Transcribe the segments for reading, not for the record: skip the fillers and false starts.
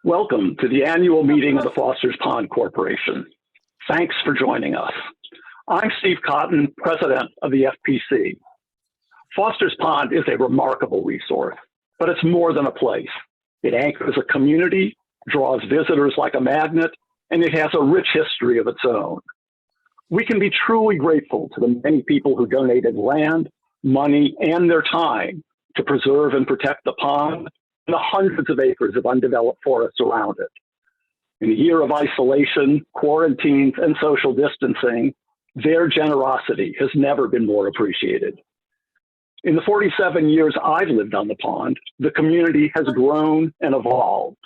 Welcome to the annual meeting of the Foster's Pond Corporation. Thanks for joining us. I'm Steve Cotton, president of the FPC. Foster's Pond is a remarkable resource, but it's more than a place. It anchors a community, draws visitors like a magnet, and it has a rich history of its own. We can be truly grateful to the many people who donated land, money, and their time to preserve and protect the pond and the hundreds of acres of undeveloped forests around it. In a year of isolation, quarantines, and social distancing, their generosity has never been more appreciated. In the 47 years I've lived on the pond, the community has grown and evolved.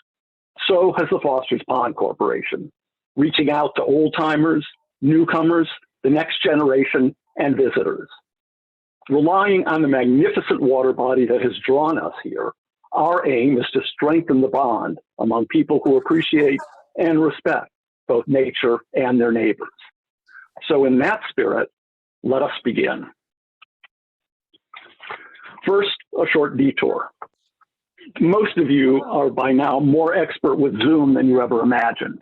So has the Foster's Pond Corporation, reaching out to old-timers, newcomers, the next generation, and visitors. Relying on the magnificent water body that has drawn us here, our aim is to strengthen the bond among people who appreciate and respect both nature and their neighbors. So in that spirit, let us begin. First, a short detour. Most of you are by now more expert with Zoom than you ever imagined.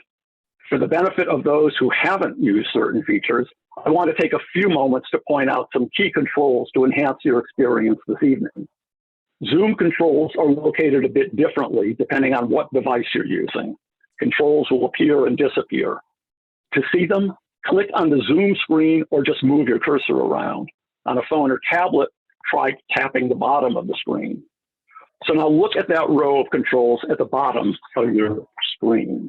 For the benefit of those who haven't used certain features, I want to take a few moments to point out some key controls to enhance your experience this evening. Zoom controls are located a bit differently depending on what device you're using. Controls will appear and disappear. To see them, click on the Zoom screen or just move your cursor around. On a phone or tablet, try tapping the bottom of the screen. So now look at that row of controls at the bottom of your screen.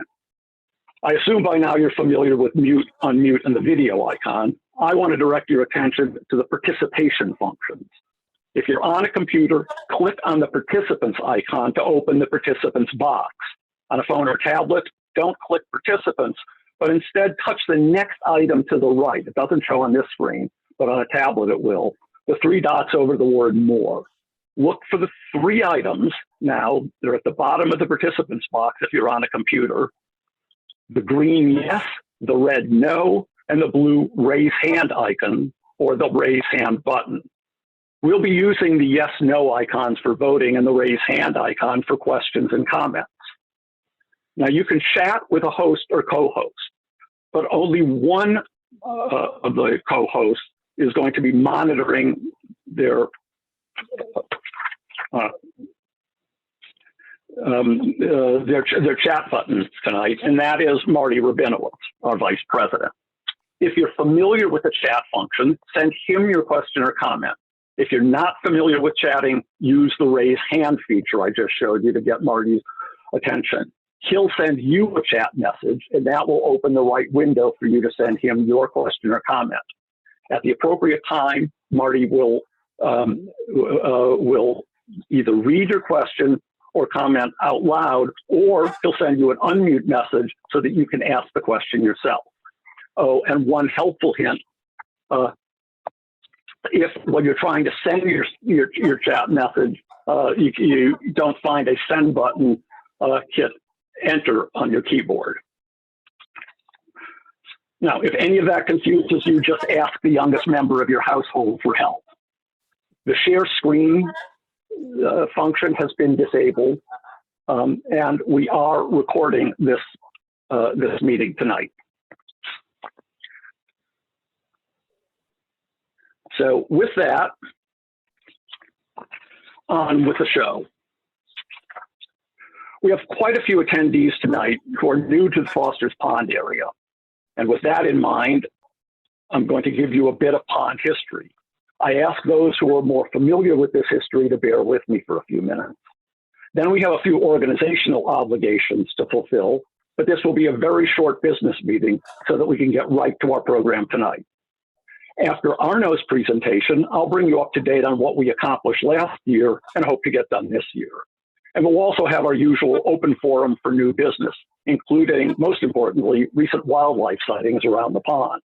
I assume by now you're familiar with mute, unmute, and the video icon. I want to direct your attention to the participation functions. If you're on a computer, click on the participants icon to open the participants box. On a phone or tablet, don't click participants, but instead touch the next item to the right. It doesn't show on this screen, but on a tablet it will. The three dots over the word more. Look for the three items now. They're at the bottom of the participants box if you're on a computer. The green yes, the red no, and the blue raise hand icon or the raise hand button. We'll be using the yes, no icons for voting and the raise hand icon for questions and comments. Now you can chat with a host or co-host, but only one of the co-hosts is going to be monitoring their chat buttons tonight, and that is Marty Rabinowitz, our vice president. If you're familiar with the chat function, send him your question or comment. If you're not familiar with chatting, use the raise hand feature I just showed you to get Marty's attention. He'll send you a chat message, and that will open the right window for you to send him your question or comment. At the appropriate time, Marty will either read your question or comment out loud, or he'll send you an unmute message so that you can ask the question yourself. Oh, and one helpful hint, if when you're trying to send your chat message, you don't find a send button, hit enter on your keyboard. Now, if any of that confuses you, just ask the youngest member of your household for help. The share screen function has been disabled, and we are recording this meeting tonight. So with that, on with the show. We have quite a few attendees tonight who are new to the Foster's Pond area. And with that in mind, I'm going to give you a bit of pond history. I ask those who are more familiar with this history to bear with me for a few minutes. Then we have a few organizational obligations to fulfill, but this will be a very short business meeting so that we can get right to our program tonight. After Arno's presentation, I'll bring you up to date on what we accomplished last year and hope to get done this year. And we'll also have our usual open forum for new business, including, most importantly, recent wildlife sightings around the pond.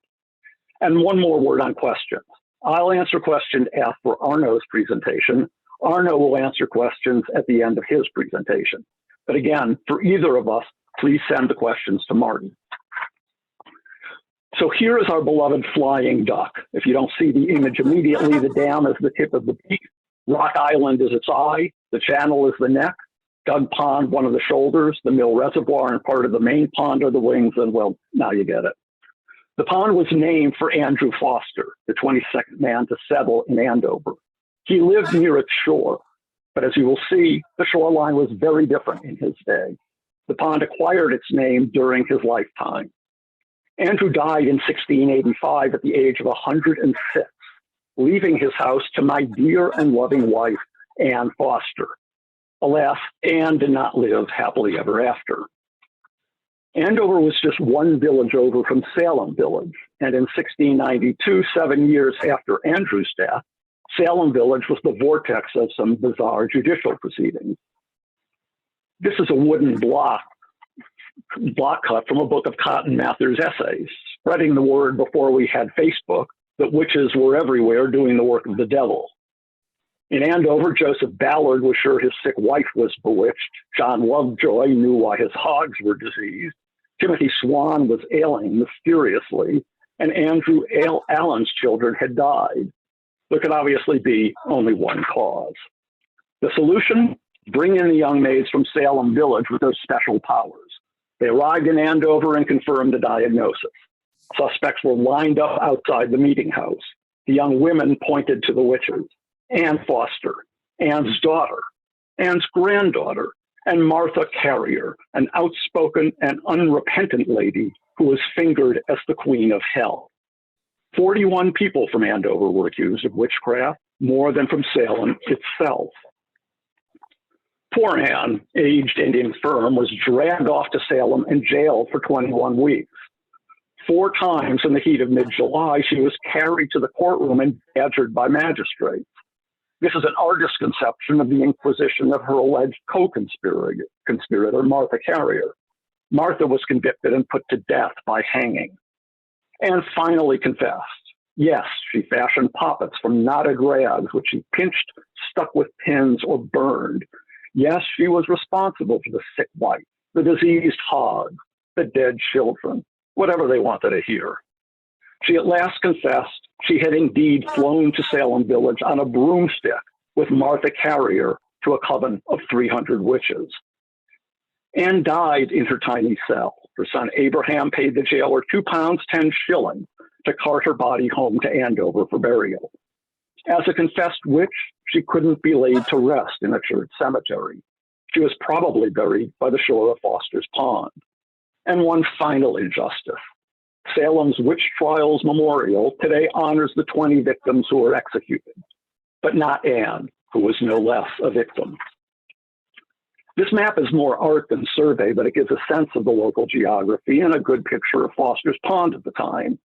And one more word on questions. I'll answer questions after Arno's presentation. Arno will answer questions at the end of his presentation. But again, for either of us, please send the questions to Marty. So here is our beloved flying duck. If you don't see the image immediately, the dam is the tip of the beak, Rock Island is its eye, the channel is the neck, Dug Pond, one of the shoulders, the Mill Reservoir, and part of the main pond are the wings, and well, now you get it. The pond was named for Andrew Foster, the 22nd man to settle in Andover. He lived near its shore, but as you will see, the shoreline was very different in his day. The pond acquired its name during his lifetime. Andrew died in 1685 at the age of 106, leaving his house to my dear and loving wife, Anne Foster. Alas, Anne did not live happily ever after. Andover was just one village over from Salem Village, and in 1692, 7 years after Andrew's death, Salem Village was the vortex of some bizarre judicial proceedings. This is a wooden block cut from a book of Cotton Mather's essays, spreading the word before we had Facebook that witches were everywhere doing the work of the devil. In Andover, Joseph Ballard was sure his sick wife was bewitched. John Lovejoy knew why his hogs were diseased. Timothy Swan was ailing mysteriously, and Andrew Allen's children had died. There could obviously be only one cause. The solution? Bring in the young maids from Salem Village with their special powers. They arrived in Andover and confirmed the diagnosis. Suspects were lined up outside the meeting house. The young women pointed to the witches: Anne Foster, Anne's daughter, Anne's granddaughter, and Martha Carrier, an outspoken and unrepentant lady who was fingered as the queen of hell. 41 people from Andover were accused of witchcraft, more than from Salem itself. Poor Anne, aged and infirm, was dragged off to Salem and jailed for 21 weeks. 4 times in the heat of mid-July, she was carried to the courtroom and badgered by magistrates. This is an artist's conception of the Inquisition of her alleged co-conspirator, Martha Carrier. Martha was convicted and put to death by hanging. And finally confessed. Yes, she fashioned poppets from knotted rags, which she pinched, stuck with pins, or burned. Yes, she was responsible for the sick wife, the diseased hog, the dead children, whatever they wanted to hear. She at last confessed she had indeed flown to Salem Village on a broomstick with Martha Carrier to a coven of 300 witches. Anne died in her tiny cell. Her son Abraham paid the jailer £2 10 shillings to cart her body home to Andover for burial. As a confessed witch, she couldn't be laid to rest in a church cemetery. She was probably buried by the shore of Foster's Pond. And one final injustice. Salem's Witch Trials Memorial today honors the 20 victims who were executed, but not Anne, who was no less a victim. This map is more art than survey, but it gives a sense of the local geography and a good picture of Foster's Pond at the time.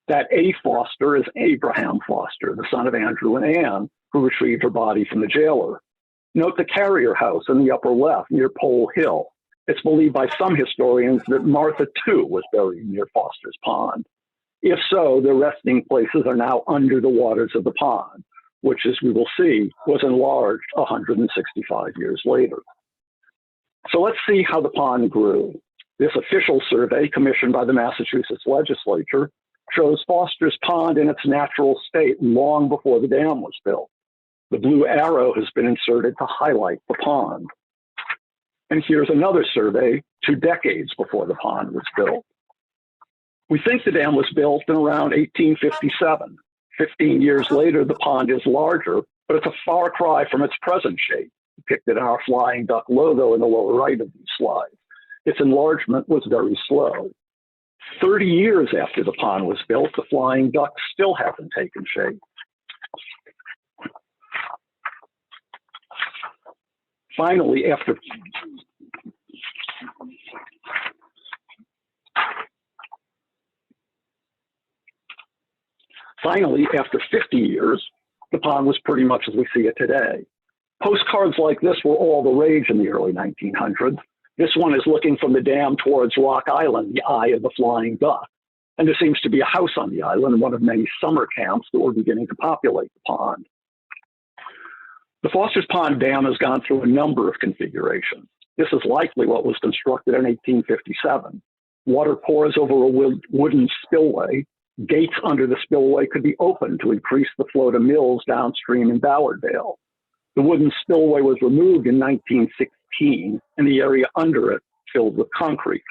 That A. Foster is Abraham Foster, the son of Andrew and Anne, who retrieved her body from the jailer. Note the Carrier house in the upper left near Pole Hill. It's believed by some historians that Martha, too, was buried near Foster's Pond. If so, their resting places are now under the waters of the pond, which, as we will see, was enlarged 165 years later. So let's see how the pond grew. This official survey commissioned by the Massachusetts legislature shows Foster's Pond in its natural state long before the dam was built. The blue arrow has been inserted to highlight the pond. And here's another survey 2 decades before the pond was built. We think the dam was built in around 1857. 15 years later, the pond is larger, but it's a far cry from its present shape, depicted in our flying duck logo in the lower right of these slides. Its enlargement was very slow. 30 years after the pond was built, the flying duck still hasn't taken shape. Finally, after 50 years, the pond was pretty much as we see it today. Postcards like this were all the rage in the early 1900s. This one is looking from the dam towards Rock Island, the eye of the flying duck. And there seems to be a house on the island, one of many summer camps that were beginning to populate the pond. The Foster's Pond Dam has gone through a number of configurations. This is likely what was constructed in 1857. Water pours over a wooden spillway. Gates under the spillway could be opened to increase the flow to mills downstream in Ballardvale. The wooden spillway was removed in 1916 and the area under it filled with concrete.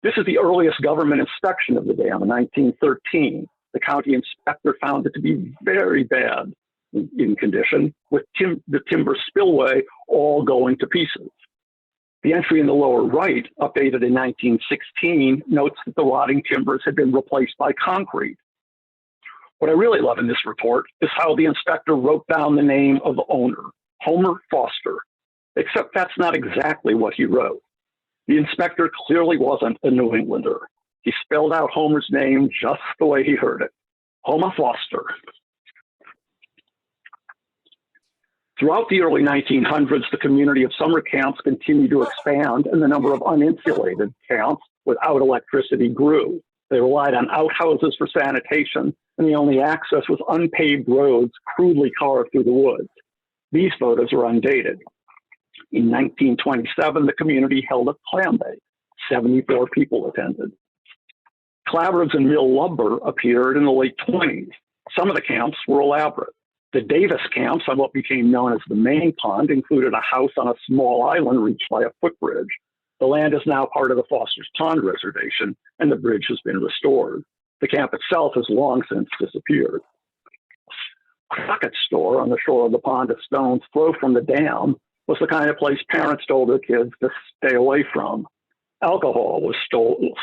This is the earliest government inspection of the dam in 1913. The county inspector found it to be very bad in condition, with the timber spillway all going to pieces. The entry in the lower right, updated in 1916, notes that the rotting timbers had been replaced by concrete. What I really love in this report is how the inspector wrote down the name of the owner, Homer Foster, except that's not exactly what he wrote. The inspector clearly wasn't a New Englander. He spelled out Homer's name just the way he heard it, Homer Foster. Throughout the early 1900s, the community of summer camps continued to expand, and the number of uninsulated camps without electricity grew. They relied on outhouses for sanitation, and the only access was unpaved roads crudely carved through the woods. These photos are undated. In 1927, the community held a clam bake. 74 people attended. Clapboards and mill lumber appeared in the late 20s. Some of the camps were elaborate. The Davis camps on what became known as the main pond included a house on a small island reached by a footbridge. The land is now part of the Foster's Pond Reservation, and the bridge has been restored. The camp itself has long since disappeared. Crockett's store on the shore of the pond a stone's throw from the dam was the kind of place parents told their kids to stay away from. Alcohol was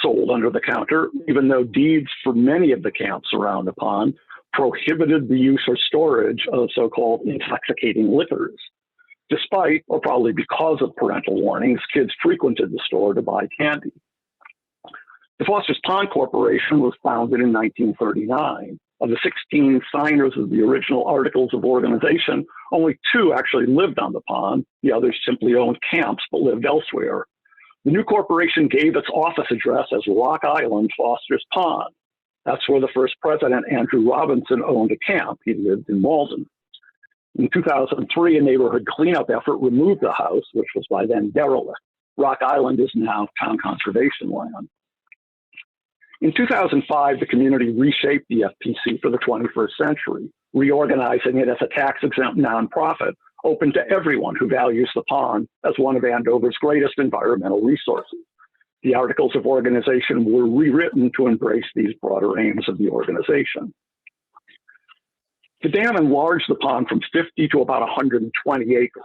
sold under the counter, even though deeds for many of the camps around the pond prohibited the use or storage of so-called intoxicating liquors. Despite, or probably because of parental warnings, kids frequented the store to buy candy. The Foster's Pond Corporation was founded in 1939. Of the 16 signers of the original Articles of Organization, only 2 actually lived on the pond. The others simply owned camps but lived elsewhere. The new corporation gave its office address as Rock Island, Foster's Pond. That's where the first president, Andrew Robinson, owned a camp. He lived in Malden. In 2003, a neighborhood cleanup effort removed the house, which was by then derelict. Rock Island is now town conservation land. In 2005, the community reshaped the FPC for the 21st century, reorganizing it as a tax-exempt nonprofit open to everyone who values the pond as one of Andover's greatest environmental resources. The Articles of Organization were rewritten to embrace these broader aims of the organization. The dam enlarged the pond from 50 to about 120 acres.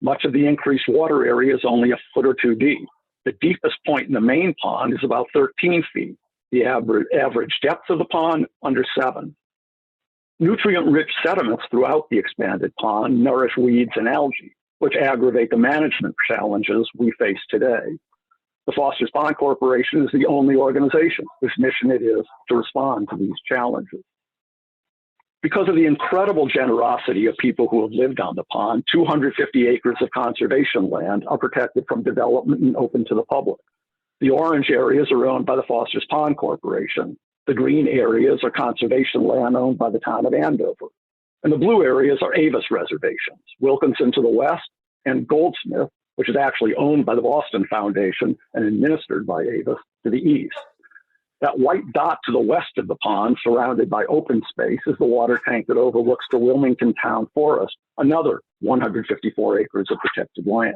Much of the increased water area is only a foot or 2 deep. The deepest point in the main pond is about 13 feet. The average depth of the pond, under 7. Nutrient-rich sediments throughout the expanded pond nourish weeds and algae, which aggravate the management challenges we face today. The Foster's Pond Corporation is the only organization whose mission it is to respond to these challenges. Because of the incredible generosity of people who have lived on the pond, 250 acres of conservation land are protected from development and open to the public. The orange areas are owned by the Foster's Pond Corporation. The green areas are conservation land owned by the town of Andover. And the blue areas are Avis reservations, Wilkinson to the west and Goldsmith, which is actually owned by the Boston Foundation and administered by Avis, to the east. That white dot to the west of the pond, surrounded by open space, is the water tank that overlooks the Wilmington Town Forest, another 154 acres of protected land.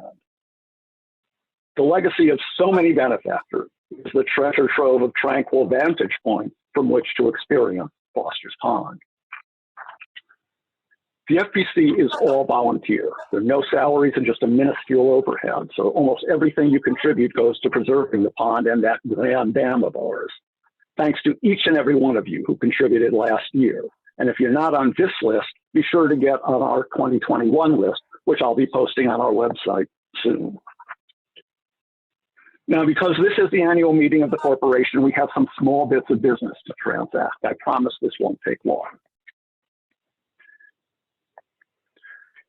The legacy of so many benefactors is the treasure trove of tranquil vantage points from which to experience Foster's Pond. The FPC is all volunteer. There are no salaries and just a minuscule overhead, so almost everything you contribute goes to preserving the pond and that grand dam of ours. Thanks to each and every one of you who contributed last year. And if you're not on this list, be sure to get on our 2021 list, which I'll be posting on our website soon. Now, because this is the annual meeting of the corporation, we have some small bits of business to transact. I promise this won't take long.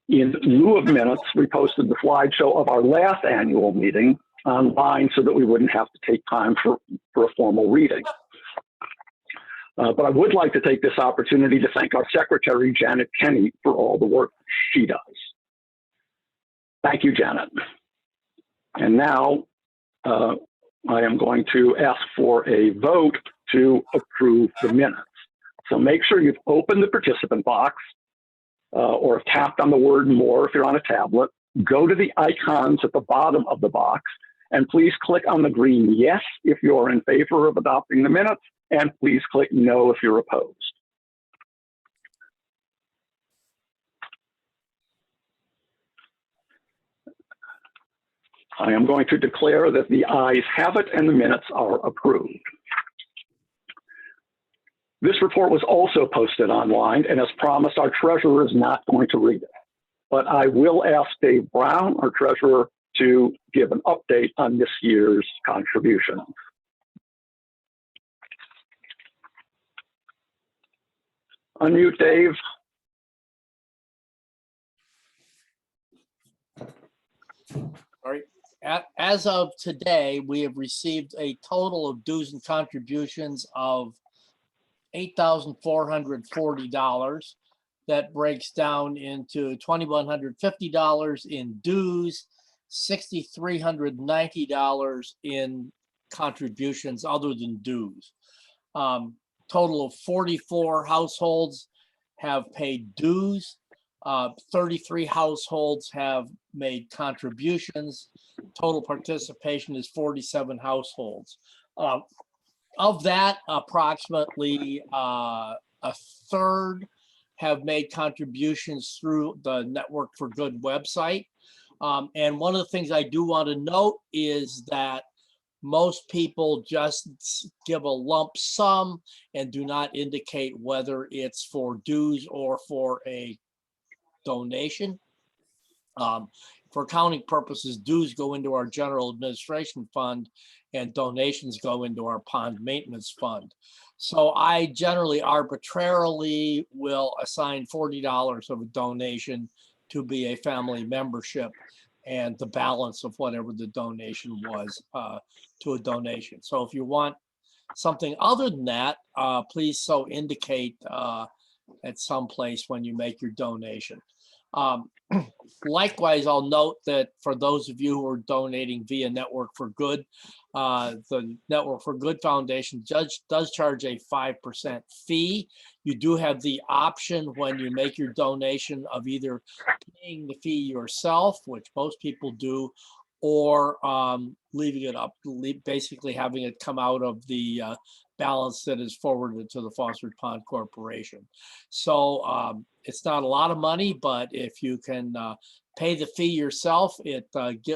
In lieu of minutes, we posted the slideshow of our last annual meeting online so that we wouldn't have to take time for a formal reading. But I would like to take this opportunity to thank our secretary, Janet Kenny, for all the work she does. Thank you, Janet. And now I am going to ask for a vote to approve the minutes. So make sure you've opened the participant box or tapped on the word more if you're on a tablet. go to the icons at the bottom of the box, and please click on the green yes if you're in favor of adopting the minutes, and please click no if you're opposed. I am going to declare that the ayes have it and the minutes are approved. This report was also posted online, and as promised, our treasurer is not going to read it. But I will ask Dave Brown, our treasurer, to give an update on this year's contributions. Unmute, Dave. All right. As of today, we have received a total of dues and contributions of $8,440. That breaks down into $2,150 in dues, $6,390 in contributions other than dues. Total of 44 households have paid dues. 33 households have made contributions. Total participation is 47 households. Of that, approximately a third have made contributions through the Network for Good website. And one of the things I do want to note is that most people just give a lump sum and do not indicate whether it's for dues or for a donation. For accounting purposes, dues go into our general administration fund and donations go into our pond maintenance fund. So I generally arbitrarily will assign $40 of a donation to be a family membership and the balance of whatever the donation was to a donation. So if you want something other than that, please so indicate at some place when you make your donation. Likewise, I'll note that for those of you who are donating via Network for Good, the Network for Good Foundation does charge a 5% fee. You do have the option when you make your donation of either paying the fee yourself, which most people do, or leaving it up, basically having it come out of the balance that is forwarded to the Foster's Pond Corporation. So it's not a lot of money, but if you can pay the fee yourself, it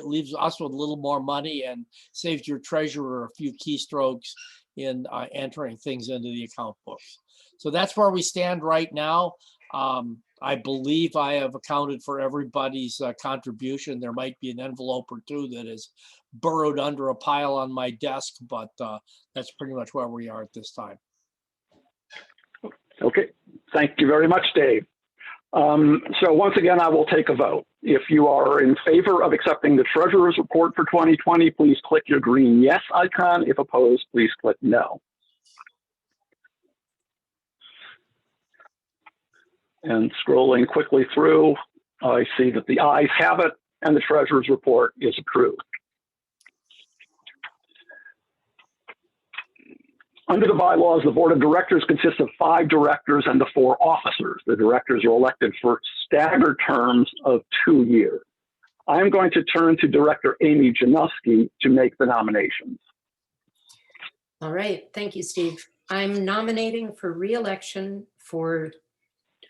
leaves us with a little more money and saves your treasurer a few keystrokes in entering things into the account books. So that's where we stand right now. I believe I have accounted for everybody's contribution. There might be an envelope or two that is burrowed under a pile on my desk, but that's pretty much where we are at this time. Okay, thank you very much, Dave. So once again, I will take a vote. If you are in favor of accepting the treasurer's report for 2020, please click your green yes icon. If opposed, please click no. And scrolling quickly through, I see that the ayes have it and the treasurer's report is approved. Under the bylaws, the board of directors consists of 5 directors and the 4 officers. The directors are elected for staggered terms of 2 years. I am going to turn to Director Amy Janowski to make the nominations. All right, thank you, Steve. I'm nominating for re-election for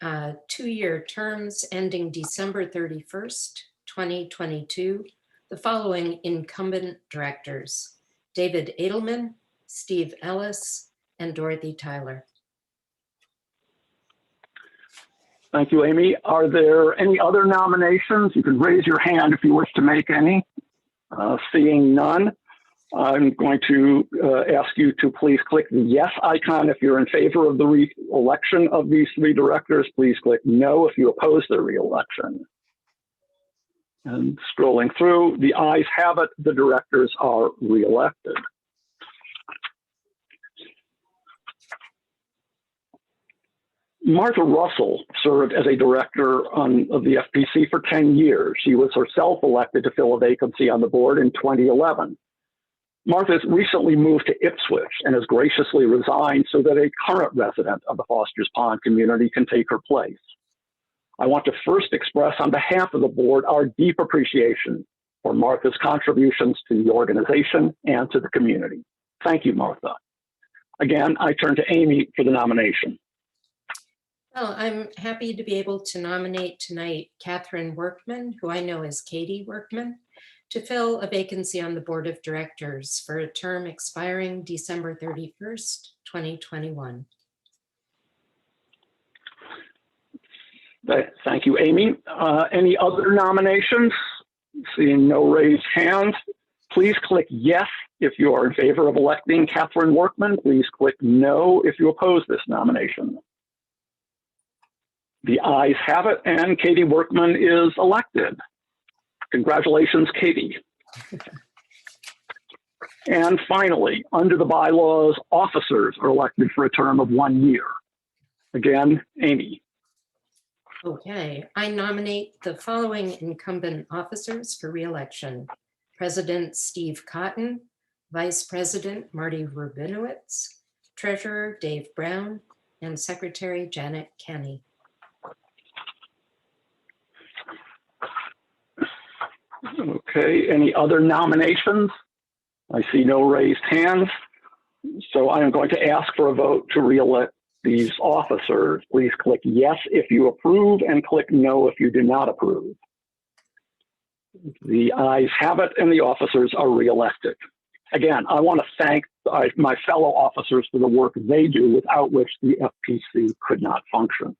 2-year terms ending December 31st, 2022, the following incumbent directors: David Edelman, Steve Ellis, and Dorothy Tyler. Thank you, Amy. Are there any other nominations? You can raise your hand if you wish to make any. Seeing none, I'm going to ask you to please click the yes icon if you're in favor of the re-election of these 3 directors. Please click no if you oppose their re-election. And scrolling through, the ayes have it. The directors are re-elected. Martha Russell served as a director of the FPC for 10 years. She was herself elected to fill a vacancy on the board in 2011. Martha has recently moved to Ipswich and has graciously resigned so that a current resident of the Foster's Pond community can take her place. I want to first express on behalf of the board our deep appreciation for Martha's contributions to the organization and to the community. Thank you, Martha. Again, I turn to Amy for the nomination. Well, I'm happy to be able to nominate tonight Catherine Workman, who I know as Katie Workman, to fill a vacancy on the board of directors for a term expiring December 31st, 2021. Thank you, Amy. Any other nominations? Seeing no raised hands, please click yes if you are in favor of electing Catherine Workman. Please click no if you oppose this nomination. The ayes have it, and Katie Workman is elected. Congratulations, Katie. And finally, under the bylaws, officers are elected for a term of 1 year. Again, Amy. Okay, I nominate the following incumbent officers for re-election. President Steve Cotton, Vice President Marty Rubinowitz, Treasurer Dave Brown, and Secretary Janet Kenny. Okay, any other nominations? I see no raised hands. So I am going to ask for a vote to re-elect these officers. Please click yes if you approve and click no if you do not approve. The ayes have it and the officers are re-elected. Again, I want to thank my fellow officers for the work they do, without which the FPC could not function.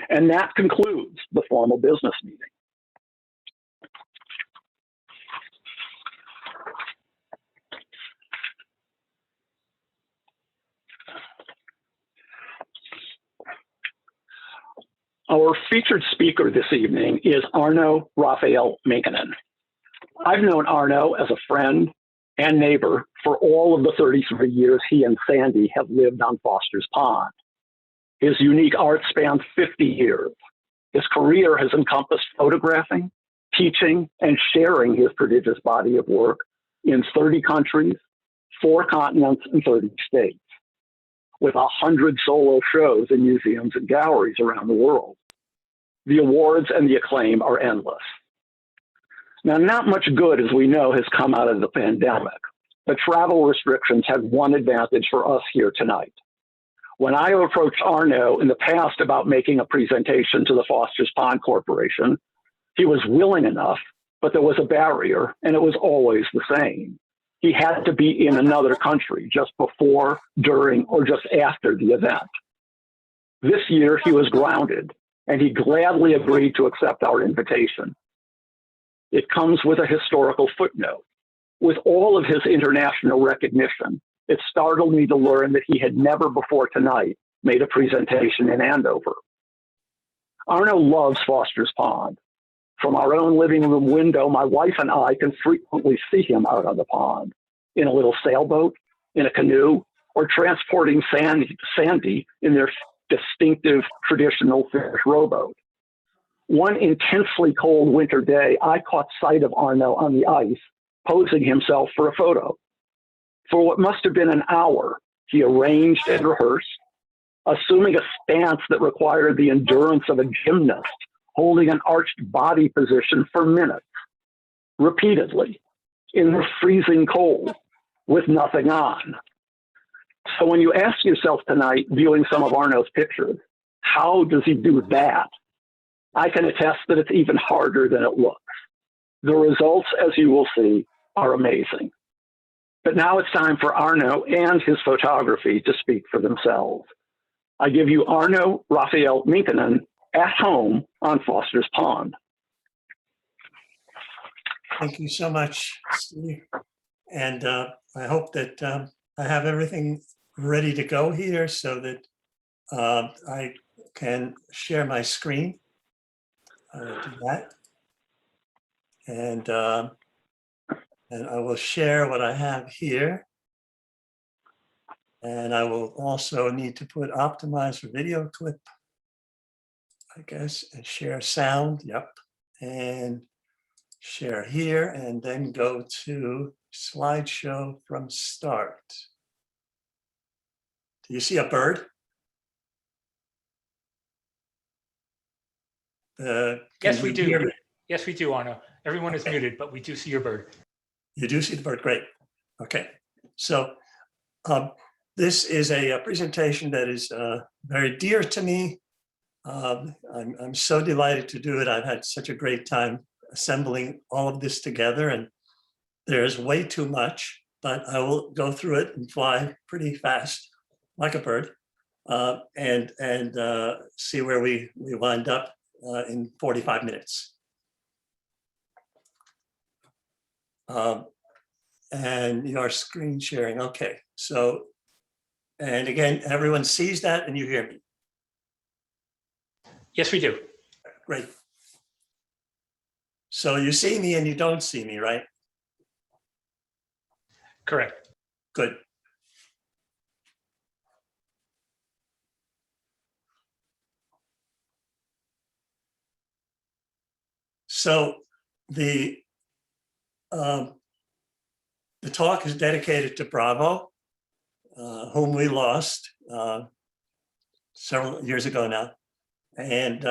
And that concludes the formal business meeting. Our featured speaker this evening is Arno Rafael Minkkinen. I've known Arno as a friend and neighbor for all of the 33 years he and Sandy have lived on Foster's Pond. His unique art spans 50 years. His career has encompassed photographing, teaching, and sharing his prodigious body of work in 30 countries, 4 continents, and 30 states, with 100 solo shows in museums and galleries around the world. The awards and the acclaim are endless. Now, not much good, as we know, has come out of the pandemic, but travel restrictions had one advantage for us here tonight. When I approached Arno in the past about making a presentation to the Foster's Pond Corporation, he was willing enough, but there was a barrier, and it was always the same. He had to be in another country just before, during, or just after the event. This year, he was grounded, and he gladly agreed to accept our invitation. It comes with a historical footnote. With all of his international recognition, it startled me to learn that he had never before tonight made a presentation in Andover. Arno loves Foster's Pond. From our own living room window, my wife and I can frequently see him out on the pond, in a little sailboat, in a canoe, or transporting Sandy in their distinctive traditional fish rowboat. One intensely cold winter day, I caught sight of Arno on the ice, posing himself for a photo. For what must have been an hour, he arranged and rehearsed, assuming a stance that required the endurance of a gymnast, holding an arched body position for minutes, repeatedly, in the freezing cold, with nothing on. So when you ask yourself tonight, viewing some of Arno's pictures, how does he do that? I can attest that it's even harder than it looks. The results, as you will see, are amazing. But now it's time for Arno and his photography to speak for themselves. I give you Arno Rafael Minkkinen at home on Foster's Pond. Thank you so much, Steve. And I hope that I have everything ready to go here so that I can share my screen. Do that. And I will share what I have here. And I will also need to put optimize for video clip, I guess, and share sound. Yep. And share here, and then go to slideshow from start. Do you see a bird? Yes, we you hear do. me? Yes, we do, Arno. Everyone is Okay. muted, but we do see your bird. You do see the bird, great. Okay, so this is a presentation that is very dear to me. I'm so delighted to do it. I've had such a great time assembling all of this together, and there's way too much, but I will go through it and fly pretty fast like a bird and see where we wind up in 45 minutes. And your screen sharing, okay. So, and again, everyone sees that and you hear me. Yes, we do. Great. So you see me and you don't see me, right? Correct. Good. So the talk is dedicated to Bravo, whom we lost several years ago now. And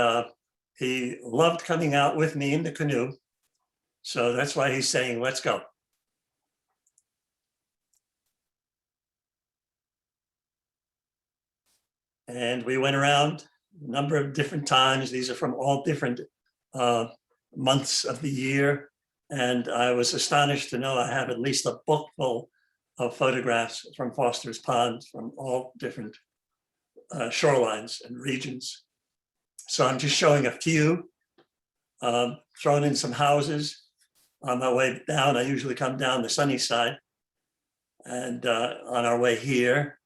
he loved coming out with me in the canoe. So that's why he's saying, let's go. And we went around a number of different times. These are from all different months of the year. And I was astonished to know I have at least a book full of photographs from Foster's Pond from all different shorelines and regions. So I'm just showing a few, thrown in some houses. On my way down, I usually come down the sunny side. And on our way here,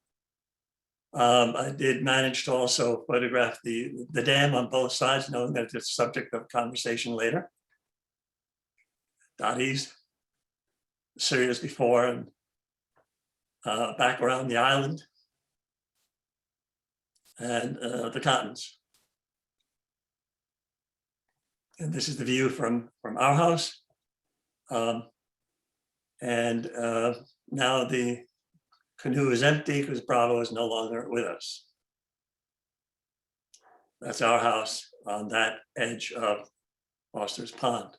I did manage to also photograph the dam on both sides, knowing that it's a subject of conversation later. Dottie's, Syria's before, and back around the island, and the Cottons. And this is the view from our house. And now the canoe is empty because Bravo is no longer with us. That's our house on that edge of Foster's Pond.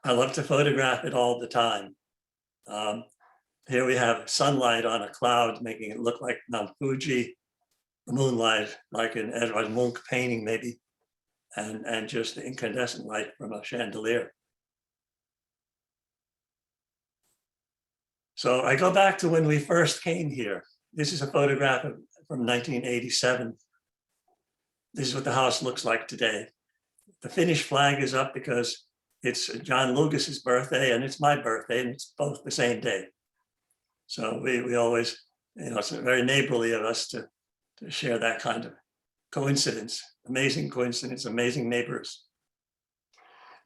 I love to photograph it all the time. Here we have sunlight on a cloud, making it look like Mount Fuji, moonlight, like an Edvard Munch painting maybe, and just the incandescent light from a chandelier. So I go back to when we first came here. This is a photograph from 1987. This is what the house looks like today. The Finnish flag is up because it's John Lucas's birthday and it's my birthday, and it's both the same day. So we always, it's very neighborly of us to share that kind of coincidence, amazing coincidence, amazing neighbors.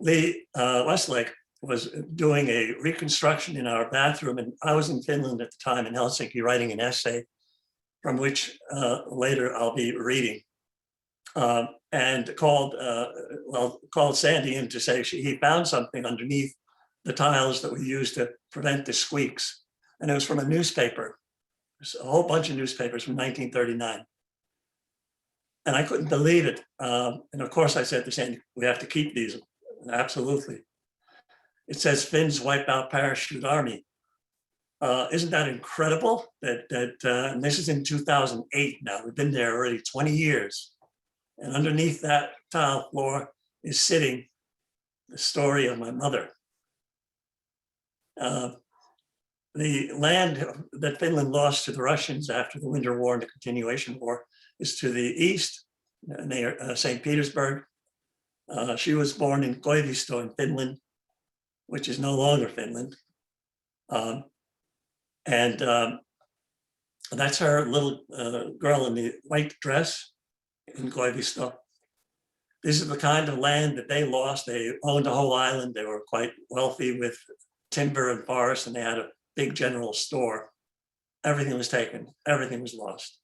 Lee Westlake was doing a reconstruction in our bathroom, and I was in Finland at the time, in Helsinki, writing an essay from which later I'll be reading, and called Sandy in to say he found something underneath the tiles that we used to prevent the squeaks. And it was from a newspaper. There's a whole bunch of newspapers from 1939. And I couldn't believe it. And of course I said to Sandy, we have to keep these. Absolutely. It says Finns wipe out parachute army. Isn't that incredible? And this is in 2008 now. We've been there already 20 years. And underneath that tile floor is sitting the story of my mother. The land that Finland lost to the Russians after the Winter War and the Continuation War is to the east, near St. Petersburg. She was born in Koivisto in Finland, which is no longer Finland. That's her little girl in the white dress in Koivisto. This is the kind of land that they lost. They owned a whole island. They were quite wealthy with timber and forest, and they had a big general store. Everything was taken. Everything was lost.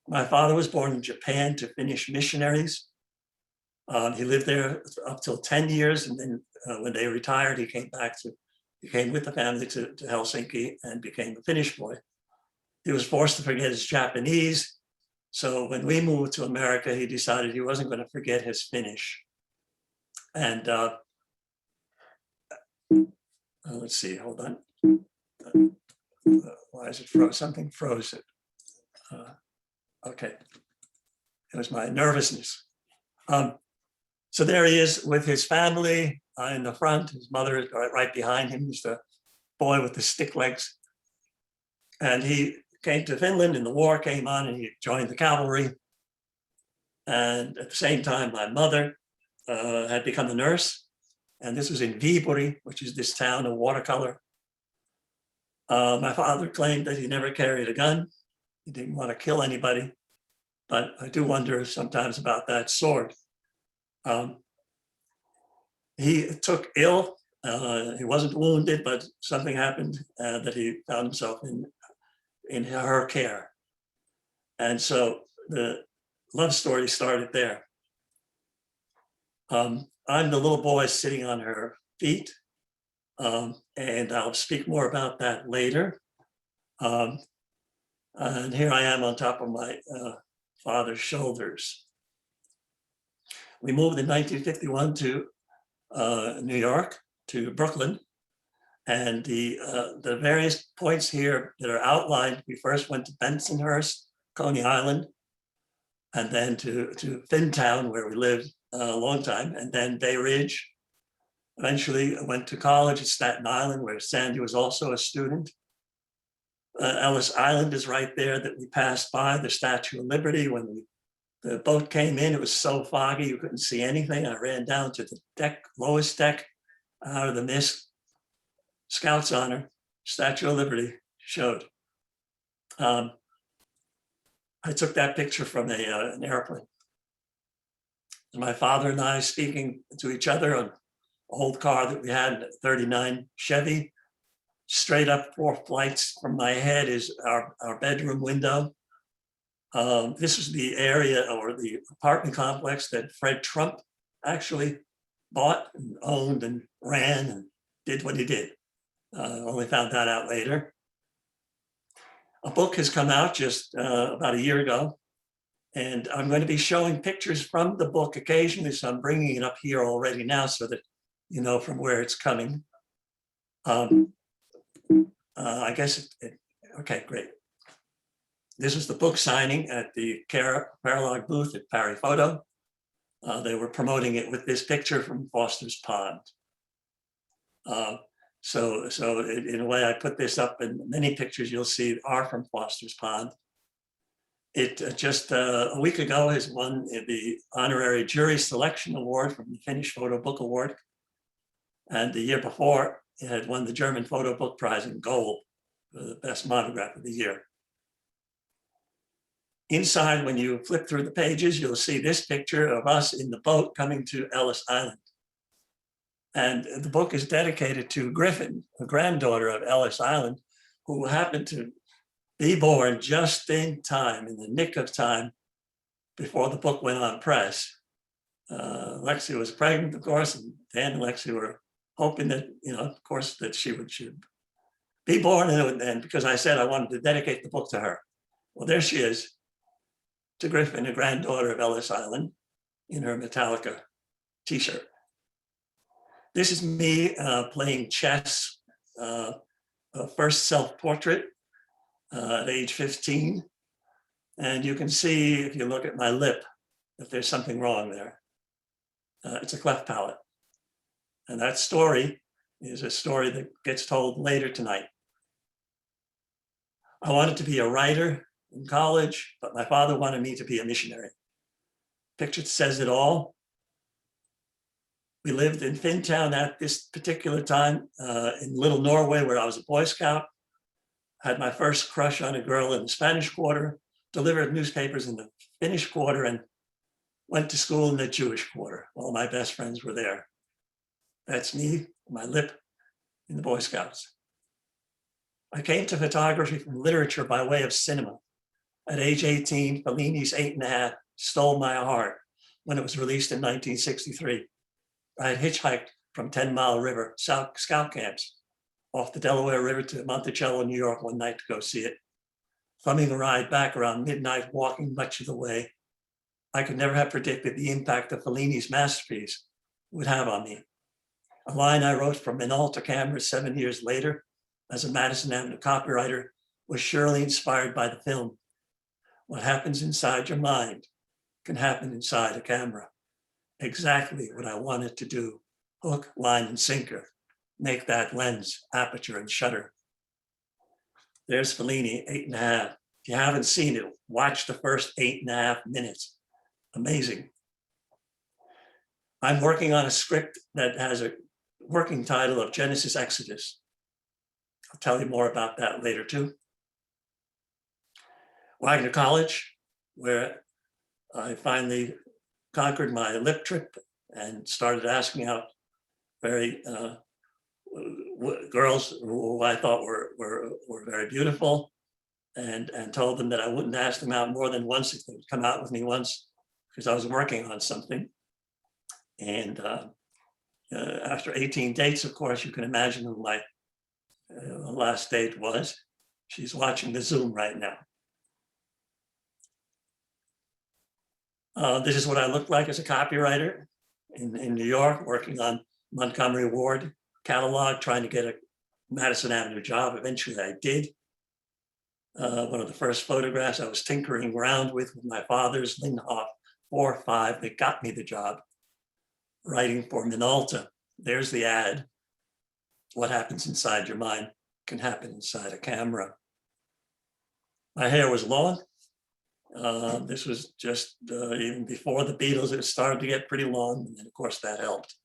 My father was born in Japan to Finnish missionaries. He lived there up till 10 years, and then when they retired, he came with the family to Helsinki and became a Finnish boy. He was forced to forget his Japanese, So when we moved to America, he decided he wasn't going to forget his Finnish. And let's see, hold on. Why is it froze? Something froze it. Okay, it was my nervousness. So there he is with his family in the front. His mother is right behind him. He's the boy with the stick legs. And he came to Finland and the war came on and he joined the cavalry. And at the same time, my mother had become a nurse. And this was in Viipuri, which is this town of watercolor. My father claimed that he never carried a gun. He didn't want to kill anybody. But I do wonder sometimes about that sword. He took ill. He wasn't wounded, but something happened that he found himself in her care. And so the love story started there. I'm the little boy sitting on her feet, and I'll speak more about that later. And here I am on top of my father's shoulders. We moved in 1951 to New York, to Brooklyn. And the various points here that are outlined, we first went to Bensonhurst, Coney Island, and then to Finntown, where we lived a long time, and then Bay Ridge. Eventually, I went to college at Staten Island, where Sandy was also a student. Ellis Island is right there that we passed by, the Statue of Liberty. When the boat came in, it was so foggy, you couldn't see anything. I ran down to the deck, lowest deck, out of the mist. Scout's honor, Statue of Liberty showed. I took that picture from an airplane. And my father and I speaking to each other on an old car that we had, a 39 Chevy. Straight up 4 flights from my head is our bedroom window. This is the area or the apartment complex that Fred Trump actually bought and owned and ran and did what he did. Only found that out later. A book has come out just about a year ago, and I'm going to be showing pictures from the book occasionally, so I'm bringing it up here already now so that you know from where it's coming. I guess, okay, great. This was the book signing at the Paralog booth at Parry Photo. They were promoting it with this picture from Foster's Pond. So in a way, I put this up, and many pictures you'll see are from Foster's Pond. It just a week ago has won the honorary jury selection award from the Finnish Photo Book Award. And the year before, it had won the German Photo Book Prize in gold for the best monograph of the year. Inside, when you flip through the pages, you'll see this picture of us in the boat coming to Ellis Island. And the book is dedicated to Griffin, the granddaughter of Ellis Island, who happened to be born just in time, in the nick of time, before the book went on press. Lexi was pregnant, of course, and Dan and Lexi were hoping that, of course, that she would be born. And because I said I wanted to dedicate the book to her. Well, there she is, to Griffin, a granddaughter of Ellis Island, in her Metallica t-shirt. This is me playing chess, first self-portrait at age 15. And you can see, if you look at my lip, that there's something wrong there. It's a cleft palate. And that story is a story that gets told later tonight. I wanted to be a writer in college, but my father wanted me to be a missionary. Picture says it all. We lived in Finntown at this particular time in Little Norway, where I was a Boy Scout. Had my first crush on a girl in the Spanish Quarter, delivered newspapers in the Finnish Quarter, and went to school in the Jewish Quarter. All my best friends were there. That's me, my lip, in the Boy Scouts. I came to photography from literature by way of cinema. At age 18, Fellini's 8.5 stole my heart when it was released in 1963. I had hitchhiked from 10 Mile River scout camps off the Delaware River to Monticello, New York one night to go see it. thumbing the ride back around midnight, walking much of the way, I could never have predicted the impact of Fellini's masterpiece would have on me. A line I wrote for Minolta cameras 7 years later as a Madison Avenue copywriter was surely inspired by the film. What happens inside your mind can happen inside a camera. Exactly what I wanted to do. Hook, line, and sinker. Make that lens, aperture, and shutter. There's Fellini, 8.5. If you haven't seen it, watch the first 8.5 minutes. Amazing. I'm working on a script that has a working title of Genesis Exodus. I'll tell you more about that later too. Wagner College, where I finally conquered my lip trip and started asking out very girls who I thought were very beautiful, and told them that I wouldn't ask them out more than once if they would come out with me once, because I was working on something. And after 18 dates, of course, you can imagine who my last date was. She's watching the Zoom right now. This is what I looked like as a copywriter in New York, working on Montgomery Ward catalog, trying to get a Madison Avenue job. Eventually I did. One of the first photographs I was tinkering around with my father's Lindhoff 4.5 that got me the job, writing for Minolta. There's the ad. What happens inside your mind can happen inside a camera. My hair was long. This was just even before the Beatles, it started to get pretty long, and of course that helped.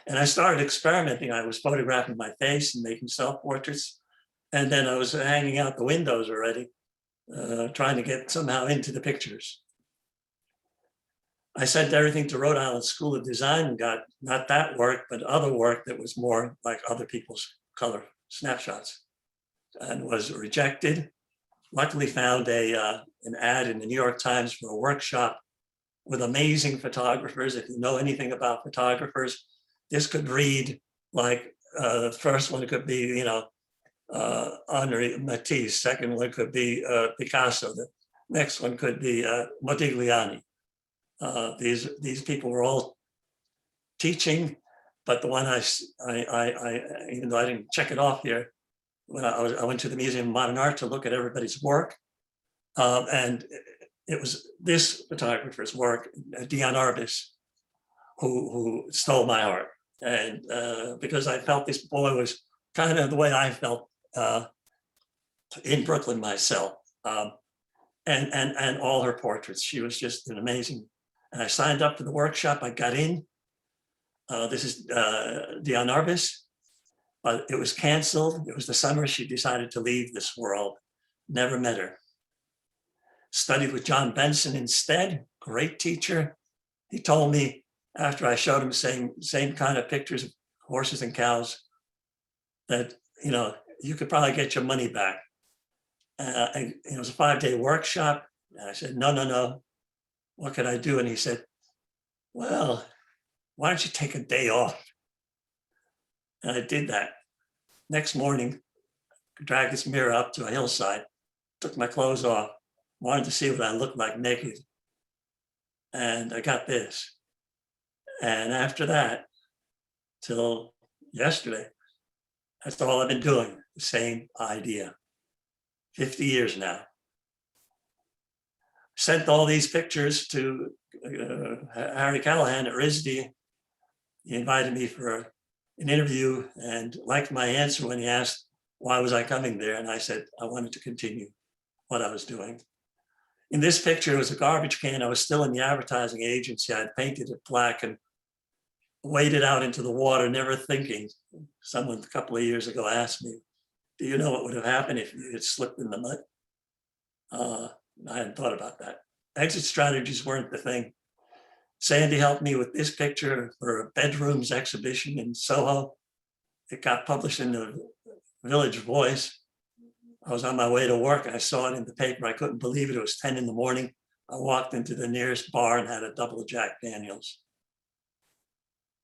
And I started experimenting. I was photographing my face and making self-portraits, and then I was hanging out the windows already, trying to get somehow into the pictures. I sent everything to Rhode Island School of Design and got not that work, but other work that was more like other people's color snapshots, and was rejected. Luckily found an ad in the New York Times for a workshop with amazing photographers. If you know anything about photographers, this could read like the first one could be, you know, Henri Matisse. Second one could be Picasso. The next one could be Modigliani. These people were all teaching, but the one I even though I didn't check it off here, when I went to the Museum of Modern Art to look at everybody's work, and it was this photographer's work, Dion Arbus, who stole my heart. And because I felt this boy was kind of the way I felt in Brooklyn myself, and all her portraits. She was just an amazing. And I signed up for the workshop. I got in. This is Dion Arbus. But it was canceled. It was the summer she decided to leave this world. Never met her. Studied with John Benson instead, great teacher. He told me after I showed him same kind of pictures of horses and cows that, you know, you could probably get your money back. And it was a 5-day workshop. And I said, no, what could I do? And he said, well, why don't you take a day off? And I did that. Next morning, I dragged this mirror up to a hillside, took my clothes off, wanted to see what I looked like naked. And I got this. And after that, till yesterday, that's all I've been doing, the same idea. 50 years now. Sent all these pictures to Harry Callahan at RISD. He invited me for an interview and liked my answer when he asked why was I coming there, and I said I wanted to continue what I was doing. In this picture, it was a garbage can. I was still in the advertising agency. I had painted it black and waded out into the water, never thinking. Someone a couple of years ago asked me, do you know what would have happened if you had slipped in the mud? I hadn't thought about that. Exit strategies weren't the thing. Sandy helped me with this picture for a bedrooms exhibition in Soho. It got published in the Village Voice. I was on my way to work. I saw it in the paper. I couldn't believe it. It was 10 in the morning. I walked into the nearest bar and had a double Jack Daniels.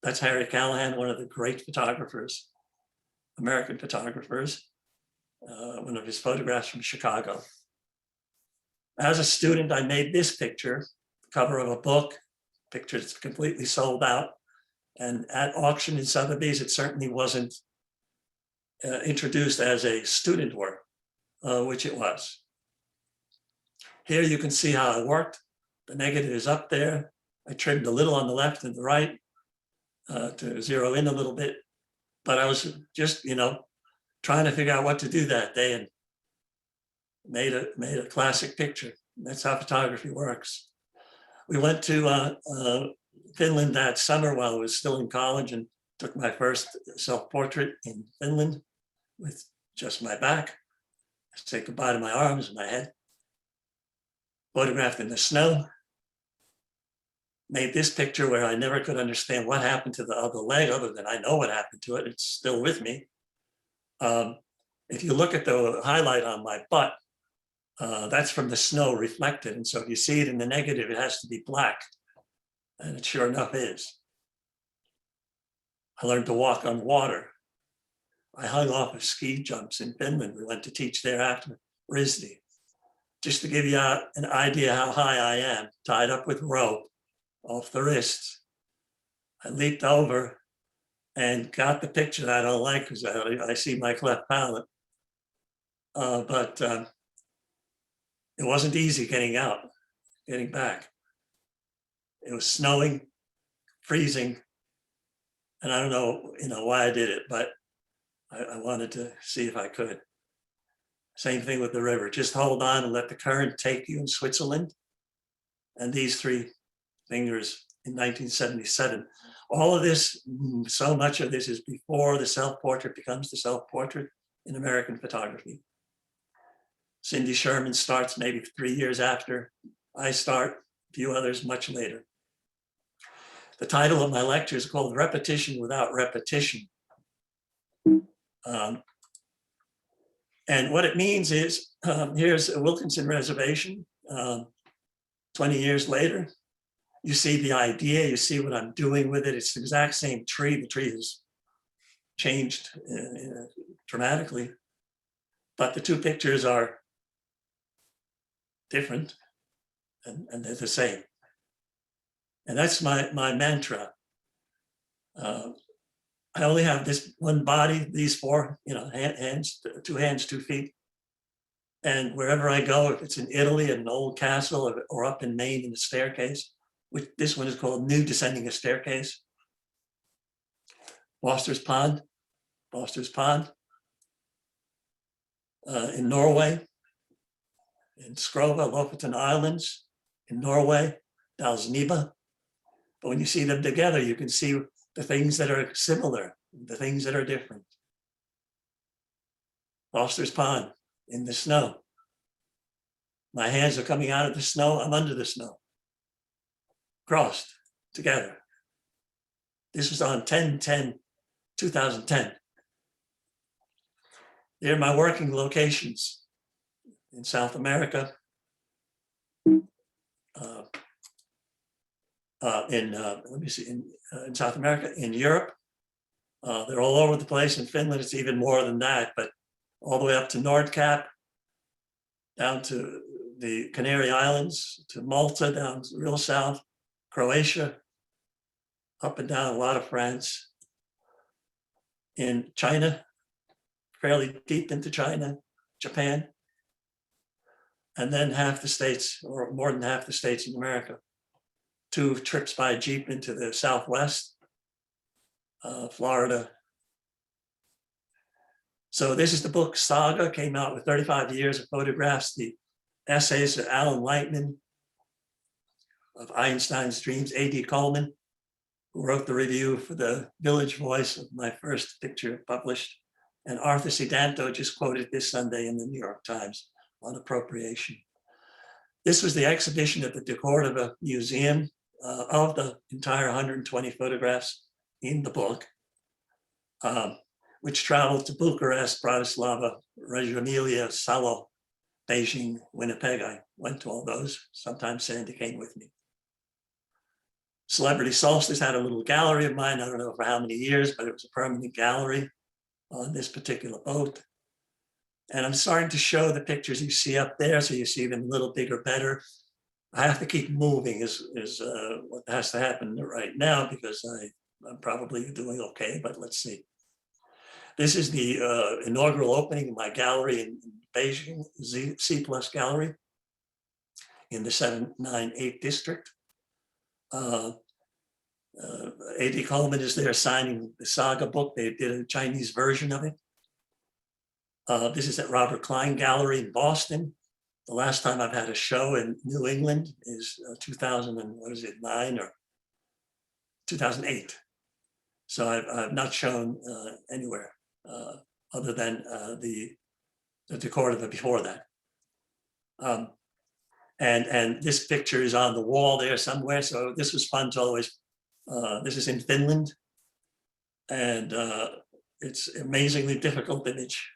That's Harry Callahan, one of the great photographers, American photographers. one of his photographs from Chicago. As a student, I made this picture, cover of a book, picture that's completely sold out. And at auction in Sotheby's, it certainly wasn't introduced as a student work, which it was. Here you can see how I worked. The negative is up there. I trimmed a little on the left and the right to zero in a little bit. But I was just, trying to figure out what to do that day and made a classic picture. That's how photography works. We went to Finland that summer while I was still in college and took my first self-portrait in Finland with just my back. I say goodbye to my arms and my head. Photographed in the snow. Made this picture where I never could understand what happened to the other leg, other than I know what happened to it. It's still with me. If you look at the highlight on my butt, that's from the snow reflected. And so if you see it in the negative, it has to be black. And it sure enough is. I learned to walk on water. I hung off of ski jumps in Finland. We went to teach there after RISD. Just to give you an idea how high I am, tied up with rope off the wrists. I leaped over and got the picture that I don't like because I see my cleft palate. But it wasn't easy getting out, getting back. It was snowing, freezing, and I don't know, why I did it, but I wanted to see if I could. Same thing with the river. Just hold on and let the current take you in Switzerland. And these three fingers in 1977. All of this, so much of this is before the self-portrait becomes the self-portrait in American photography. Cindy Sherman starts maybe 3 years after I start, a few others much later. The title of my lecture is called Repetition Without Repetition. And what it means is, here's a Wilkinson Reservation, 20 years later. You see the idea, you see what I'm doing with it. It's the exact same tree. The tree has changed dramatically, but the two pictures are different and they're the same. And that's my mantra. I only have this one body, these four, hands, 2 hands, 2 feet. And wherever I go, if it's in Italy at an old castle or up in Maine in a staircase, which this one is called New Descending a Staircase. Foster's Pond. In Norway, in Skrova, Lofoten Islands, in Norway, Dalsniba. But when you see them together, you can see the things that are similar, the things that are different. Foster's Pond, in the snow. My hands are coming out of the snow, I'm under the snow. Crossed together. This was on 10/10/2010. They're my working locations in South America, in South America, in Europe. They're all over the place. In Finland, it's even more than that, but all the way up to Nordkap, down to the Canary Islands, to Malta, down real south, Croatia, up and down a lot of France. In China, fairly deep into China, Japan, and then half the states, or more than half the states in America. 2 trips by Jeep into the Southwest, Florida. So this is the book Saga, came out with 35 years of photographs, the essays of Alan Lightman, of Einstein's Dreams, A.D. Coleman, who wrote the review for the Village Voice of my first picture published, and Arthur C. Danto just quoted this Sunday in the New York Times on appropriation. This was the exhibition at the De Cordova Museum of the entire 120 photographs in the book, which traveled to Bucharest, Bratislava, Reggio Emilia, Salo, Beijing, Winnipeg. I went to all those. Sometimes Sandy came with me. Celebrity Solstice had a little gallery of mine. I don't know for how many years, but it was a permanent gallery on this particular boat. And I'm starting to show the pictures you see up there, so you see them a little bigger, better. I have to keep moving is what has to happen right now, because I'm probably doing okay, but let's see. This is the inaugural opening of my gallery in Beijing, C+ Gallery in the 798 district. A.D. Coleman is there signing the Saga book. They did a Chinese version of it. This is at Robert Klein Gallery in Boston. The last time I've had a show in New England is 2009 or 2008. So I've not shown anywhere other than the Decortiva before that. And this picture is on the wall there somewhere. So this was fun to always, this is in Finland. And it's amazingly difficult image.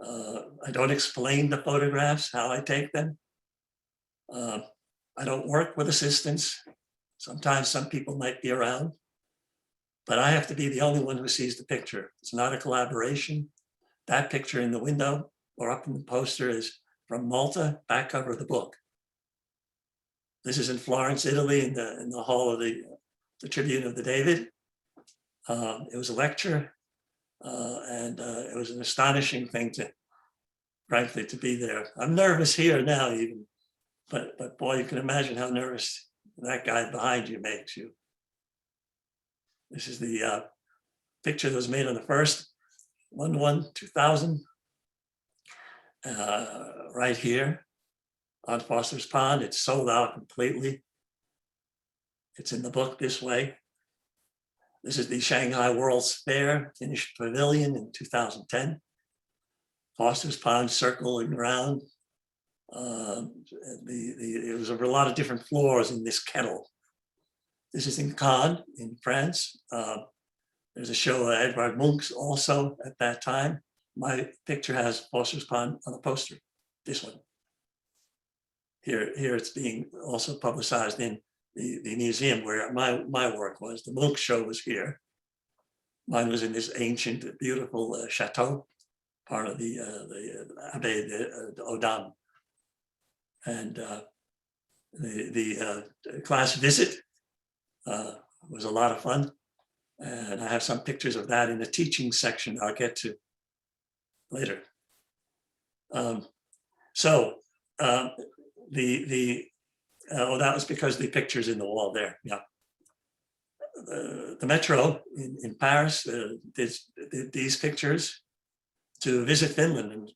I don't explain the photographs, how I take them. I don't work with assistants. Sometimes some people might be around, but I have to be the only one who sees the picture. It's not a collaboration. That picture in the window or up in the poster is from Malta, back cover of the book. This is in Florence, Italy, in the hall of the Tribune of the David. It was a lecture. And it was an astonishing thing to, frankly, to be there. I'm nervous here now even, but boy, you can imagine how nervous that guy behind you makes you. This is the picture that was made on the 1st, 1/1/2000, right here on Foster's Pond. It's sold out completely. It's in the book this way. This is the Shanghai World's Fair finished pavilion in 2010. Foster's Pond circling around. There was a lot of different floors in this kettle. This is in Cannes in France. There's a show of Edvard Munch's also at that time. My picture has Foster's Pond on the poster, this one. Here it's being also publicized in the museum where my work was. The Munch show was here. Mine was in this ancient, beautiful chateau, part of the Abbaye d'Odam. And the class visit was a lot of fun. And I have some pictures of that in the teaching section I'll get to later. That was because the picture's in the wall there. Yeah. The Metro in Paris did these pictures to visit Finland, and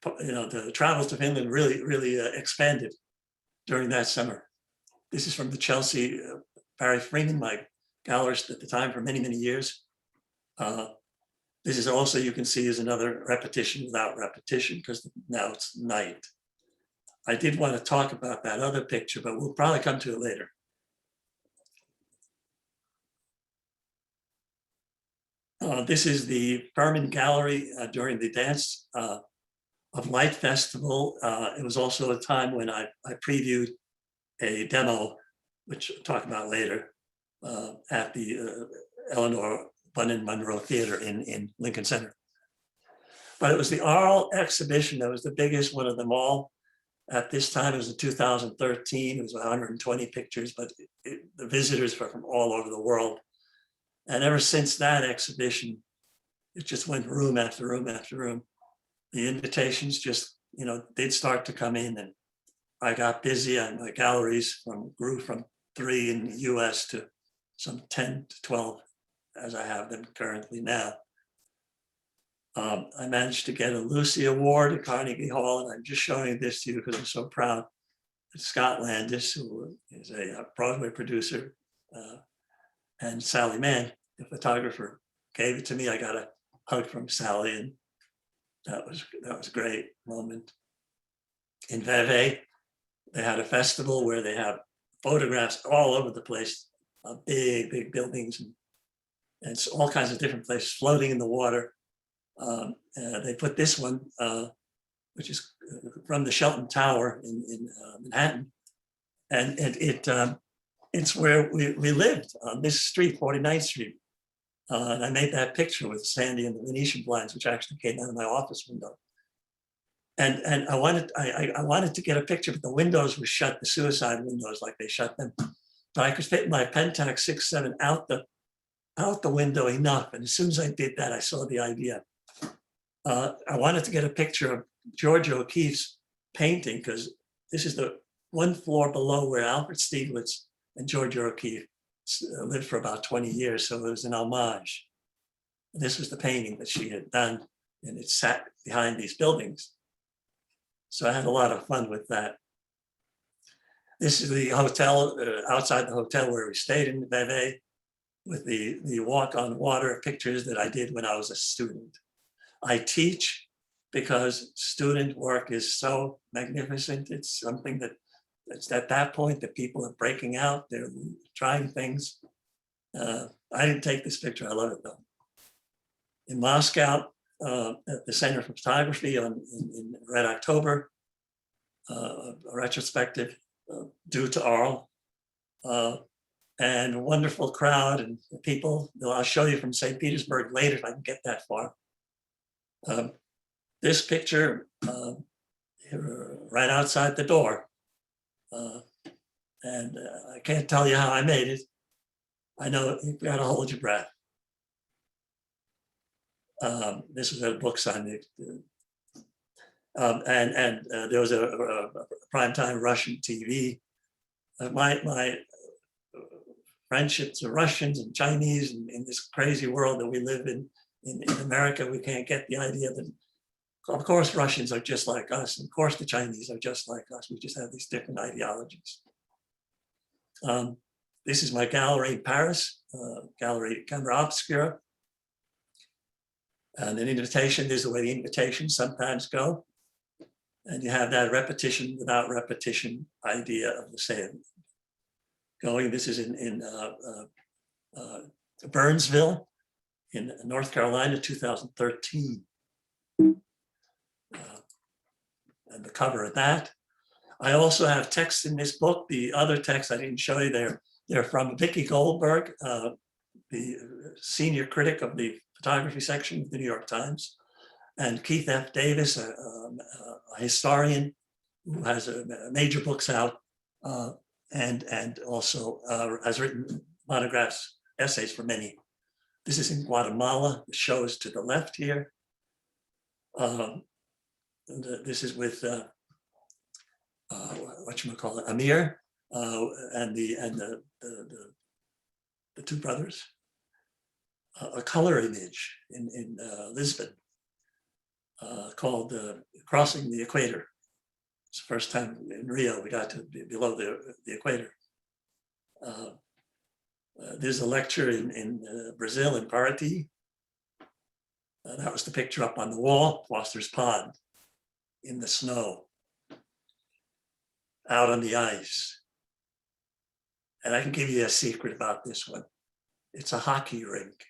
the travels to Finland really expanded during that summer. This is from the Chelsea, Barry Freeman, my gallerist at the time for many years. This is also, you can see, is another repetition without repetition, because now it's night. I did want to talk about that other picture, but we'll probably come to it later. This is the Furman Gallery during the Dance of Light Festival. It was also a time when I previewed a demo, which I'll talk about later, at the Eleanor Bunyan Munro Theater in Lincoln Center. But it was the Arl exhibition that was the biggest one of them all. At this time, it was in 2013. It was 120 pictures, but the visitors were from all over the world. And ever since that exhibition, it just went room after room after room. The invitations just, did start to come in, and I got busy, and my galleries grew from 3 in the US to some 10 to 12 as I have them currently now. I managed to get a Lucy Award at Carnegie Hall, and I'm just showing this to you because I'm so proud that Scott Landis, who is a Broadway producer, and Sally Mann, the photographer, gave it to me. I got a hug from Sally, and that was a great moment. In Vevey, they had a festival where they have photographs all over the place of big buildings and it's all kinds of different places floating in the water. They put this one, which is from the Shelton Tower in Manhattan, and it's where we lived on this street, 49th Street. And I made that picture with Sandy and the Venetian blinds, which actually came out of my office window. And I wanted to get a picture, but the windows were shut, the suicide windows, like they shut them. But I could fit my Pentax 6.7 out the window enough. And as soon as I did that, I saw the idea. I wanted to get a picture of George O'Keeffe's painting, because this is the one floor below where Alfred Stieglitz and George O'Keeffe lived for about 20 years. So it was an homage. And this was the painting that she had done, and it sat behind these buildings. So I had a lot of fun with that. This is the hotel, outside the hotel where we stayed in Vevey, with the walk on water pictures that I did when I was a student. I teach because student work is so magnificent. It's something that it's at that point that people are breaking out, they're trying things. I didn't take this picture, I love it though. In Moscow, at the Center for Photography in Red October, a retrospective due to Arl, and a wonderful crowd and people. I'll show you from St. Petersburg later if I can get that far. This picture right outside the door, and I can't tell you how I made it. I know you've got to hold your breath. This was at a book signing. And there was a primetime Russian TV. My friendships are Russians and Chinese, and in this crazy world that we live in America, we can't get the idea that, of course, Russians are just like us, and of course, the Chinese are just like us. We just have these different ideologies. This is my gallery in Paris, Gallery Camera Obscura. And an invitation, this is the way the invitations sometimes go. And you have that repetition without repetition idea of the same going. This is in Burnsville in North Carolina, 2013. And the cover of that. I also have text in this book. The other text I didn't show you there. They're from Vicki Goldberg, the senior critic of the photography section of the New York Times, and Keith F. Davis, a historian who has major books out, and also has written monographs, essays for many. This is in Guatemala. The show is to the left here. This is with whatchamacallit, Amir, and the two brothers. A color image in Lisbon called Crossing the Equator. It's the first time in Rio we got to be below the equator. There's a lecture in Brazil, in Paraty. That was the picture up on the wall, Foster's Pond, in the snow, out on the ice. And I can give you a secret about this one. It's a hockey rink.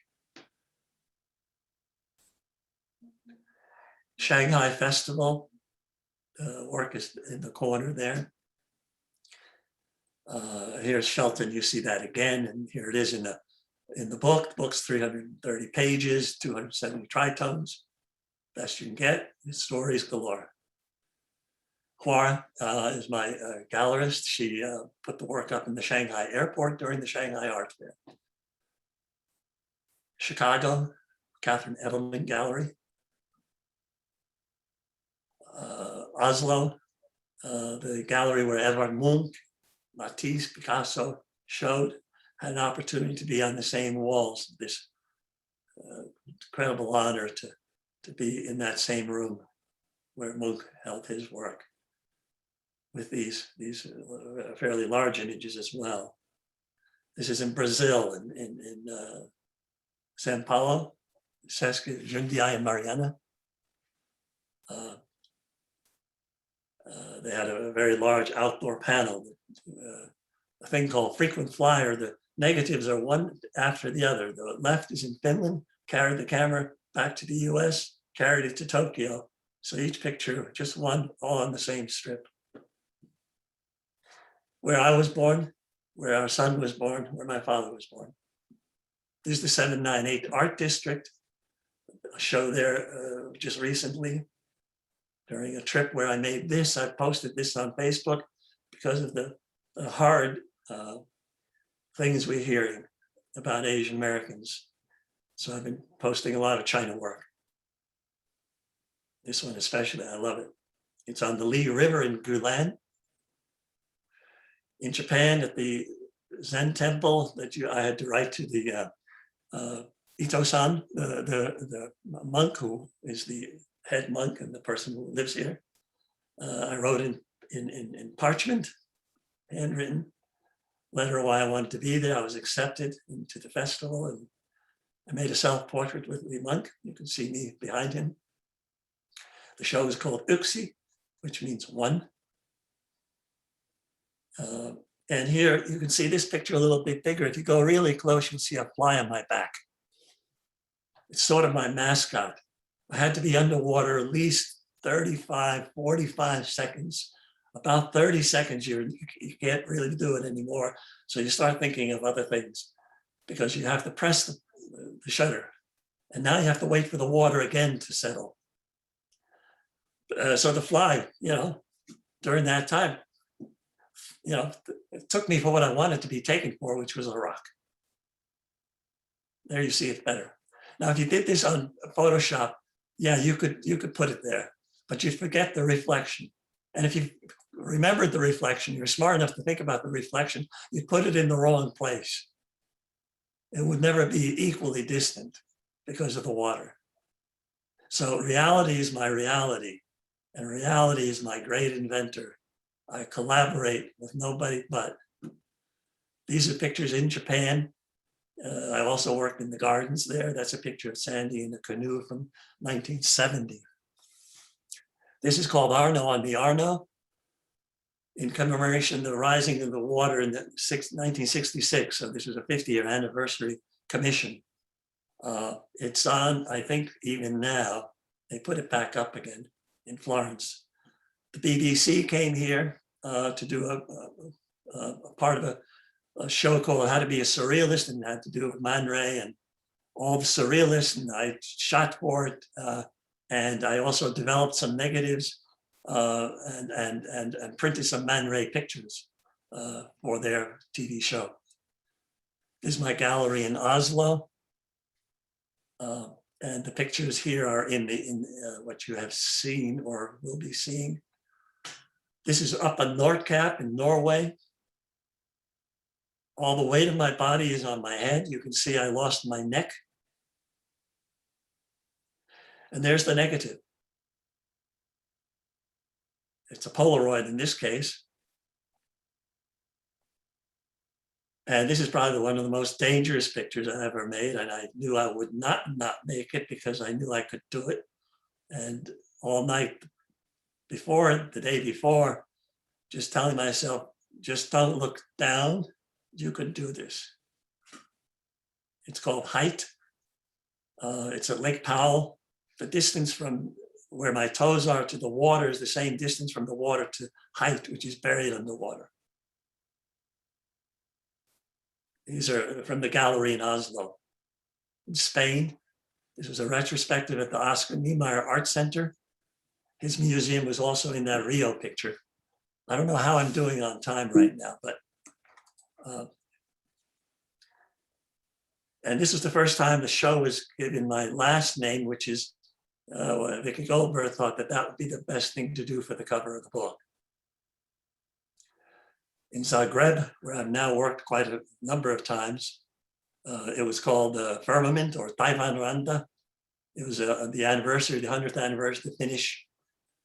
Shanghai Festival, work is in the corner there. Here's Shelton, you see that again, and here it is in the book. The book's 330 pages, 270 tritones, best you can get. The stories galore. Hua is my gallerist. She put the work up in the Shanghai airport during the Shanghai Art Fair. Chicago, Catherine Edelman Gallery. Oslo, the gallery where Edvard Munch, Matisse, Picasso showed, had an opportunity to be on the same walls. This incredible honor to be in that same room where Munch held his work, with these fairly large images as well. This is in Brazil, in São Paulo, Sesc Jundiaí and Mariana. They had a very large outdoor panel, a thing called frequent flyer. The negatives are one after the other. The left is in Finland, carried the camera back to the US, carried it to Tokyo. So each picture, just one, all on the same strip. Where I was born, where our son was born, where my father was born. This is the 798 Art District, a show there just recently during a trip where I made this. I posted this on Facebook because of the hard things we're hearing about Asian Americans. So I've been posting a lot of China work. This one especially, I love it. It's on the Lee River in Gulan. In Japan, at the Zen temple that I had to write to the Ito-san, the monk who is the head monk and the person who lives here. I wrote in parchment, handwritten, letter why I wanted to be there. I was accepted into the festival, and I made a self-portrait with the monk. You can see me behind him. The show is called Uxi, which means one. And here you can see this picture a little bit bigger. If you go really close, you'll see a fly on my back. It's sort of my mascot. I had to be underwater at least 35, 45 seconds. About 30 seconds, you can't really do it anymore. So you start thinking of other things because you have to press the shutter. And now you have to wait for the water again to settle. So the fly, during that time, it took me for what I wanted to be taken for, which was a rock. There you see it better. Now, if you did this on Photoshop, yeah, you could put it there, but you forget the reflection. And if you remembered the reflection, you're smart enough to think about the reflection, you put it in the wrong place. It would never be equally distant because of the water. So reality is my reality, and reality is my great inventor. I collaborate with nobody but. These are pictures in Japan. I also worked in the gardens there. That's a picture of Sandy in a canoe from 1970. This is called Arno on the Arno, in commemoration of the rising of the water in 1966. So this is a 50-year anniversary commission. It's on, I think even now, they put it back up again in Florence. The BBC came here to do a part of a show called How to Be a Surrealist, and had to do with Man Ray and all the surrealists, and I shot for it. And I also developed some negatives and printed some Man Ray pictures for their TV show. This is my gallery in Oslo. And the pictures here are in what you have seen or will be seeing. This is up on Nordkapp in Norway. All the weight of my body is on my head. You can see I lost my neck. And there's the negative. It's a Polaroid in this case. And this is probably one of the most dangerous pictures I ever made. And I knew I would not make it because I knew I could do it. And all night before, the day before, just telling myself, just don't look down. You could do this. It's called Height. It's at Lake Powell. The distance from where my toes are to the water is the same distance from the water to Height, which is buried underwater. These are from the gallery in Oslo. In Spain, this was a retrospective at the Oscar Niemeyer Art Center. His museum was also in that Rio picture. I don't know how I'm doing on time right now, but and this is the first time the show was given my last name, which is Vicky Goldberg thought that would be the best thing to do for the cover of the book. In Zagreb, where I've now worked quite a number of times, it was called Firmament or Taiwan Randa. It was the anniversary, the 100th anniversary of the Finnish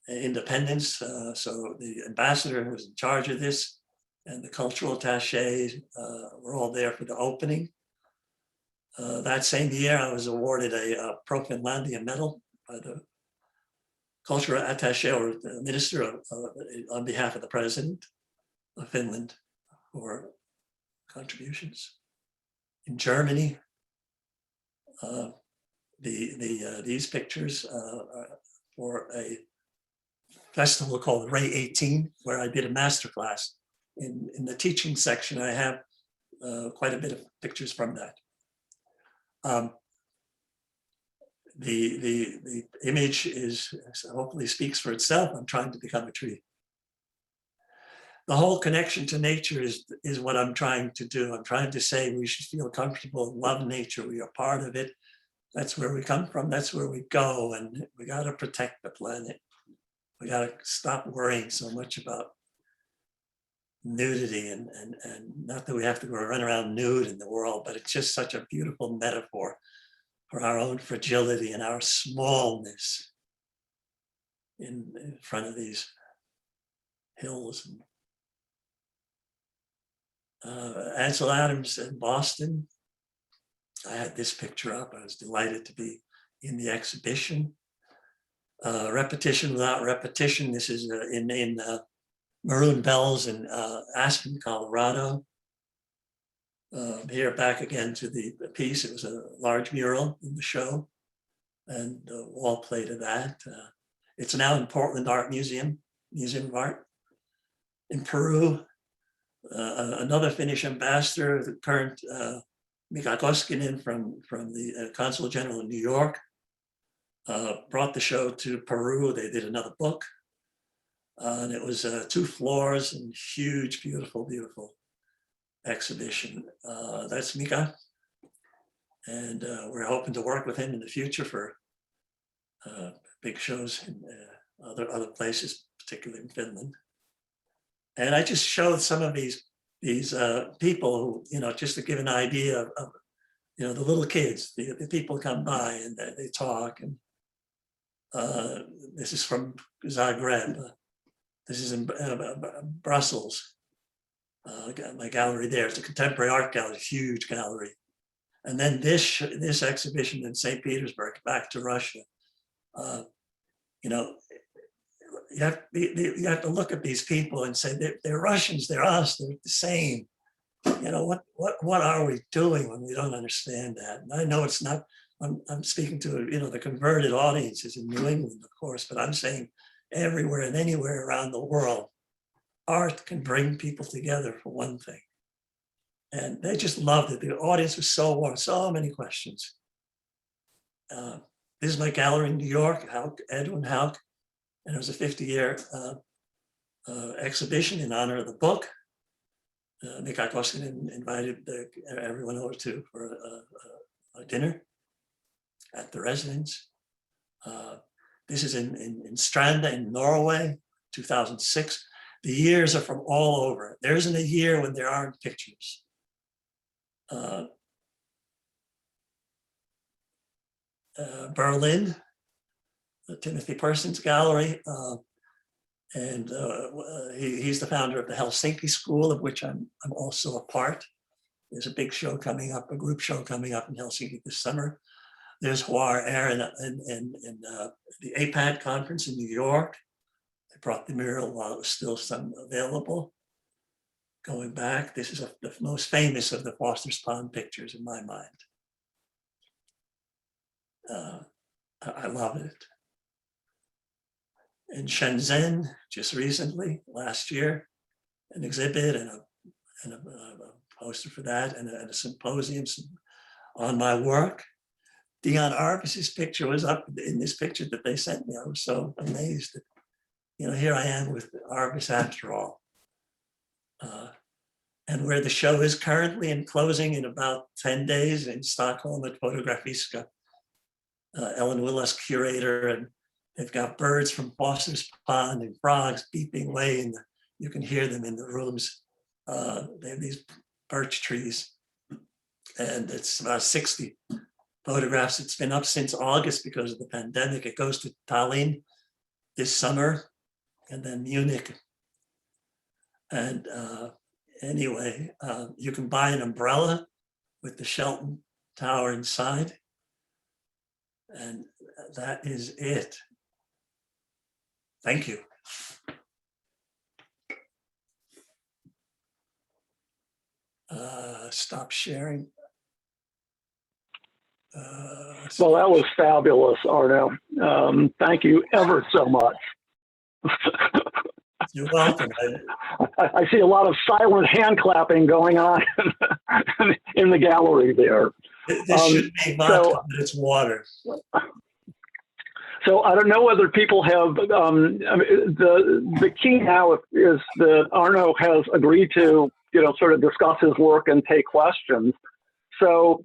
independence. So the ambassador who was in charge of this and the cultural attaché were all there for the opening. That same year, I was awarded a Pro Finlandia medal by the cultural attaché or the minister on behalf of the president of Finland for contributions. In Germany, these pictures for a festival called Ray 18, where I did a masterclass. In the teaching section, I have quite a bit of pictures from that. The image hopefully speaks for itself. I'm trying to become a tree. The whole connection to nature is what I'm trying to do. I'm trying to say we should feel comfortable and love nature. We are part of it. That's where we come from. That's where we go. And we got to protect the planet. We got to stop worrying so much about nudity and not that we have to go run around nude in the world, but it's just such a beautiful metaphor for our own fragility and our smallness in front of these hills. Ansel Adams in Boston. I had this picture up. I was delighted to be in the exhibition. Repetition without repetition. This is in Maroon Bells in Aspen, Colorado. Here back again to the piece. It was a large mural in the show and the wall plate of that. It's now in Portland Art Museum of Art. In Peru, another Finnish ambassador, the current Mika Koskinen from the Consul General in New York, brought the show to Peru. They did another book. And it was 2 floors and huge, beautiful, beautiful exhibition. That's Mika. And we're hoping to work with him in the future for big shows in other places, particularly in Finland. And I just showed some of these people who, just to give an idea of the little kids, the people come by and they talk. And this is from Zagreb. This is in Brussels. My gallery there. It's a contemporary art gallery, huge gallery. And then this exhibition in St. Petersburg, back to Russia. You have to look at these people and say they're Russians, they're us, they're the same. What are we doing when we don't understand that? And I know it's not. I'm speaking to the converted audiences in New England, of course, but I'm saying everywhere and anywhere around the world, art can bring people together for one thing. And they just loved it. The audience was so warm, so many questions. This is my gallery in New York, Edwin Houck. And it was a 50-year exhibition in honor of the book. Mika Koskinen invited everyone over for a dinner at the residence. This is in Stranda in Norway, 2006. The years are from all over. There isn't a year when there aren't pictures. Berlin, Timothy Persons Gallery, and he's the founder of the Helsinki School, of which I'm also a part. There's a big show coming up, a group show coming up in Helsinki this summer. There's Huar Air and the APAD conference in New York. They brought the mural while it was still some available. Going back, this is the most famous of the Foster's Pond pictures in my mind. I love it. In Shenzhen, just recently, last year, an exhibit and a poster for that, and a symposium on my work. Dion Arbus's picture was up in this picture that they sent me. I was so amazed that, here I am with Arbus after all. And where the show is currently in closing in about 10 days in Stockholm at Fotografiska. Ellen Willis, curator, and they've got birds from Foster's Pond and frogs beeping away, and you can hear them in the rooms. They have these birch trees, and it's about 60 photographs. It's been up since August because of the pandemic. It goes to Tallinn this summer, and then Munich. And anyway, you can buy an umbrella with the Shelton Tower inside. And that is it. Thank you. Stop sharing. Well, that was fabulous, Arno. Thank you ever so much. You're welcome. I see a lot of silent hand clapping going on in the gallery there. This should be vodka, but it's water. So I don't know whether people have, I mean, the key now is that Arno has agreed to, sort of discuss his work and take questions. So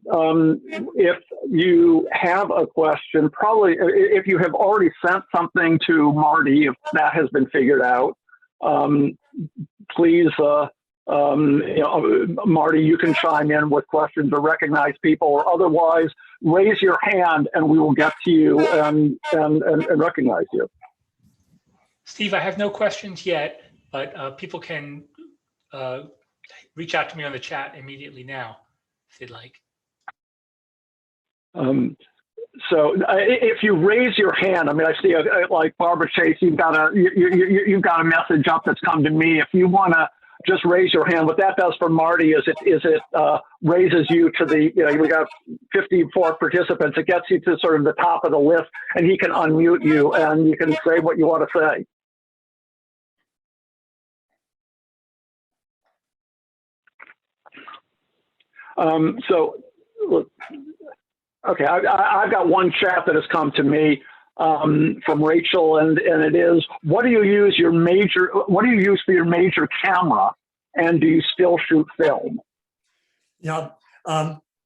if you have a question, probably if you have already sent something to Marty, if that has been figured out, please, Marty, you can chime in with questions or recognize people, or otherwise raise your hand and we will get to you and recognize you. Steve, I have no questions yet, but people can reach out to me on the chat immediately now, if they'd like. So if you raise your hand, I mean, I see like Barbara Chase, you've got a message up that's come to me. If you want to just raise your hand, what that does for Marty is it raises you to the, we got 54 participants. It gets you to sort of the top of the list, and he can unmute you and you can say what you want to say. Okay, I've got one chat that has come to me from Rachel, and it is, what do you use for your major camera, and do you still shoot film? Yeah.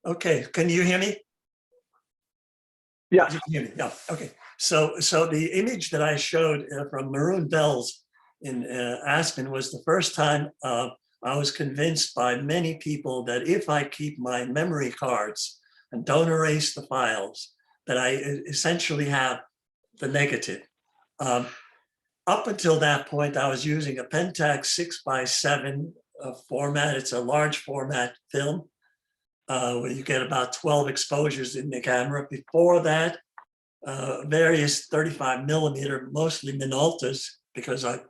Okay. Can you hear me? Yeah. You can hear me. Yeah. Okay. So the image that I showed from Maroon Bells in Aspen was the first time I was convinced by many people that if I keep my memory cards and don't erase the files, that I essentially have the negative. Up until that point, I was using a Pentax 6x7 format. It's a large format film where you get about 12 exposures in the camera. Before that, various 35mm, mostly Minoltas, because I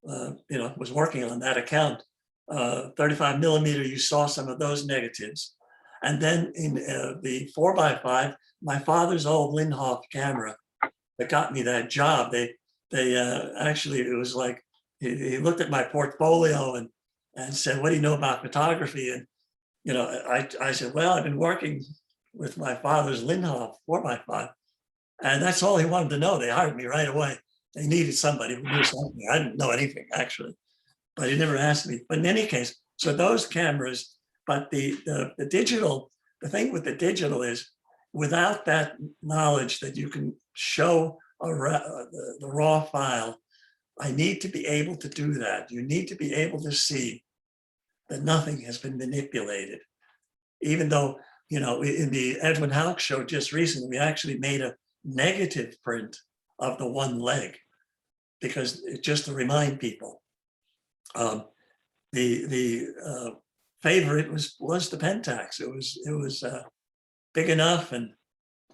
was working on that account. 35mm, you saw some of those negatives. And then in the 4x5, my father's old Linhof camera that got me that job, they actually, it was like, he looked at my portfolio and said, what do you know about photography? And, I said, well, I've been working with my father's Linhof 4x5. And that's all he wanted to know. They hired me right away. They needed somebody who knew something. I didn't know anything, actually, but he never asked me. But in any case, so those cameras, but the digital, the thing with the digital is, without that knowledge that you can show the raw file, I need to be able to do that. You need to be able to see that nothing has been manipulated. Even though, in the Edwin Houck show just recently, we actually made a negative print of the one leg, because just to remind people, the favorite was the Pentax. It was big enough, and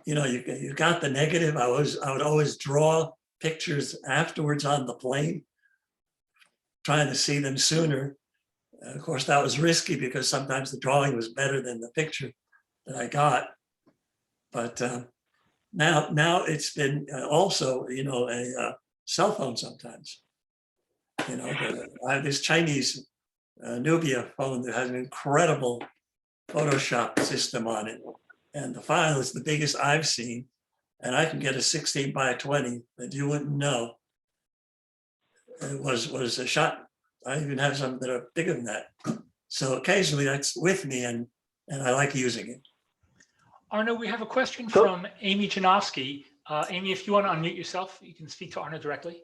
you got the negative. I would always draw pictures afterwards on the plane, trying to see them sooner. Of course, that was risky because sometimes the drawing was better than the picture that I got. But now it's been also, a cell phone sometimes. I have this Chinese Nubia phone that has an incredible Photoshop system on it. And the file is the biggest I've seen. And I can get a 16x20 that you wouldn't know. It was a shot. I even have some that are bigger than that. So occasionally that's with me, and I like using it. Arno, we have a question from Amy Janowski. Amy, if you want to unmute yourself, you can speak to Arno directly.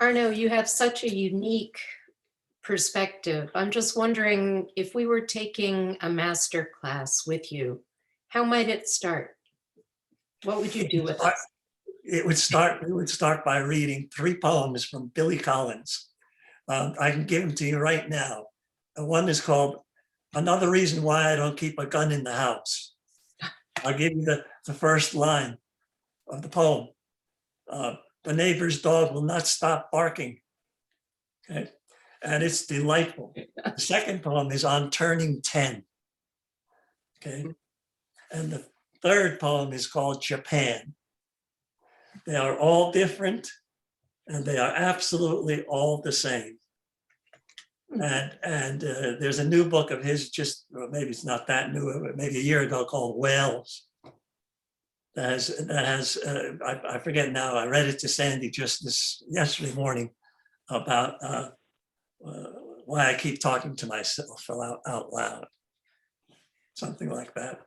Arno, you have such a unique perspective. I'm just wondering, if we were taking a master class with you, how might it start? What would you do with us? We would start by reading 3 poems from Billy Collins. I can give them to you right now. One is called Another Reason Why I Don't Keep a Gun in the House. I'll give you the first line of the poem. The neighbor's dog will not stop barking. Okay, and it's delightful. The second poem is on turning 10. Okay, and the third poem is called Japan. They are all different, and they are absolutely all the same. And there's a new book of his, just maybe it's not that new, maybe a year ago, called Whales. I forget now. I read it to Sandy just yesterday morning about why I keep talking to myself out loud, something like that.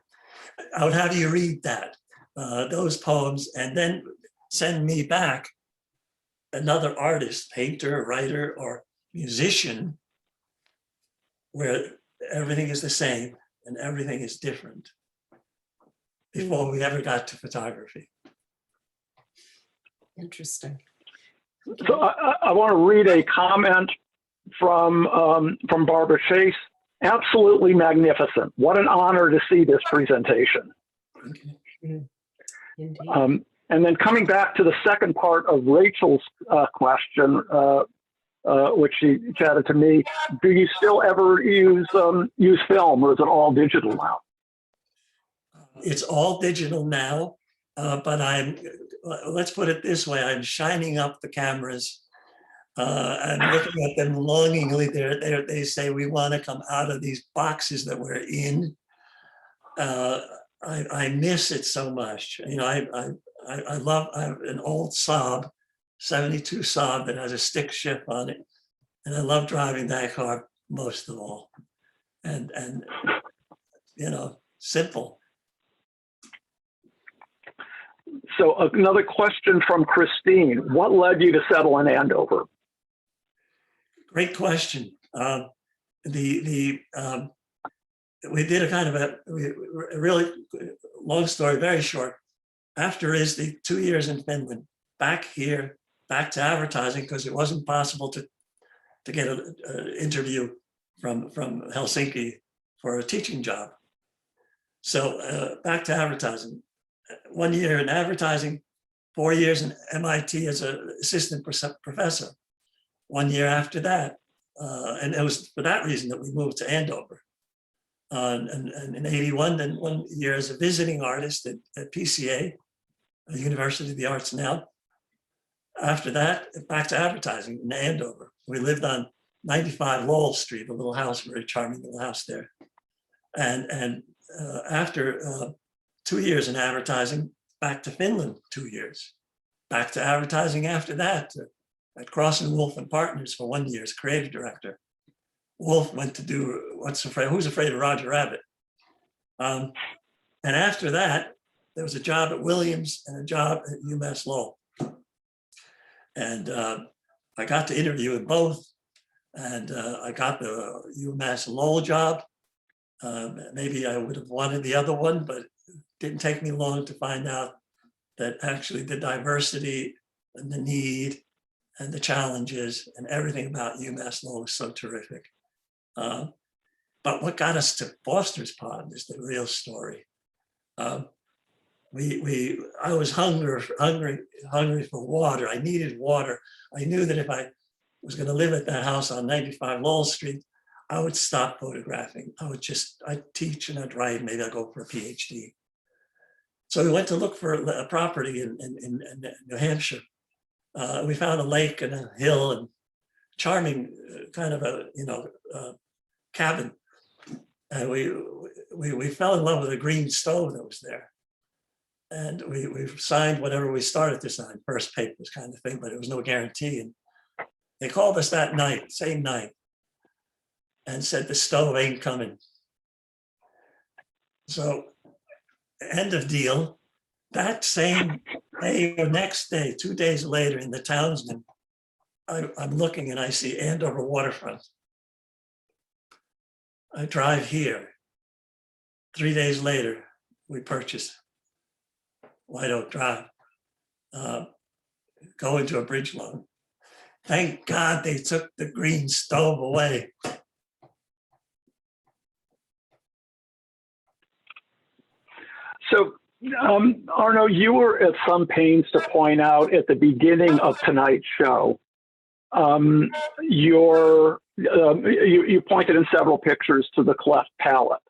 I would have you read that, those poems, and then send me back another artist, painter, writer, or musician, where everything is the same and everything is different, before we ever got to photography. Interesting. So I want to read a comment from Barbara Chase. Absolutely magnificent. What an honor to see this presentation. Indeed. And then coming back to the second part of Rachel's question, which she chatted to me, do you still ever use film, or is it all digital now? It's all digital now, but let's put it this way, I'm shining up the cameras. I'm looking at them longingly. They say, we want to come out of these boxes that we're in. I miss it so much. You know, I have an old Saab, 72 Saab that has a stick shift on it. And I love driving that car most of all. And you know, simple. So another question from Christine. What led you to settle in Andover? Great question. We did a kind of a really long story, very short. After the 2 years in Finland, back here, back to advertising, because it wasn't possible to get an interview from Helsinki for a teaching job. So back to advertising. 1 year in advertising, 4 years in MIT as an assistant professor. 1 year after that, and it was for that reason that we moved to Andover. And in '81, then 1 year as a visiting artist at PCA, University of the Arts now. After that, back to advertising in Andover. We lived on 95 Lowell Street, a little house, very charming little house there. And after 2 years in advertising, back to Finland, 2 years. Back to advertising after that, at Cross and Wolf and Partners for 1 year as creative director. Wolf went to do Who's Afraid of Roger Rabbit? And after that, there was a job at Williams and a job at UMass Lowell. And I got to interview in both. And I got the UMass Lowell job. Maybe I would have wanted the other one, but it didn't take me long to find out that actually the diversity and the need and the challenges and everything about UMass Lowell was so terrific. But what got us to Foster's Pond is the real story. I was hungry for water. I needed water. I knew that if I was going to live at that house on 95 Lowell Street, I would stop photographing. I'd teach and I'd write. Maybe I'd go for a PhD. So we went to look for a property in New Hampshire. We found a lake and a hill and charming kind of a cabin. And we fell in love with a green stove that was there. And we signed whatever we started to sign, first papers kind of thing, but it was no guarantee. And they called us that night, same night, and said the stove ain't coming. So end of deal. That same day or next day, 2 days later in the Townsman, I'm looking and I see Andover waterfront. I drive here. 3 days later, we purchase White Oak Drive, go into a bridge loan. Thank God they took the green stove away. So, Arno, you were at some pains to point out at the beginning of tonight's show, you pointed in several pictures to the cleft palate.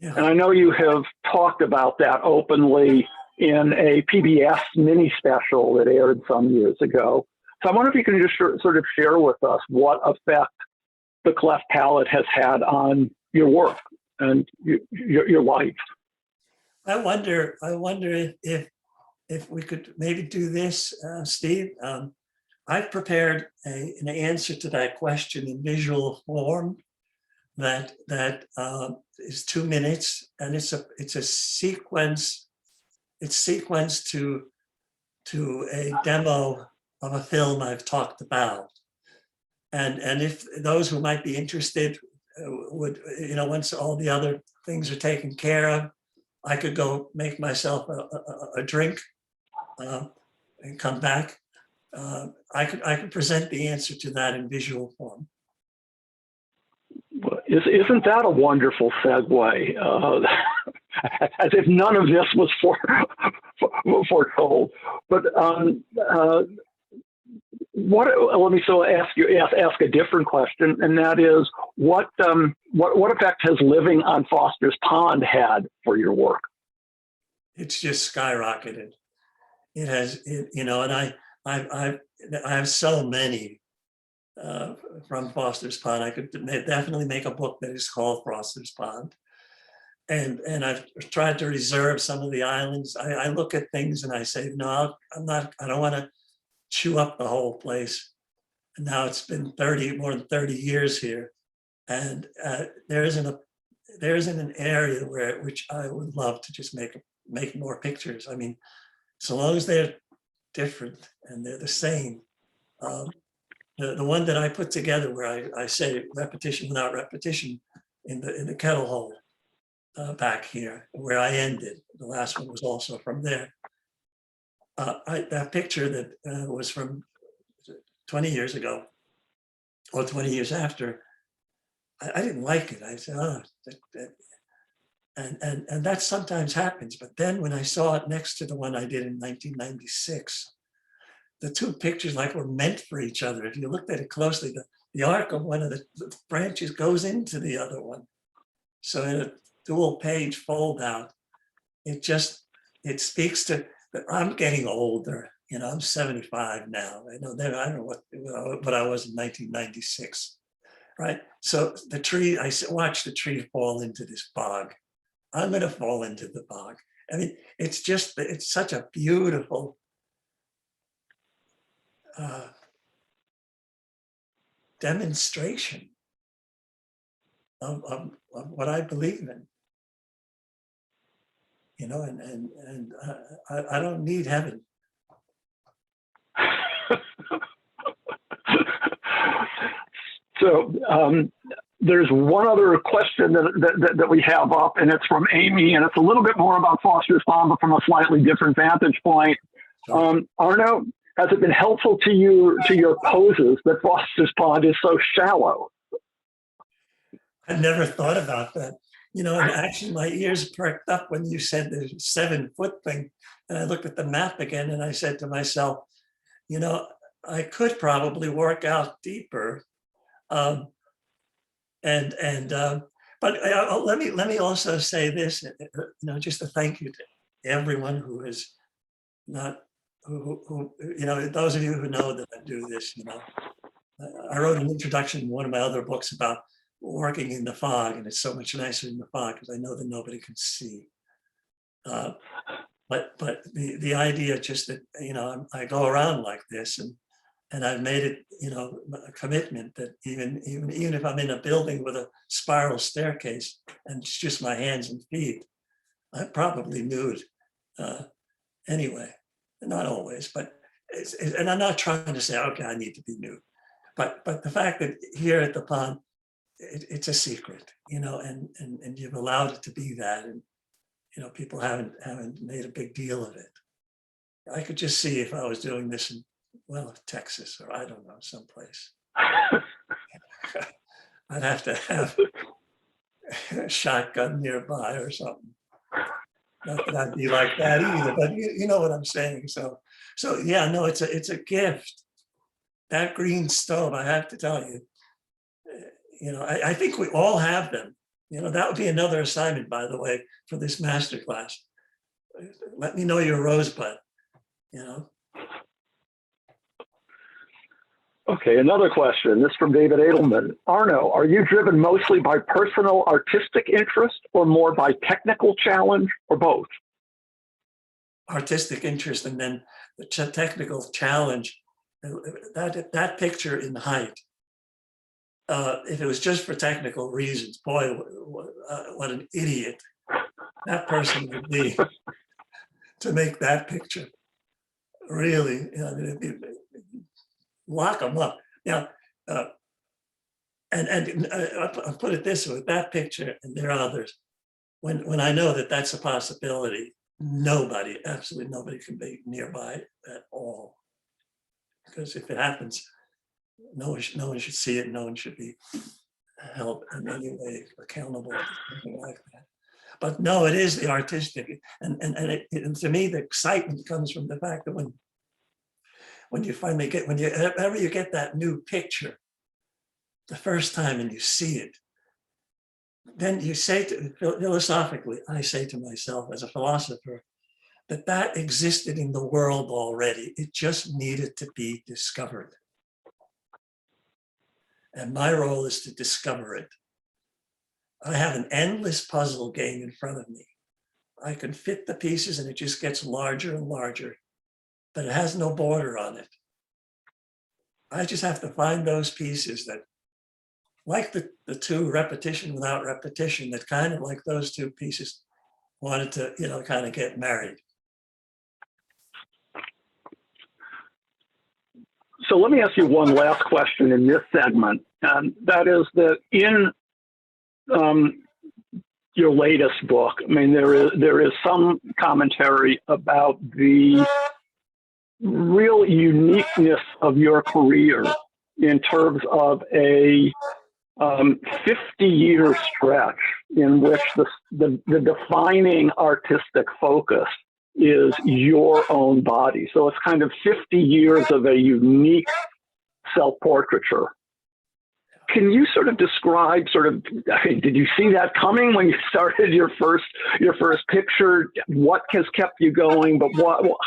Yeah. And I know you have talked about that openly in a PBS mini special that aired some years ago. So I wonder if you can just sort of share with us what effect the cleft palate has had on your work and your life. I wonder if we could maybe do this, Steve. I've prepared an answer to that question in visual form that is 2 minutes, and it's a sequence. It's sequenced to a demo of a film I've talked about, and if those who might be interested would, once all the other things are taken care of, I could go make myself a drink and come back. I could present the answer to that in visual form. Isn't that a wonderful segue? As if none of this was foretold. But let me ask a different question, and that is, what effect has living on Foster's Pond had for your work? It's just skyrocketed. It has, and I have so many from Foster's Pond. I could definitely make a book that is called Foster's Pond. And I've tried to reserve some of the islands. I look at things and I say, no, I don't want to chew up the whole place. And now it's been more than 30 years here. And there isn't an area which I would love to just make more pictures. I mean, so long as they're different and they're the same. The one that I put together where I say repetition without repetition in the kettle hole back here where I ended. The last one was also from there. That picture that was from 20 years ago or 20 years after, I didn't like it. I said, and that sometimes happens. But then when I saw it next to the one I did in 1996, the two pictures were meant for each other. If you looked at it closely, the arc of one of the branches goes into the other one. So in a dual page fold out, it speaks to that I'm getting older. I'm 75 now. I don't know what I was in 1996, right? So the tree, I watched the tree fall into this bog. I'm going to fall into the bog. I mean, it's such a beautiful demonstration of what I believe in, and I don't need heaven. So there's one other question that we have up, and it's from Amy, and it's a little bit more about Foster's Pond, but from a slightly different vantage point. Arno, has it been helpful to your poses that Foster's Pond is so shallow? I never thought about that. And actually my ears perked up when you said the 7-foot thing. And I looked at the map again and I said to myself, I could probably work out deeper. But let me also say this, just a thank you to everyone who has not, who those of you who know that I do this, I wrote an introduction in one of my other books about working in the fog, and it's so much nicer in the fog because I know that nobody can see. But the idea just that, I go around like this and I've made it, a commitment that even if I'm in a building with a spiral staircase and it's just my hands and feet, I'm probably nude anyway. Not always, but and I'm not trying to say, okay, I need to be nude, but the fact that here at the pond, it's a secret, and you've allowed it to be that, and people haven't made a big deal of it. I could just see if I was doing this in Texas or I don't know, someplace. I'd have to have a shotgun nearby or something. Not that I'd be like that either, but you know what I'm saying. So yeah, no, it's a gift. That green stove, I have to tell you, I think we all have them. That would be another assignment, by the way, for this masterclass. Let me know your rosebud, Okay, another question. This is from David Edelman. Arno, are you driven mostly by personal artistic interest or more by technical challenge or both? Artistic interest and then the technical challenge. That picture in height, if it was just for technical reasons, boy, what an idiot that person would be to make that picture. Really, lock them up. Now, and I'll put it this way: with that picture, and there are others. When I know that that's a possibility, nobody, absolutely nobody, can be nearby at all. Because if it happens, no one should see it. No one should be held in any way accountable for something like that. But no, it is the artistic, and to me, the excitement comes from the fact that when you finally get, whenever you get that new picture, the first time and you see it, then you say philosophically, I say to myself as a philosopher, that existed in the world already. It just needed to be discovered. And my role is to discover it. I have an endless puzzle game in front of me. I can fit the pieces and it just gets larger and larger, but it has no border on it. I just have to find those pieces that, like the two repetition without repetition, that kind of like those two pieces wanted to, kind of get married. So let me ask you one last question in this segment, and that is that in your latest book, I mean, there is some commentary about the real uniqueness of your career in terms of a 50-year stretch in which the defining artistic focus is your own body. So it's kind of 50 years of a unique self-portraiture. Can you sort of describe did you see that coming when you started your first picture? What has kept you going? But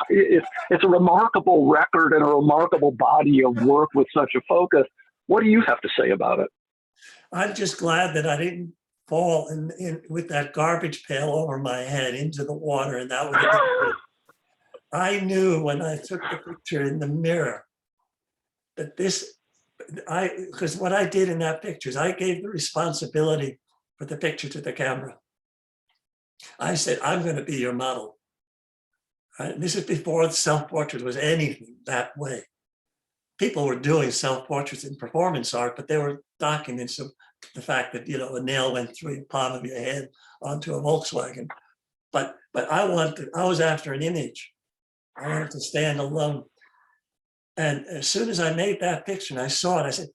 it's a remarkable record and a remarkable body of work with such a focus. What do you have to say about it? I'm just glad that I didn't fall in with that garbage pail over my head into the water, and that would have been. I knew when I took the picture in the mirror that because what I did in that picture is I gave the responsibility for the picture to the camera. I said, I'm going to be your model. This is before the self-portrait was anything that way. People were doing self-portraits in performance art, but they were documents of the fact that, a nail went through the palm of your head onto a Volkswagen. But I was after an image. I wanted to stand alone. And as soon as I made that picture and I saw it, I said,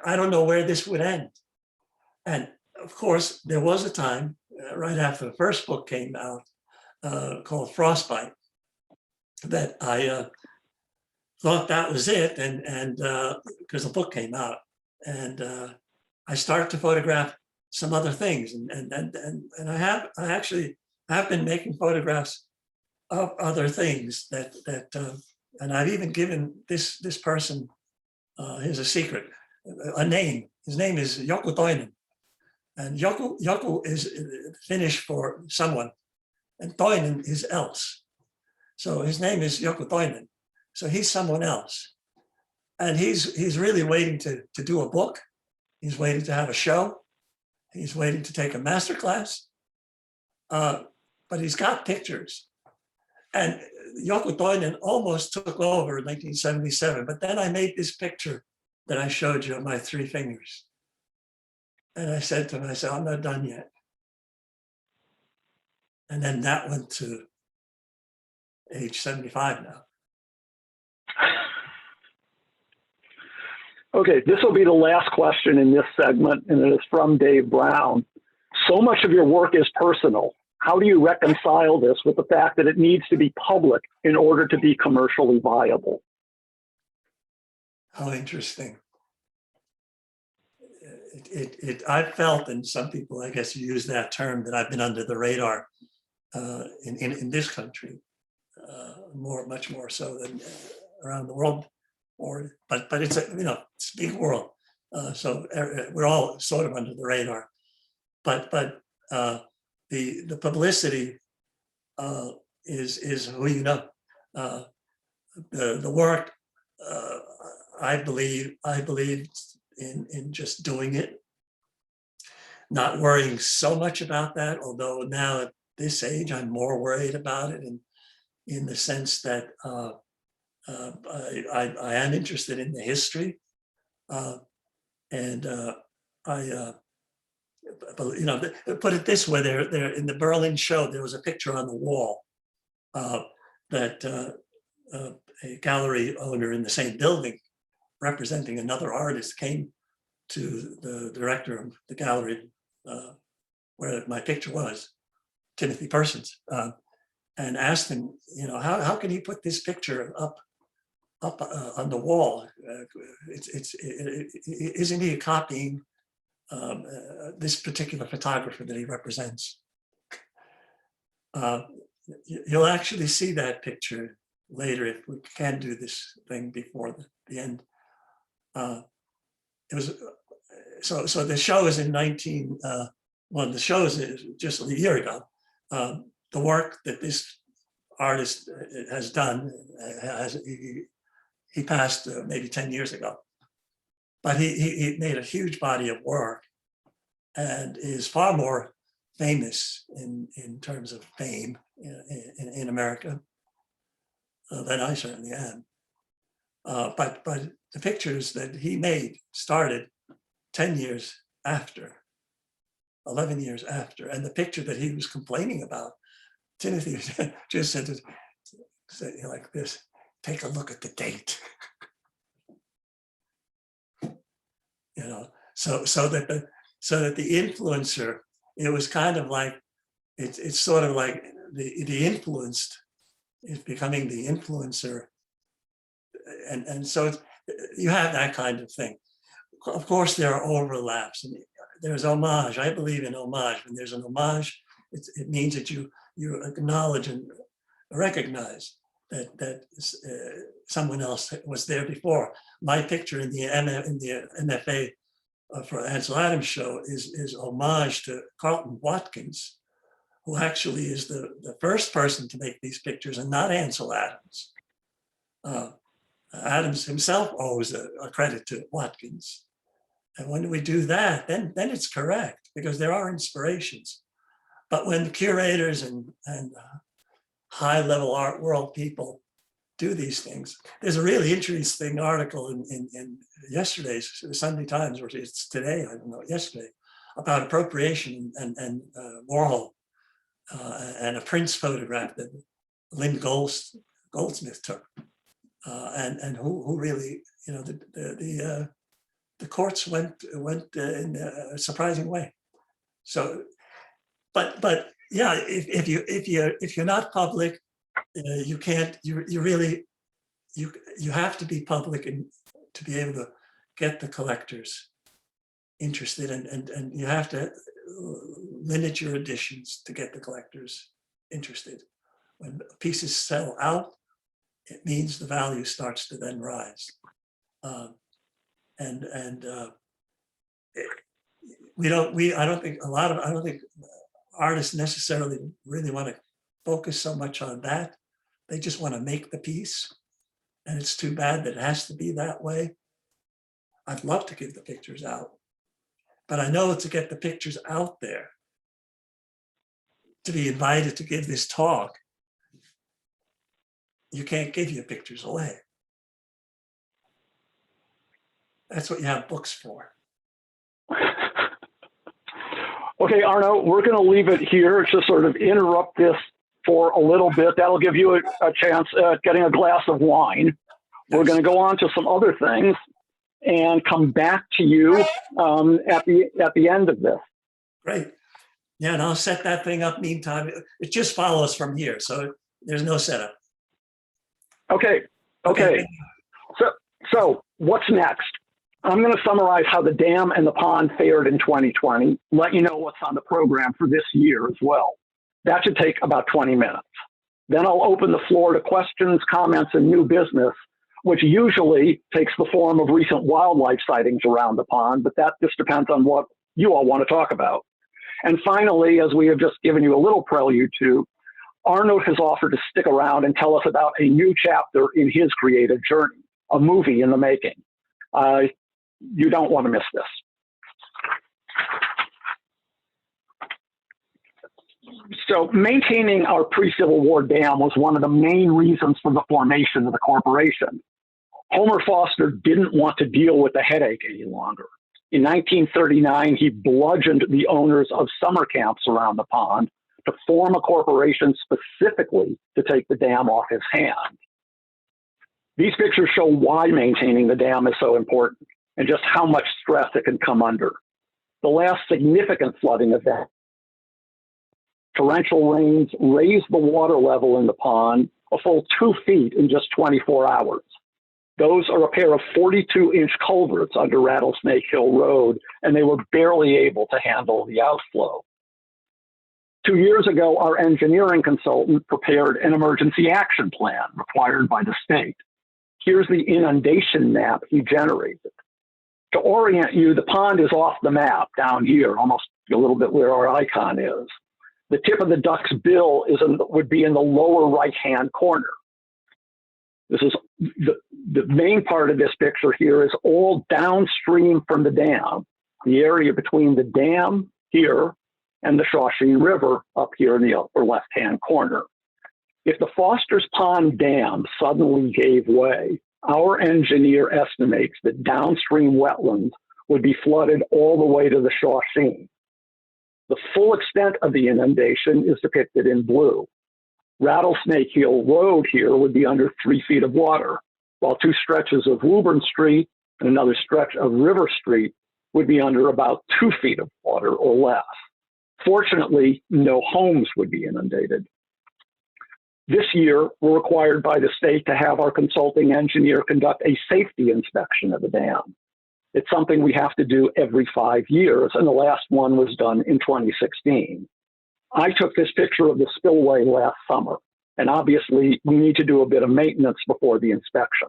I don't know where this would end. And of course, there was a time right after the first book came out called Frostbite that I thought that was it, and because the book came out, and I started to photograph some other things, and I have been making photographs of other things that and I've even given this person, here's a secret, a name. His name is Joku Toinen, and Joku is Finnish for someone, and Toinen is else. So his name is Joku Toinen. So he's someone else. And he's really waiting to do a book. He's waiting to have a show. He's waiting to take a master class. But he's got pictures. And Joku Toinen almost took over in 1977. But then I made this picture that I showed you of my three fingers. And I said to myself, I'm not done yet. And then that went to age 75 now. Okay, this will be the last question in this segment, and it is from Dave Brown. So much of your work is personal. How do you reconcile this with the fact that it needs to be public in order to be commercially viable? How interesting. I felt, and some people, I guess, use that term, that I've been under the radar in this country, much more so than around the world. but it's it's a big world. So we're all sort of under the radar. But the publicity is who you know. The work, I believe in just doing it, not worrying so much about that, although now at this age I'm more worried about it in the sense that I am interested in the history, and put it this way: there in the Berlin show there was a picture on the wall that a gallery owner in the same building, representing another artist, came to the director of the gallery where my picture was, Timothy Persons, and asked him, how can he put this picture up on the wall? Isn't he copying this particular photographer that he represents? You'll actually see that picture later if we can do this thing before the end. It was so the show is in the show is just a year ago. The work that this artist has done he passed maybe 10 years ago, but he made a huge body of work and is far more famous in terms of fame in America than I certainly am. But the pictures that he made started 10 years after, 11 years after, and the picture that he was complaining about, Timothy just said like this: take a look at the date. So that the influencer, it was kind of like it's sort of like the influenced is becoming the influencer, and so you have that kind of thing. Of course, there are overlaps, and there's homage. I believe in homage. When there's an homage, it means that you acknowledge and recognize that someone else was there before. My picture in the MFA for Ansel Adams show is homage to Carlton Watkins, who actually is the first person to make these pictures, and not Ansel Adams. Adams himself owes a credit to Watkins. And when we do that, then it's correct, because there are inspirations. But when curators and high-level art world people do these things, there's a really interesting article in yesterday's Sunday Times, or it's today, I don't know, yesterday, about appropriation and Warhol and a Prince photograph that Lynn Goldsmith took, and who really, the courts went in a surprising way. So, but yeah, if you're not public, you can't. You have to be public and to be able to get the collectors interested, and you have to limit your editions to get the collectors interested. When pieces sell out, it means the value starts to then rise. I don't think artists necessarily really want to focus so much on that. They just want to make the piece, and it's too bad that it has to be that way. I'd love to give the pictures out, but I know to get the pictures out there, to be invited to give this talk, you can't give your pictures away. That's what you have books for. Okay, Arno, we're going to leave it here to sort of interrupt this for a little bit. That'll give you a chance at getting a glass of wine. We're going to go on to some other things and come back to you at the end of this. Great. Yeah, and I'll set that thing up meantime. It just follows from here, so there's no setup. Okay. So what's next? I'm going to summarize how the dam and the pond fared in 2020, let you know what's on the program for this year as well. That should take about 20 minutes. Then I'll open the floor to questions, comments, and new business which usually takes the form of recent wildlife sightings around the pond, but that just depends on what you all want to talk about. And finally, as we have just given you a little prelude to, Arno has offered to stick around and tell us about a new chapter in his creative journey, a movie in the making. You don't want to miss this. So maintaining our pre-Civil War dam was one of the main reasons for the formation of the corporation. Homer Foster didn't want to deal with the headache any longer. In 1939, he bludgeoned the owners of summer camps around the pond to form a corporation specifically to take the dam off his hands. These pictures show why maintaining the dam is so important and just how much stress it can come under. The last significant flooding event, torrential rains raised the water level in the pond a full 2 feet in just 24 hours. Those are a pair of 42-inch culverts under Rattlesnake Hill Road, and they were barely able to handle the outflow. 2 years ago, our engineering consultant prepared an emergency action plan required by the state. Here's the inundation map he generated. To orient you, the pond is off the map down here, almost a little bit where our icon is. The tip of the duck's bill would be in the lower right-hand corner. This is the main part of this picture here is all downstream from the dam, the area between the dam here and the Shawshene River up here in the upper left-hand corner. If the Foster's Pond Dam suddenly gave way, our engineer estimates that downstream wetlands would be flooded all the way to the Shawshene. The full extent of the inundation is depicted in blue. Rattlesnake Hill Road here would be under 3 feet of water, while 2 stretches of Woburn Street and another stretch of River Street would be under about 2 feet of water or less. Fortunately, no homes would be inundated. This year, we're required by the state to have our consulting engineer conduct a safety inspection of the dam. It's something we have to do every 5 years, and the last one was done in 2016. I took this picture of the spillway last summer, and obviously we need to do a bit of maintenance before the inspection.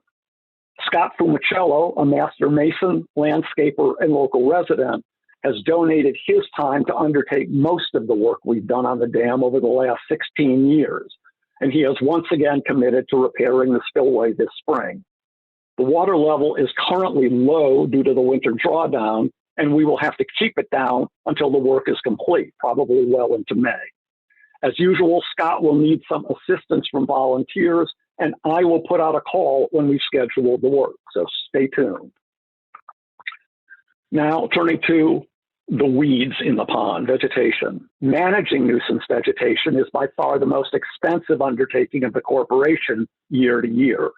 Scott Fumicello, a master mason, landscaper, and local resident, has donated his time to undertake most of the work we've done on the dam over the last 16 years, and he has once again committed to repairing the spillway this spring. The water level is currently low due to the winter drawdown, and we will have to keep it down until the work is complete, probably well into May. As usual, Scott will need some assistance from volunteers, and I will put out a call when we schedule the work, so stay tuned. Now, turning to the weeds in the pond, vegetation. Managing nuisance vegetation is by far the most expensive undertaking of the corporation year to year.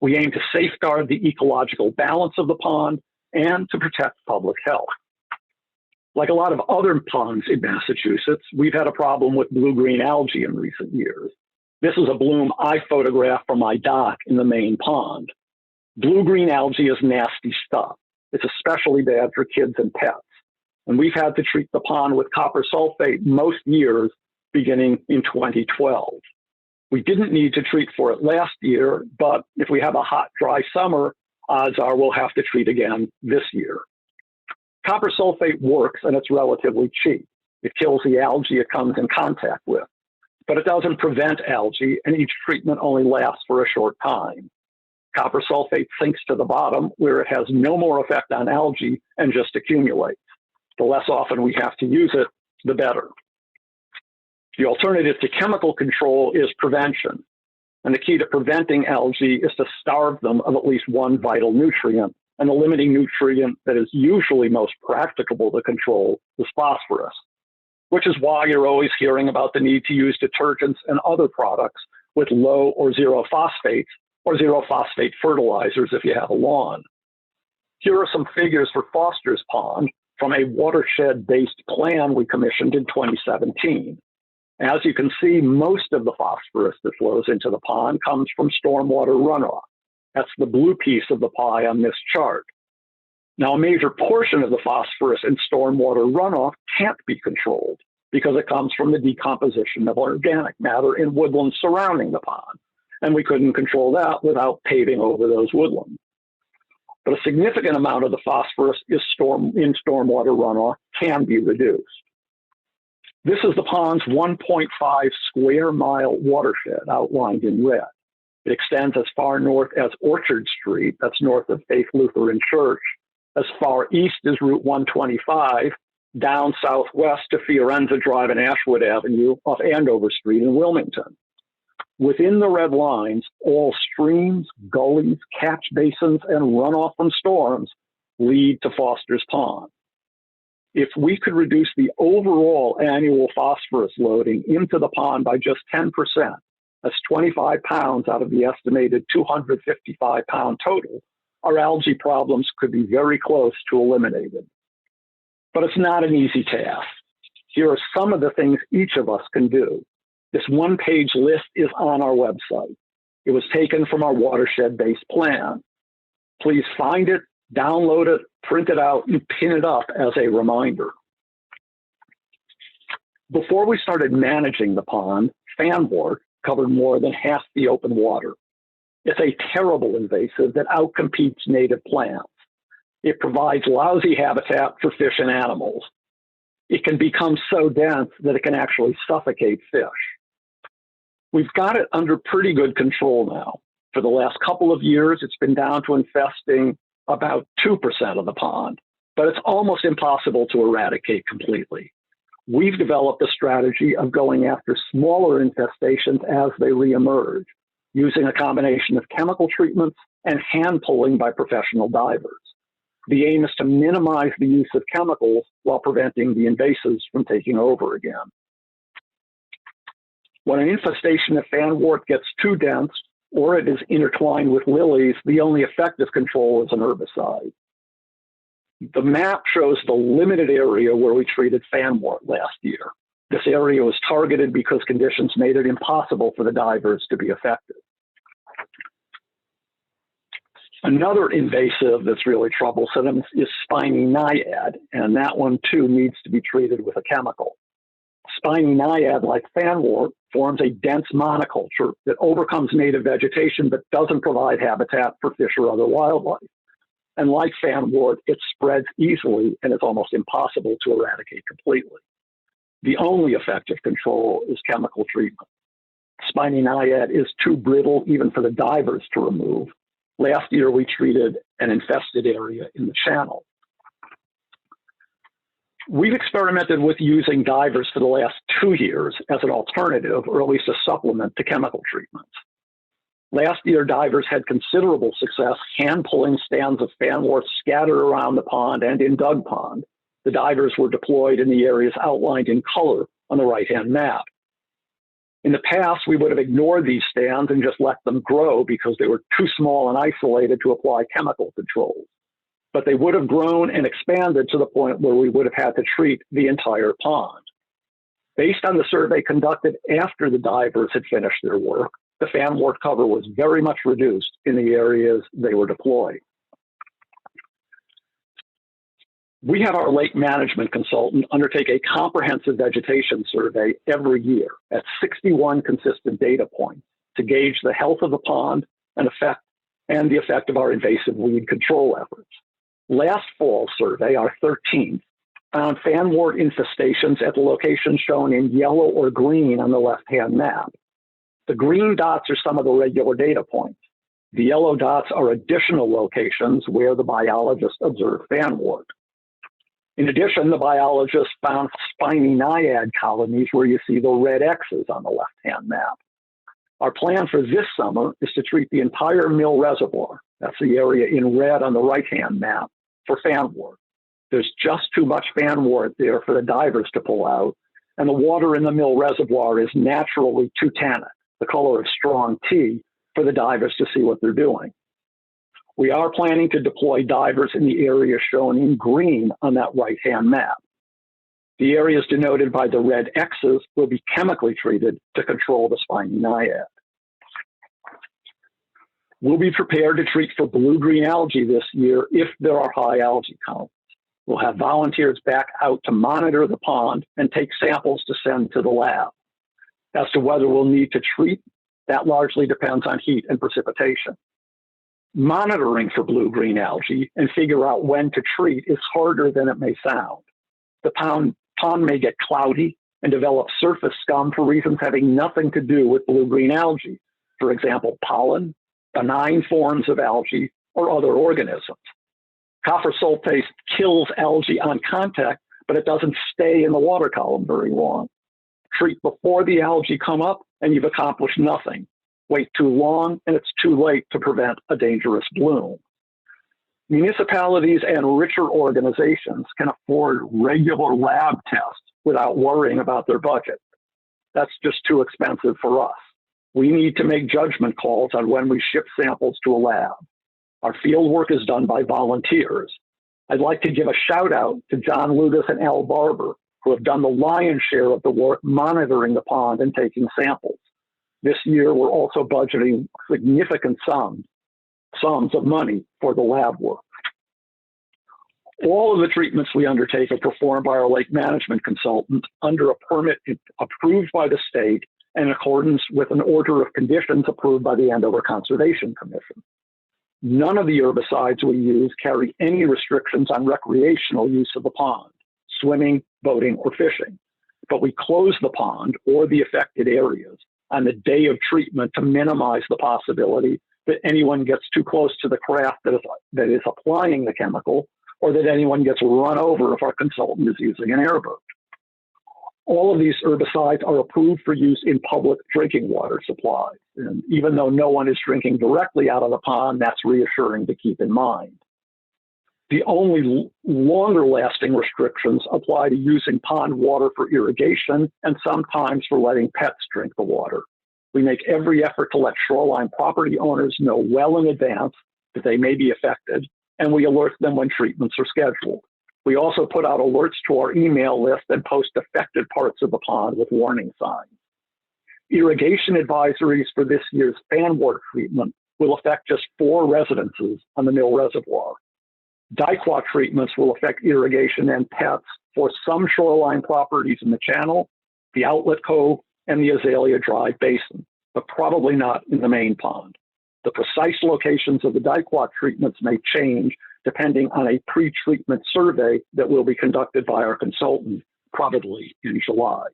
We aim to safeguard the ecological balance of the pond and to protect public health. Like a lot of other ponds in Massachusetts, we've had a problem with blue-green algae in recent years. This is a bloom I photographed from my dock in the main pond. Blue-green algae is nasty stuff. It's especially bad for kids and pets. And we've had to treat the pond with copper sulfate most years, beginning in 2012. We didn't need to treat for it last year, but if we have a hot, dry summer, odds are we'll have to treat again this year. Copper sulfate works, and it's relatively cheap. It kills the algae it comes in contact with, but it doesn't prevent algae, and each treatment only lasts for a short time. Copper sulfate sinks to the bottom, where it has no more effect on algae and just accumulates. The less often we have to use it, the better. The alternative to chemical control is prevention. And the key to preventing algae is to starve them of at least one vital nutrient. And the limiting nutrient that is usually most practicable to control is phosphorus, which is why you're always hearing about the need to use detergents and other products with low or zero phosphates or zero phosphate fertilizers if you have a lawn. Here are some figures for Foster's Pond from a watershed-based plan we commissioned in 2017. As you can see, most of the phosphorus that flows into the pond comes from stormwater runoff. That's the blue piece of the pie on this chart. Now, a major portion of the phosphorus in stormwater runoff can't be controlled because it comes from the decomposition of organic matter in woodlands surrounding the pond. and we couldn't control that without paving over those woodlands. But a significant amount of the phosphorus in stormwater runoff can be reduced. This is the pond's 1.5 square mile watershed outlined in red. It extends as far north as Orchard Street, that's north of Faith Lutheran Church, as far east as Route 125, down southwest to Fiorenza Drive and Ashwood Avenue off Andover Street in Wilmington. Within the red lines, all streams, gullies, catch basins, and runoff from storms lead to Foster's Pond. If we could reduce the overall annual phosphorus loading into the pond by just 10%, that's 25 pounds out of the estimated 255-pound total, our algae problems could be very close to eliminated. But it's not an easy task. Here are some of the things each of us can do. This one-page list is on our website. It was taken from our watershed-based plan. Please find it, download it, print it out, and pin it up as a reminder. Before we started managing the pond, fanwort covered more than half the open water. It's a terrible invasive that outcompetes native plants. It provides lousy habitat for fish and animals. It can become so dense that it can actually suffocate fish. We've got it under pretty good control now. For the last couple of years, it's been down to infesting about 2% of the pond, but it's almost impossible to eradicate completely. We've developed a strategy of going after smaller infestations as they reemerge, using a combination of chemical treatments and hand pulling by professional divers. The aim is to minimize the use of chemicals while preventing the invasives from taking over again. When an infestation of fanwort gets too dense or it is intertwined with lilies, the only effective control is an herbicide. The map shows the limited area where we treated fanwort last year. This area was targeted because conditions made it impossible for the divers to be effective. Another invasive that's really troublesome is spiny naiad, and that one too needs to be treated with a chemical. Spiny naiad, like fanwort, forms a dense monoculture that overcomes native vegetation but doesn't provide habitat for fish or other wildlife. And like fanwort, it spreads easily and is almost impossible to eradicate completely. The only effective control is chemical treatment. Spiny naiad is too brittle even for the divers to remove. Last year, we treated an infested area in the channel. We've experimented with using divers for the last 2 years as an alternative, or at least a supplement to chemical treatments. Last year, divers had considerable success hand-pulling stands of fanwort scattered around the pond and in Dug Pond. The divers were deployed in the areas outlined in color on the right-hand map. In the past, we would have ignored these stands and just let them grow because they were too small and isolated to apply chemical controls. But they would have grown and expanded to the point where we would have had to treat the entire pond. Based on the survey conducted after the divers had finished their work, the fanwort cover was very much reduced in the areas they were deployed. We have our lake management consultant undertake a comprehensive vegetation survey every year at 61 consistent data points to gauge the health of the pond and the effect of our invasive weed control efforts. Last fall's survey, our 13th, found fanwort infestations at the locations shown in yellow or green on the left-hand map. The green dots are some of the regular data points. The yellow dots are additional locations where the biologists observed fanwort. In addition, the biologists found spiny naiad colonies where you see the red X's on the left-hand map. Our plan for this summer is to treat the entire Mill Reservoir, that's the area in red on the right-hand map, for fanwort. There's just too much fanwort there for the divers to pull out, and the water in the Mill Reservoir is naturally too tannic, the color of strong tea, for the divers to see what they're doing. We are planning to deploy divers in the area shown in green on that right-hand map. The areas denoted by the red X's will be chemically treated to control the spiny naiad. We'll be prepared to treat for blue-green algae this year if there are high algae counts. We'll have volunteers back out to monitor the pond and take samples to send to the lab. As to whether we'll need to treat That largely depends on heat and precipitation. Monitoring for blue-green algae and figure out when to treat is harder than it may sound. The pond may get cloudy and develop surface scum for reasons having nothing to do with blue-green algae. For example, pollen, benign forms of algae, or other organisms. Copper sulfate kills algae on contact, but it doesn't stay in the water column very long. Treat before the algae come up and you've accomplished nothing. Wait too long and it's too late to prevent a dangerous bloom. Municipalities and richer organizations can afford regular lab tests without worrying about their budget. That's just too expensive for us. We need to make judgment calls on when we ship samples to a lab. Our field work is done by volunteers. I'd like to give a shout out to John Ludus and Al Barber, who have done the lion's share of the work monitoring the pond and taking samples. This year, we're also budgeting significant sums of money for the lab work. All of the treatments we undertake are performed by our lake management consultant under a permit approved by the state in accordance with an order of conditions approved by the Andover Conservation Commission. None of the herbicides we use carry any restrictions on recreational use of the pond, swimming, boating, or fishing. But we close the pond or the affected areas on the day of treatment to minimize the possibility that anyone gets too close to the craft that is applying the chemical, or that anyone gets run over if our consultant is using an airboat. All of these herbicides are approved for use in public drinking water supplies. And even though no one is drinking directly out of the pond, that's reassuring to keep in mind. The only longer lasting restrictions apply to using pond water for irrigation and sometimes for letting pets drink the water. We make every effort to let shoreline property owners know well in advance that they may be affected, and we alert them when treatments are scheduled. We also put out alerts to our email list and post affected parts of the pond with warning signs. Irrigation advisories for this year's fanwort treatment will affect just 4 residences on the Mill Reservoir. Dicot treatments will affect irrigation and pets for some shoreline properties in the channel, the Outlet Cove, and the Azalea Drive Basin, but probably not in the main pond. The precise locations of the dicot treatments may change depending on a pre-treatment survey that will be conducted by our consultant, probably in July.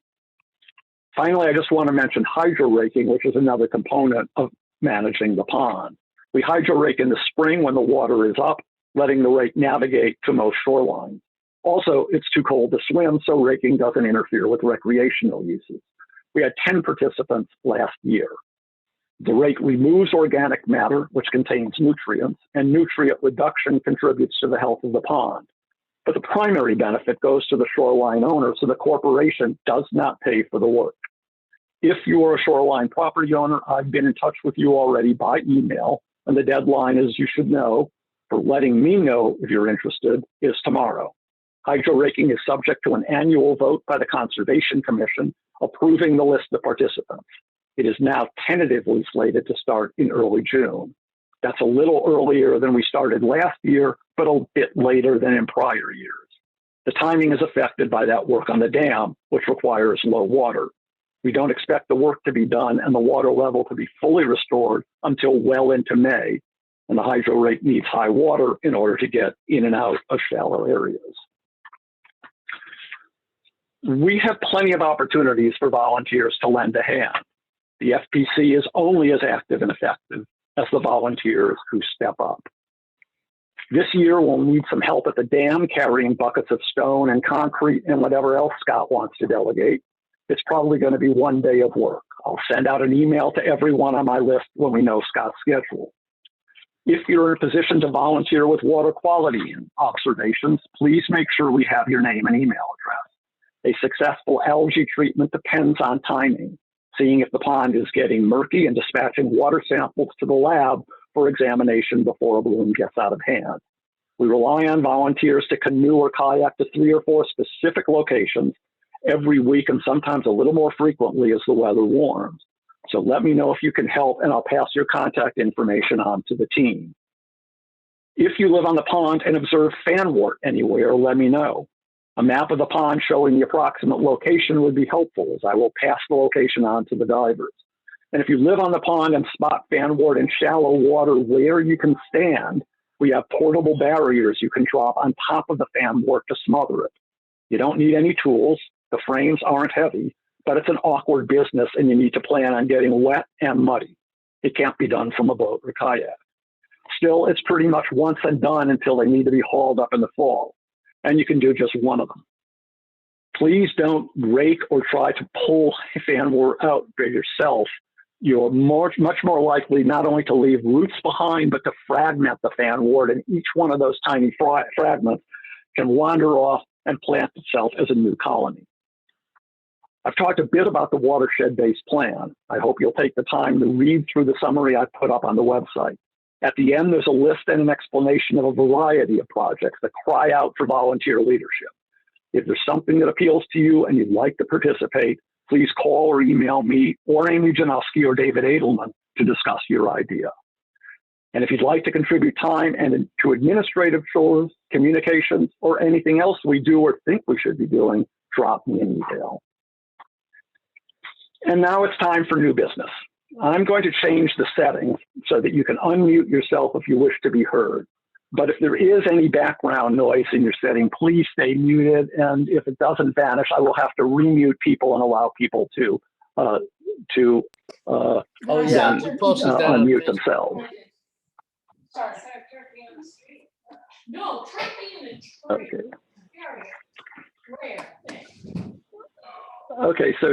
Finally, I just want to mention hydro raking, which is another component of managing the pond. We hydro rake in the spring when the water is up, letting the rake navigate to most shorelines. Also, it's too cold to swim, so raking doesn't interfere with recreational uses. We had 10 participants last year. The rake removes organic matter, which contains nutrients, and nutrient reduction contributes to the health of the pond. But the primary benefit goes to the shoreline owner, so the corporation does not pay for the work. If you are a shoreline property owner, I've been in touch with you already by email, and the deadline, as you should know, for letting me know if you're interested, is tomorrow. Hydro raking is subject to an annual vote by the Conservation Commission approving the list of participants. It is now tentatively slated to start in early June. That's a little earlier than we started last year, but a bit later than in prior years. The timing is affected by that work on the dam, which requires low water. We don't expect the work to be done and the water level to be fully restored until well into May, and the hydro rake needs high water in order to get in and out of shallow areas. We have plenty of opportunities for volunteers to lend a hand. The FPC is only as active and effective as the volunteers who step up. This year, we'll need some help at the dam carrying buckets of stone and concrete and whatever else Scott wants to delegate. It's probably going to be one day of work. I'll send out an email to everyone on my list when we know Scott's schedule. If you're in a position to volunteer with water quality observations, please make sure we have your name and email address. A successful algae treatment depends on timing, seeing if the pond is getting murky and dispatching water samples to the lab for examination before a bloom gets out of hand. We rely on volunteers to canoe or kayak to 3 or 4 specific locations every week and sometimes a little more frequently as the weather warms. So let me know if you can help and I'll pass your contact information on to the team. If you live on the pond and observe fanwort anywhere, let me know. A map of the pond showing the approximate location would be helpful, as I will pass the location on to the divers. And if you live on the pond and spot fanwort in shallow water where you can stand, we have portable barriers you can drop on top of the fanwort to smother it. You don't need any tools. The frames aren't heavy, but it's an awkward business and you need to plan on getting wet and muddy. It can't be done from a boat or kayak. Still, it's pretty much once and done until they need to be hauled up in the fall, and you can do just one of them. Please don't rake or try to pull fanwort out by yourself. You're much more likely not only to leave roots behind, but to fragment the fanwort, and each one of those tiny fragments can wander off and plant itself as a new colony. I've talked a bit about the watershed-based plan. I hope you'll take the time to read through the summary I put up on the website. At the end, there's a list and an explanation of a variety of projects that cry out for volunteer leadership. If there's something that appeals to you and you'd like to participate, please call or email me or Amy Janowski or David Edelman to discuss your idea. And if you'd like to contribute time and to administrative chores, communications, or anything else we do or think we should be doing, drop me an email. And now it's time for new business. I'm going to change the settings so that you can unmute yourself if you wish to be heard. But if there is any background noise in your setting, please stay muted. And if it doesn't vanish, I will have to remute people and allow people to unmute themselves. No, turkey in a tree. Okay. Where? Okay, so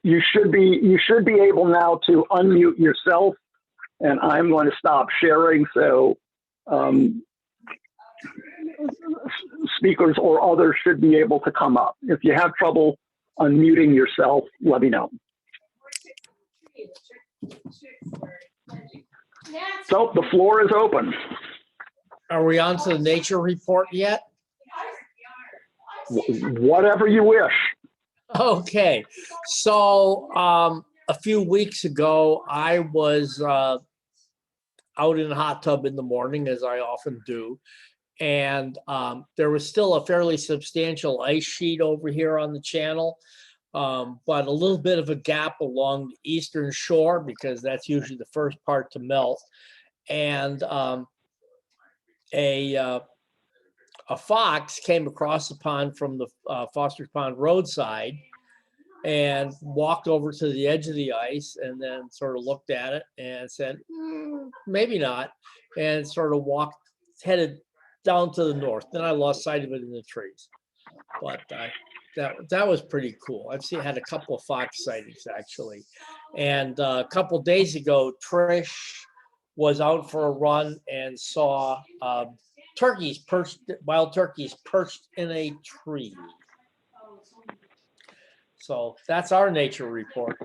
you should be able now to unmute yourself, and I'm going to stop sharing so speakers or others should be able to come up. If you have trouble unmuting yourself, let me know. So the floor is open. Are we on to the nature report yet? Whatever you wish. Okay, so a few weeks ago, I was out in a hot tub in the morning, as I often do, and there was still a fairly substantial ice sheet over here on the channel, but a little bit of a gap along the eastern shore, because that's usually the first part to melt, and a fox came across the pond from the Foster's Pond roadside and walked over to the edge of the ice and then sort of looked at it and said, maybe not, and sort of headed down to the north. Then I lost sight of it in the trees. But that was pretty cool. Had a couple of fox sightings actually. And a couple of days ago, Trish was out for a run and saw wild turkeys perched in a tree. So that's our nature report.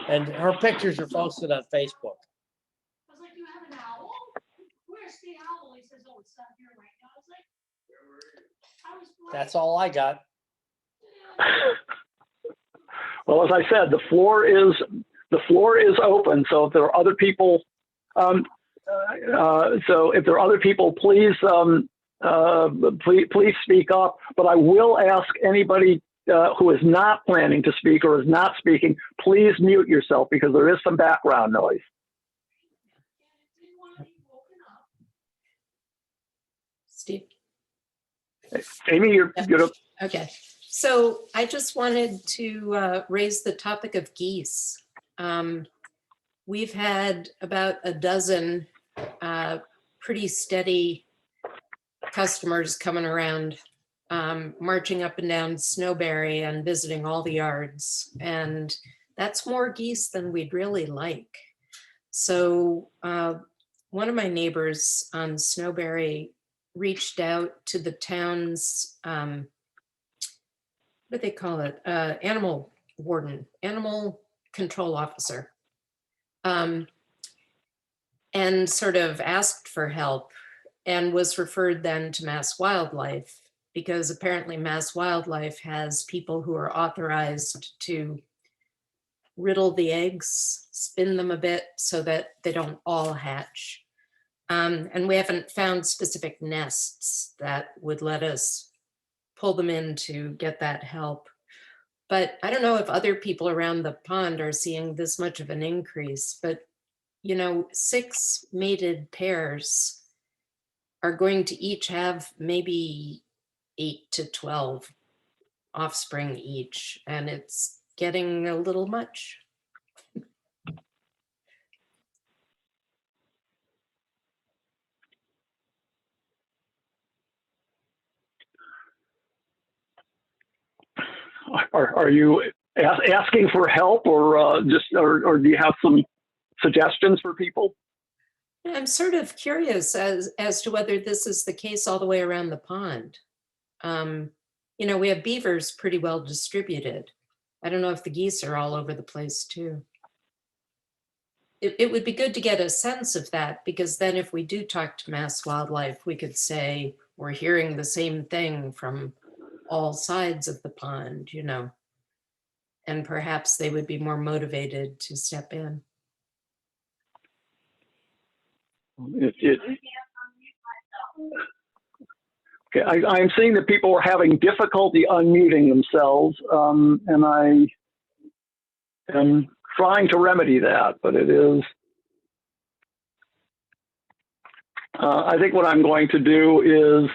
And her pictures are posted on Facebook. I was like, you have an owl? Where's the owl? He says, oh, it's not here right now. I was like, That's all I got. Well, as I said, the floor is open. So if there are other people, please please speak up. But I will ask anybody who is not planning to speak or is not speaking, please mute yourself because there is some background noise. Steve? Amy, you're Okay. So I just wanted to raise the topic of geese. We've had about a dozen pretty steady customers coming around, marching up and down Snowberry and visiting all the yards. And that's more geese than we'd really like. So one of my neighbors on Snowberry reached out to the town's, what do they call it? Animal warden, animal control officer. And sort of asked for help and was referred then to Mass Wildlife, because apparently Mass Wildlife has people who are authorized to riddle the eggs, spin them a bit so that they don't all hatch. And we haven't found specific nests that would let us pull them in to get that help. But I don't know if other people around the pond are seeing this much of an increase, but 6 mated pairs are going to each have maybe 8 to 12 offspring each, and it's getting a little much. Are you asking for help, or or do you have some suggestions for people? I'm sort of curious as to whether this is the case all the way around the pond. We have beavers pretty well distributed. I don't know if the geese are all over the place too. It would be good to get a sense of that, because then if we do talk to Mass Wildlife, we could say we're hearing the same thing from all sides of the pond, and perhaps they would be more motivated to step in. Okay, I'm seeing that people are having difficulty unmuting themselves, and I am trying to remedy that, but it is. I think what I'm going to do is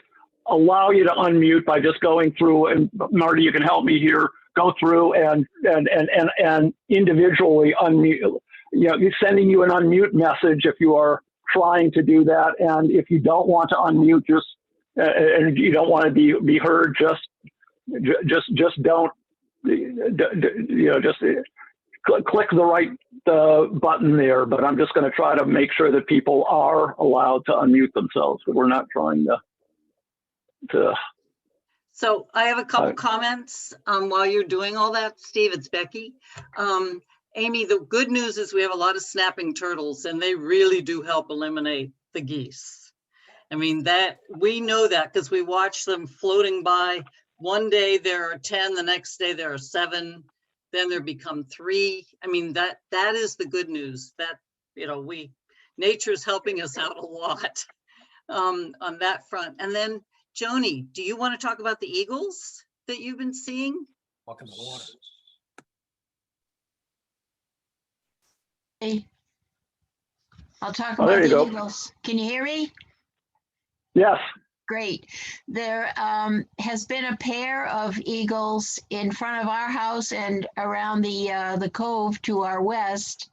allow you to unmute by just going through, and Marty, you can help me here, go through and individually unmute, sending you an unmute message if you are trying to do that. And if you don't want to unmute, just, and you don't want to be heard, just don't, just click the right button there. But I'm just going to try to make sure that people are allowed to unmute themselves, but we're not trying to. So I have a couple comments while you're doing all that, Steve. It's Becky. Amy, the good news is we have a lot of snapping turtles, and they really do help eliminate the geese. I mean, that we know that because we watch them floating by. One day there are 10, the next day there are 7, then there become 3. I mean, that is the good news, that nature's helping us out a lot on that front. And then Joni, do you want to talk about the eagles that you've been seeing? Walk in the water. Hey, I'll talk Oh, about there you the go. eagles. Can you hear me? Yes. Great. There has been a pair of eagles in front of our house and around the cove to our west.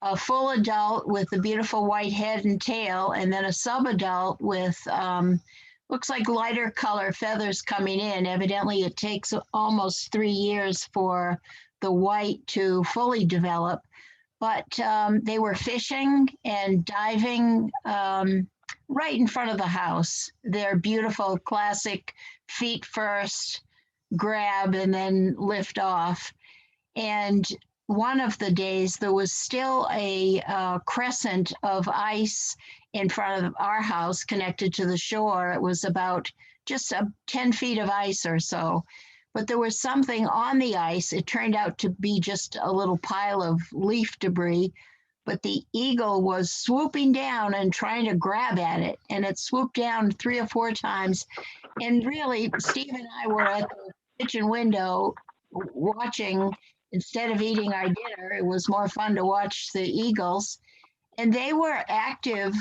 A full adult with a beautiful white head and tail, and then a sub-adult with looks like lighter color feathers coming in. Evidently, it takes almost 3 years for the white to fully develop. But they were fishing and diving right in front of the house. They're beautiful, classic feet first, grab and then lift off. And one of the days there was still a crescent of ice in front of our house connected to the shore. It was about just 10 feet of ice or so. But there was something on the ice. It turned out to be just a little pile of leaf debris, but the eagle was swooping down and trying to grab at it. And it swooped down 3 or 4 times. And really, Steve and I were at the kitchen window watching. Instead of eating our dinner, it was more fun to watch the eagles. And they were active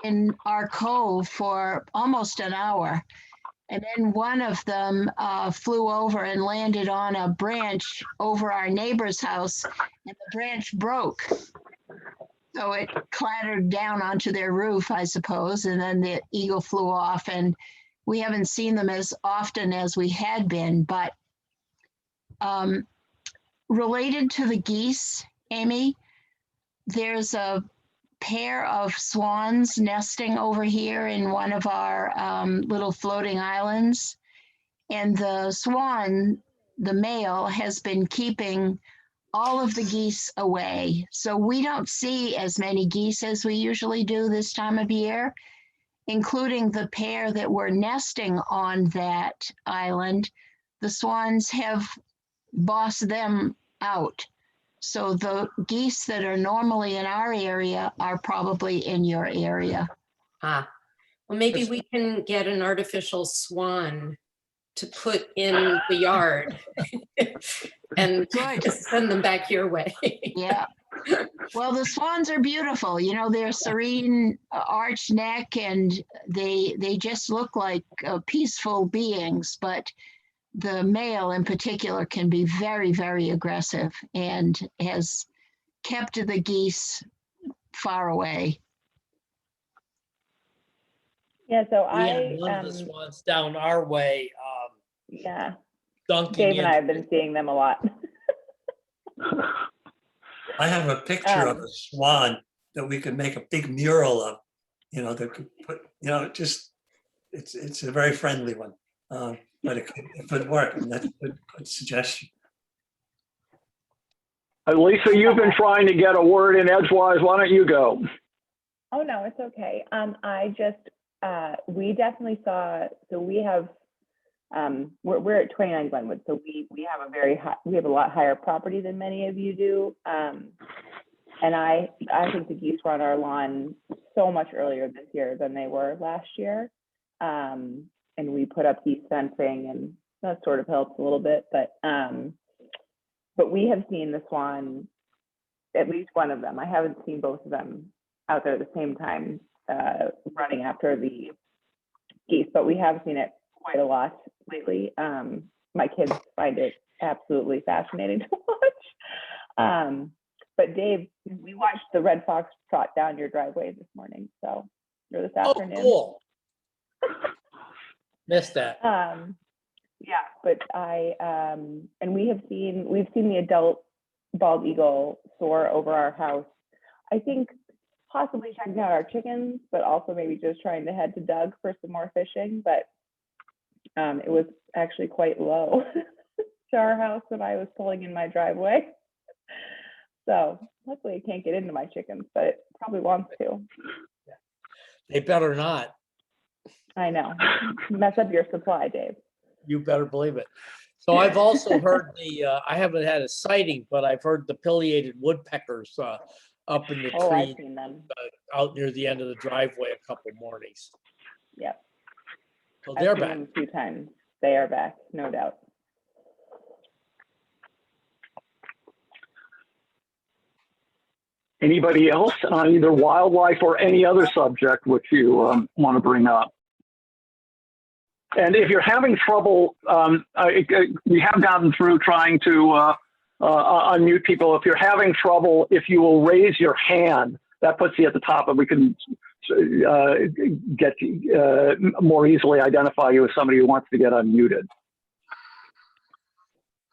in our cove for almost an hour. And then one of them flew over and landed on a branch over our neighbor's house, and the branch broke. So it clattered down onto their roof, I suppose, and then the eagle flew off. And we haven't seen them as often as we had been, but related to the geese, Amy, there's a pair of swans nesting over here in one of our little floating islands. And the swan, the male, has been keeping all of the geese away. So we don't see as many geese as we usually do this time of year, including the pair that were nesting on that island. The swans have bossed them out. So the geese that are normally in our area are probably in your area. Well, maybe we can get an artificial swan to put in the yard and Good. just send them back your way. Yeah. Well, the swans are beautiful. You know, they're serene, arched neck, and they just look like peaceful beings. But the male in particular can be very, very aggressive and has kept the geese far away. Yeah, so We had I, one of the swans down our way, yeah, dunking Dave and I have in. been seeing them a lot. I have a picture of a swan that we could make a big mural of, you know, that could put, you know, just, it's a very friendly one. But it could work, and that's a good suggestion. Lisa, you've been trying to get a word in edgewise. Why don't you go? Oh, no, it's okay. I just, we definitely saw, so we have, we're at 29 Glenwood, so we have a very high, we have a lot higher property than many of you do. And I think the geese were on our lawn so much earlier this year than they were last year. And we put up geese fencing, and that sort of helps a little bit, but we have seen the swan, at least one of them. I haven't seen both of them out there at the same time, running after the geese, but we have seen it quite a lot lately. My kids find it absolutely fascinating to watch. But Dave, we watched the red fox trot down your driveway this morning, or this afternoon. Oh, cool. Missed that. Yeah, but and we've seen the adult bald eagle soar over our house. I think possibly checking out our chickens, but also maybe just trying to head to Doug for some more fishing. But it was actually quite low to our house when I was pulling in my driveway. So luckily it can't get into my chickens, but it probably wants to. They better not. I know. Mess up your supply, Dave. You better believe it. So I've also heard I haven't had a sighting, but I've heard the pileated woodpeckers up in the Oh, I've tree seen them. out near the end of the driveway a couple mornings. Yep. So I've they're seen back. them a few times. They are back, no doubt. Anybody else on either wildlife or any other subject which you want to bring up? And if you're having trouble, we have gotten through trying to unmute people. If you're having trouble, if you will raise your hand, that puts you at the top, and we can get more easily identify you as somebody who wants to get unmuted.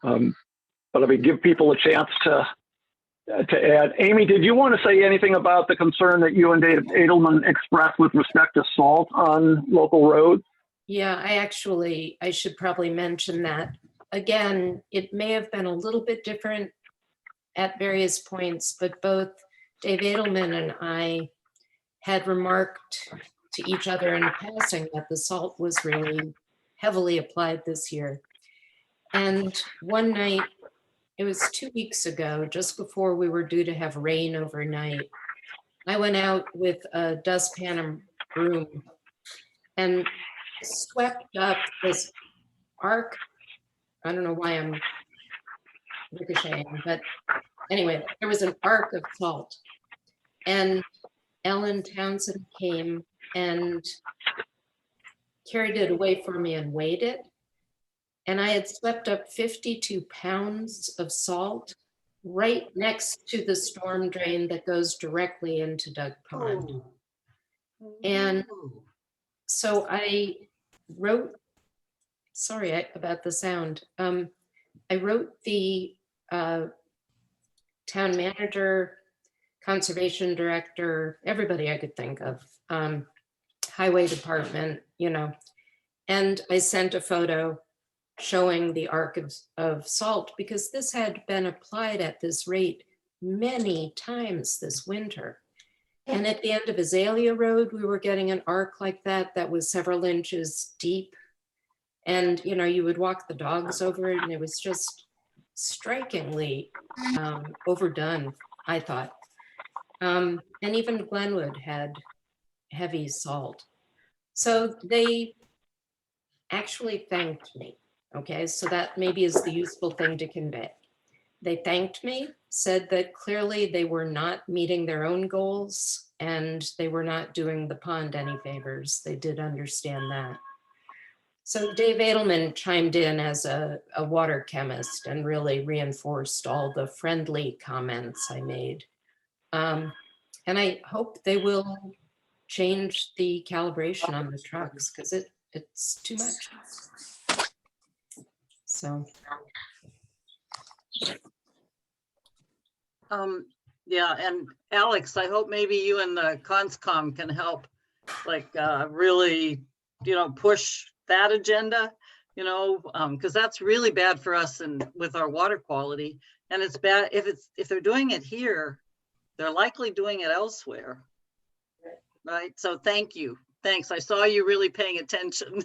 But if we give people a chance to add. Amy, did you want to say anything about the concern that you and Dave Edelman expressed with respect to salt on local roads? Yeah, I should probably mention that. Again, it may have been a little bit different at various points, but both Dave Edelman and I had remarked to each other in passing that the salt was really heavily applied this year. And one night, it was 2 weeks ago, just before we were due to have rain overnight, I went out with a dustpan and broom and swept up this arc. I don't know why I'm ricocheting, but anyway, there was an arc of salt. And Ellen Townsend came and carried it away for me and weighed it. And I had swept up 52 pounds of salt right next to the storm drain that goes directly into Doug Pond. And so I wrote, sorry about the sound. I wrote the town manager, conservation director, everybody I could think of, highway department, and I sent a photo showing the arc of salt, because this had been applied at this rate many times this winter. And at the end of Azalea Road, we were getting an arc like that was several inches deep. And, you would walk the dogs over it, and it was just strikingly overdone, I thought. And even Glenwood had heavy salt. So they actually thanked me. Okay, so that maybe is the useful thing to convey. They thanked me, said that clearly they were not meeting their own goals and they were not doing the pond any favors. They did understand that. So Dave Edelman chimed in as a water chemist and really reinforced all the friendly comments I made. And I hope they will change the calibration on the trucks because it's too much. So. Yeah, and Alex, I hope maybe you and the Conscom can help, like, really, push that agenda, because that's really bad for us and with our water quality. And it's bad if they're doing it here, they're likely doing it elsewhere. Right. So thank you. Thanks. I saw you really paying attention.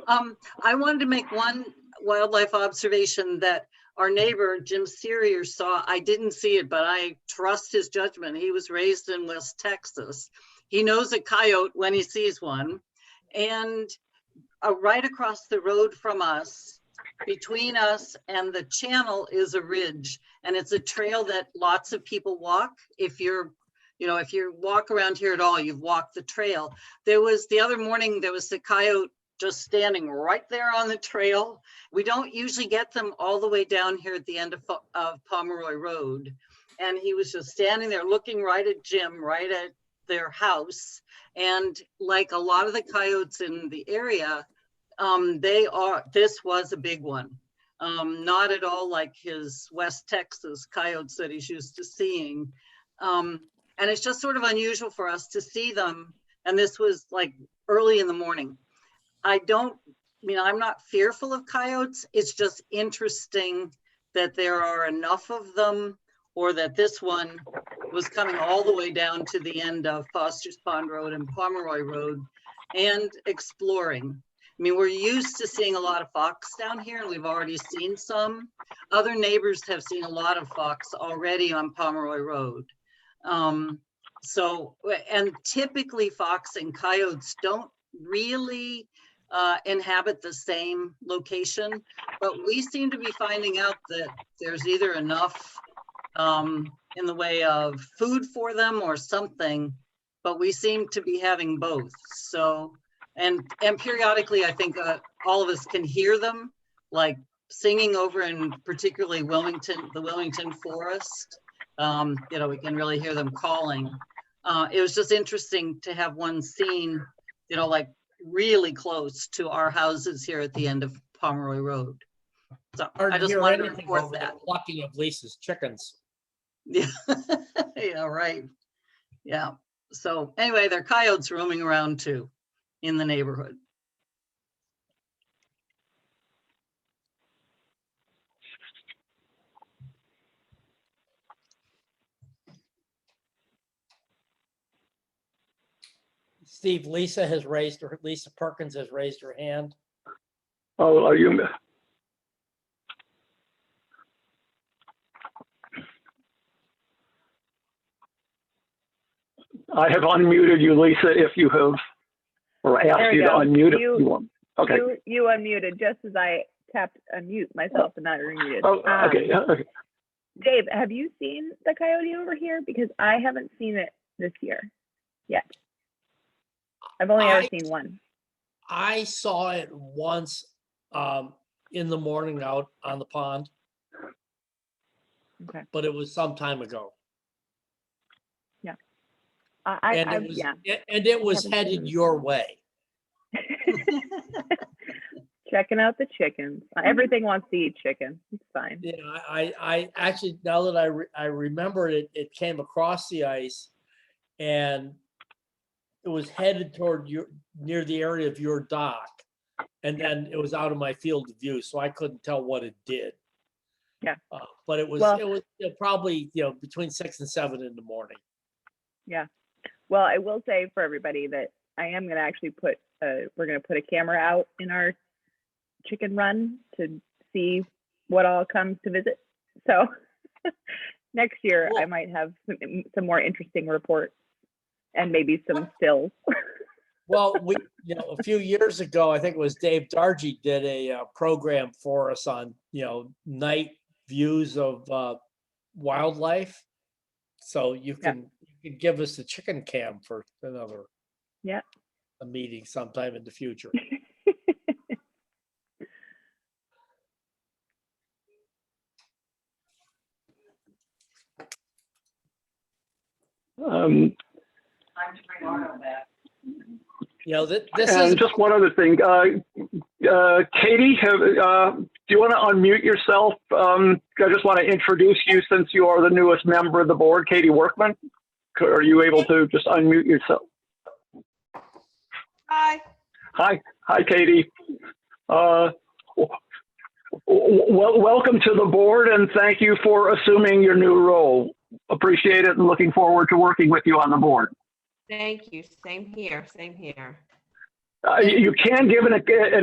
I wanted to make one wildlife observation that our neighbor, Jim Searier, saw. I didn't see it, but I trust his judgment. He was raised in West Texas. He knows a coyote when he sees one. And right across the road from us, between us and the channel is a ridge. And it's a trail that lots of people walk. If you walk around here at all, you've walked the trail. The other morning, there was a coyote just standing right there on the trail. We don't usually get them all the way down here at the end of Pomeroy Road. And he was just standing there looking right at Jim, right at their house. And like a lot of the coyotes in the area, this was a big one. Not at all like his West Texas coyotes that he's used to seeing. And it's just sort of unusual for us to see them. And this was like early in the morning. I'm not fearful of coyotes. It's just interesting that there are enough of them, or that this one was coming all the way down to the end of Foster's Pond Road and Pomeroy Road and exploring. We're used to seeing a lot of fox down here, and we've already seen some. Other neighbors have seen a lot of fox already on Pomeroy Road. And typically fox and coyotes don't really inhabit the same location, but we seem to be finding out that there's either enough in the way of food for them or something, but we seem to be having both. So, and periodically, I think all of us can hear them, like singing over in particularly the Wilmington forest. We can really hear them calling. It was just interesting to have one seen, like really close to our houses here at the end of Pomeroy Road. So I just wanted to report that. The plucking of Lisa's chickens. Yeah, yeah, right. Yeah. So anyway, there are coyotes roaming around too in the neighborhood. Steve, Lisa Perkins has raised her hand. Oh, are you? I have unmuted you, Lisa, if you have, or asked you to unmute if you want. Okay. You unmuted just as I tapped unmute myself and not remuted. Oh, okay. Okay. Dave, have you seen the coyote over here? Because I haven't seen it this year yet. I've only ever seen one. I saw it once in the morning out on the pond. Okay. But it was some time ago. Yeah. And it was headed your way. Checking out the chickens. Everything wants to eat chicken. It's fine. Yeah, I actually, now that I remember it, it came across the ice and it was headed toward near the area of your dock. And then it was out of my field of view, so I couldn't tell what it did. Yeah. But it was probably, between 6 and 7 in the morning. Yeah. Well, I will say for everybody that I am going to actually we're going to put a camera out in our chicken run to see what all comes to visit. So next year I might have some more interesting reports and maybe some stills. Well, a few years ago, I think it was Dave Dargy did a program for us on, night views of wildlife. So you can give us the chicken cam for another a meeting sometime in the future. Time to bring Arno back. This and is just one other thing. Katie, do you want to unmute yourself? I just want to introduce you since you are the newest member of the board, Katie Workman. Are you able to just unmute yourself? Hi. Hi, Katie. Welcome to the board and thank you for assuming your new role. Appreciate it and looking forward to working with you on the board. Thank you. Same here. Same here. You can give an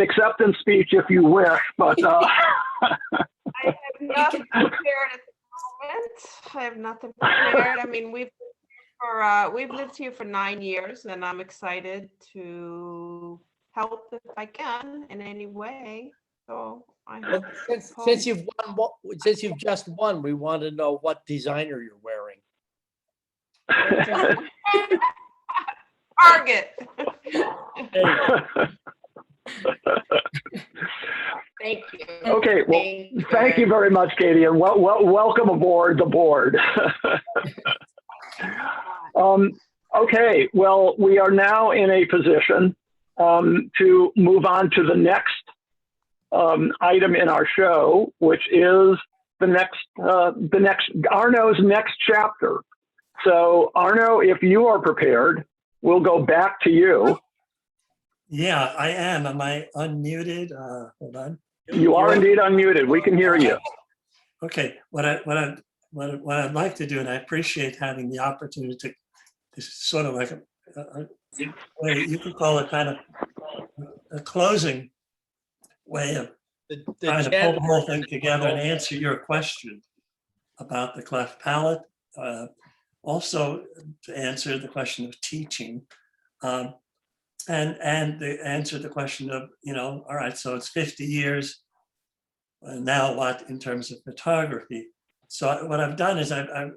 acceptance speech if you wish, but I have nothing prepared at the moment. I have nothing prepared. I mean, we've lived here for 9 years, and I'm excited to help if I can in any way. So I hope. since you've just won, we want to know what designer you're wearing. Target. Thank you. Okay, well, thank you very much, Katie, and welcome aboard the board. Okay, well, we are now in a position to move on to the next item in our show, which is Arno's next chapter. So, Arno, if you are prepared, we'll go back to you. Yeah, I am. Am I unmuted? Hold on. You are indeed unmuted. We can hear you. Okay. What I'd like to do, and I appreciate having the opportunity to, this is sort of like a way you could call it kind of a closing way of trying to pull the whole thing together and answer your question about the cleft palate. Also to answer the question of teaching, and to answer the question of, all right, so it's 50 years, now what in terms of photography? So what I've done is I've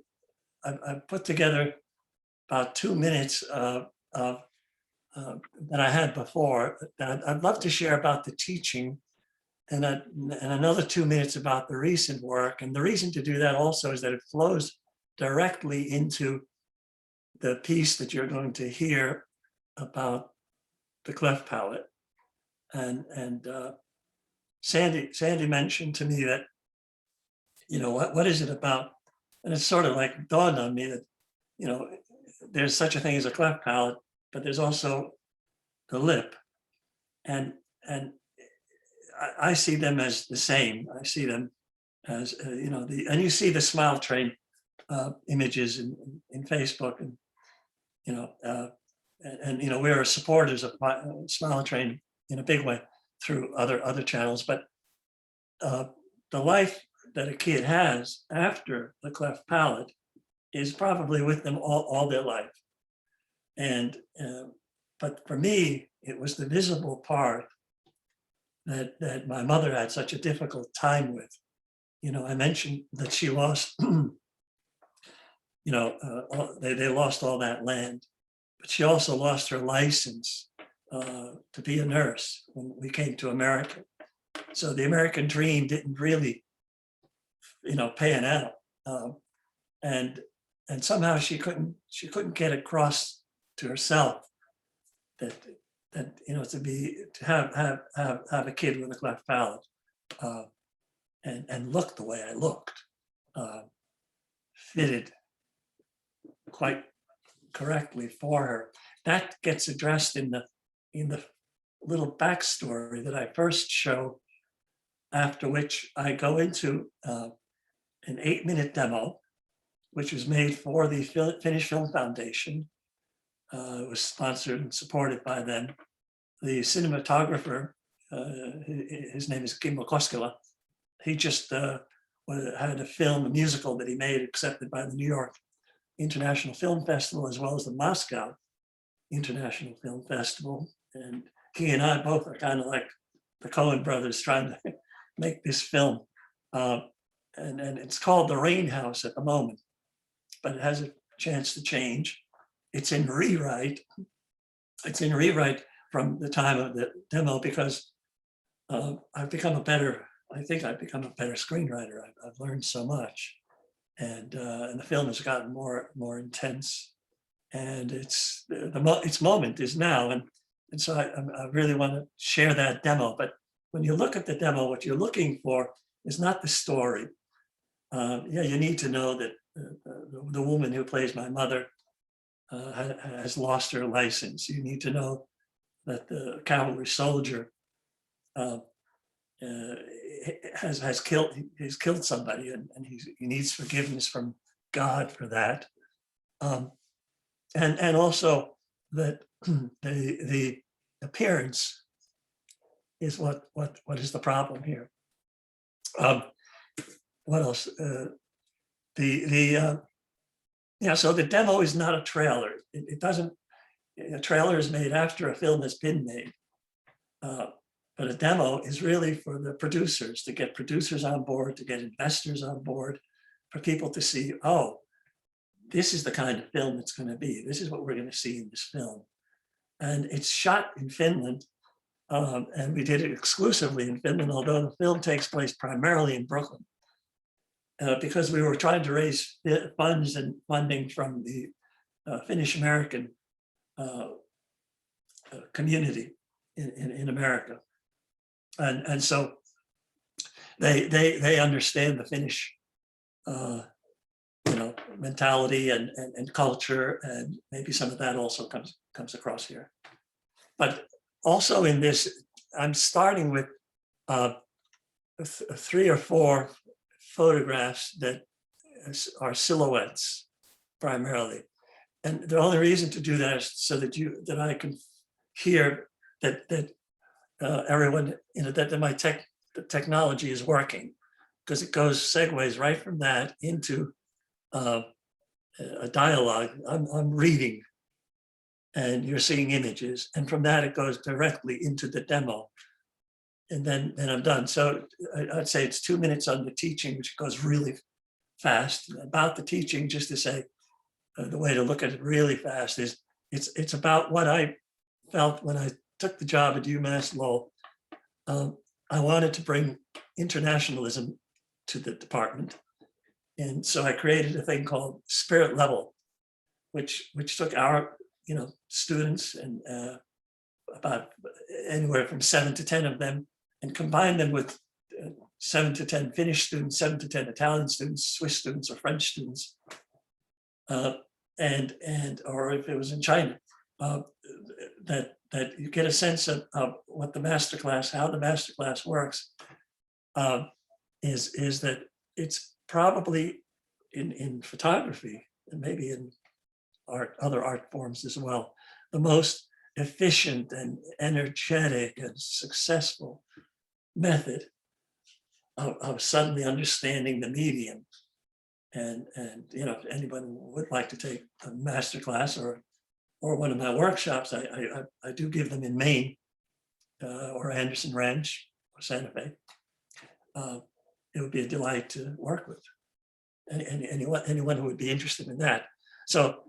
put together about 2 minutes that I had before that I'd love to share about the teaching, and another 2 minutes about the recent work. And the reason to do that also is that it flows directly into the piece that you're going to hear about the cleft palate. And Sandy mentioned to me that, what is it about? And it's sort of like dawned on me that, there's such a thing as a cleft palate, but there's also the lip. And I see them as the same. I see them as, and you see the smile train images in Facebook, and we are supporters of Smile Train in a big way through other channels. But the life that a kid has after the cleft palate is probably with them all their life. And but for me, it was the visible part that my mother had such a difficult time with. I mentioned that she lost. They lost all that land, but she also lost her license to be a nurse when we came to America. So the American dream didn't really, pan out, and somehow she couldn't get across to herself that to have a kid with a cleft palate and look the way I looked fitted quite correctly for her. That gets addressed in the little backstory that I first show, after which I go into an 8-minute demo, which was made for the Finnish Film Foundation. It was sponsored and supported by them. The cinematographer, his name is Kimmo Koskela. He just had a musical that he made accepted by the New York International Film Festival, as well as the Moscow International Film Festival. And he and I both are kind of like the Coen brothers trying to make this film. And it's called The Rain House at the moment, but it has a chance to change. It's in rewrite. It's in rewrite from the time of the demo because I've become a better, I think I've become a better screenwriter. I've learned so much. And the film has gotten more intense. And its moment is now. And so I really want to share that demo. But when you look at the demo, what you're looking for is not the story. Yeah, you need to know that the woman who plays my mother has lost her license. You need to know that the cavalry soldier has killed somebody, and he needs forgiveness from God for that. And also that the appearance is what is the problem here. What else? Yeah, so the demo is not a trailer. It doesn't. A trailer is made after a film has been made, but a demo is really for the producers, to get producers on board, to get investors on board, for people to see, oh, this is the kind of film it's going to be. This is what we're going to see in this film. And it's shot in Finland, and we did it exclusively in Finland, although the film takes place primarily in Brooklyn, because we were trying to raise funds and funding from the Finnish American community in America. And so they understand the Finnish mentality and culture, and maybe some of that also comes across here. But also in this, I'm starting with 3 or 4 photographs that are silhouettes primarily. And the only reason to do that is so that I can hear that everyone, that the technology is working, because it segues right from that into a dialogue. I'm reading, and you're seeing images, and from that it goes directly into the demo, and then I'm done. So I'd say it's 2 minutes on the teaching, which goes really fast. About the teaching, just to say, the way to look at it really fast is it's about what I felt when I took the job at UMass Lowell. I wanted to bring internationalism to the department. And so I created a thing called Spirit Level, which took our students, and about anywhere from 7 to 10 of them, and combined them with 7 to 10 Finnish students, 7 to 10 Italian students, Swiss students, or French students, or if it was in China, that you get a sense of what the masterclass, how the masterclass works, is that it's probably in photography, and maybe in other art forms as well, the most efficient and energetic and successful method of suddenly understanding the medium. And if anyone would like to take a masterclass or one of my workshops, I do give them in Maine, or Anderson Ranch or Santa Fe. It would be a delight to work with anyone who would be interested in that. So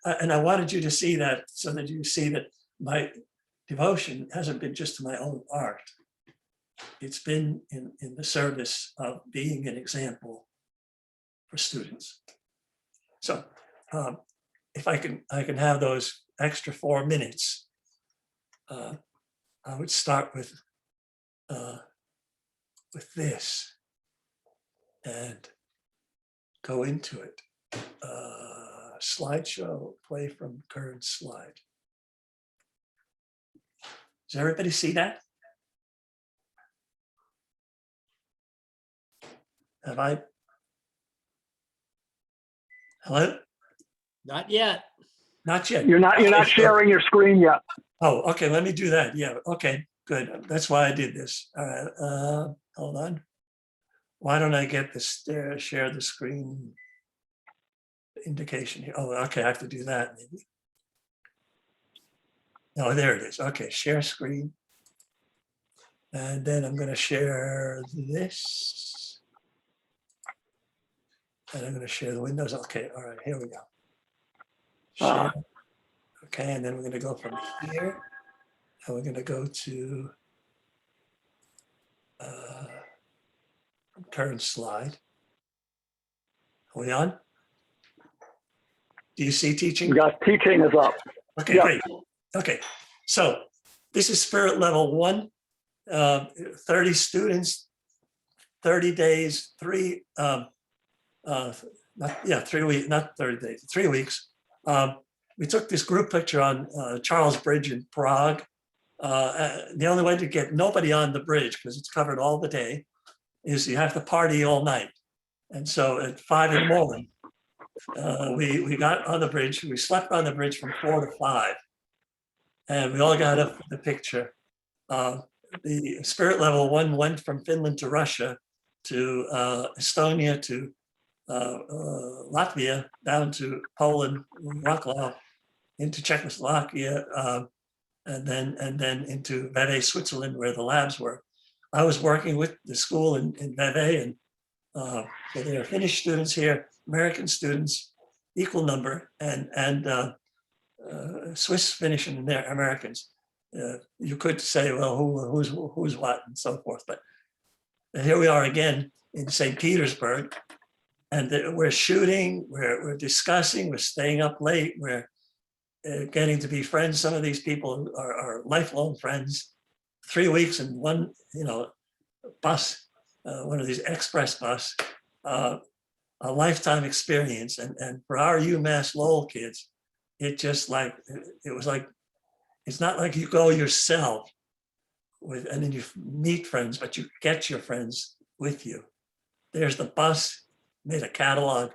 and I wanted you to see that, so that you see that my devotion hasn't been just to my own art. It's been in the service of being an example for students. So if I can have those extra 4 minutes, I would start with this and go into it. Slideshow, play from current slide. Does everybody see that? Have I? Hello? Not yet. Not yet. You're not sharing your screen yet. Oh, okay. Let me do that. Yeah. Okay. Good. That's why I did this. All right. Hold on. Why don't I get this share the screen indication here? Oh, okay. I have to do that maybe. Oh, there it is. Okay, share screen. And then I'm going to share this. And I'm going to share the windows. Okay, all right, here we go. Share. Okay, and then we're going to go from here. And we're going to go to current slide. Are we on? Do you see teaching? Yes, teaching is up. Okay, Yeah. great. Okay, so this is spirit level 1, 30 students, 30 days, 3 weeks, not 30 days, 3 weeks. We took this group picture on Charles Bridge in Prague. The only way to get nobody on the bridge, because it's covered all the day, is you have to party all night. And so at 5 in the morning, we got on the bridge. We slept on the bridge from 4 to 5. And we all got up for the picture. The spirit level 1 went from Finland to Russia to Estonia to Latvia, down to Poland, Wrocław, into Czechoslovakia, and then into Vevey, Switzerland, where the labs were. I was working with the school in Vevey, and so there are Finnish students here, American students, equal number, and Swiss, Finnish, and Americans. You could say, well, who's what, and so forth. But here we are again in St. Petersburg, and we're shooting, we're discussing, we're staying up late, we're getting to be friends. Some of these people are lifelong friends. 3 weeks in one, bus, one of these express bus, a lifetime experience. And for our UMass Lowell kids, it was like, it's not like you go yourself and then you meet friends, but you get your friends with you. There's the bus, made a catalog.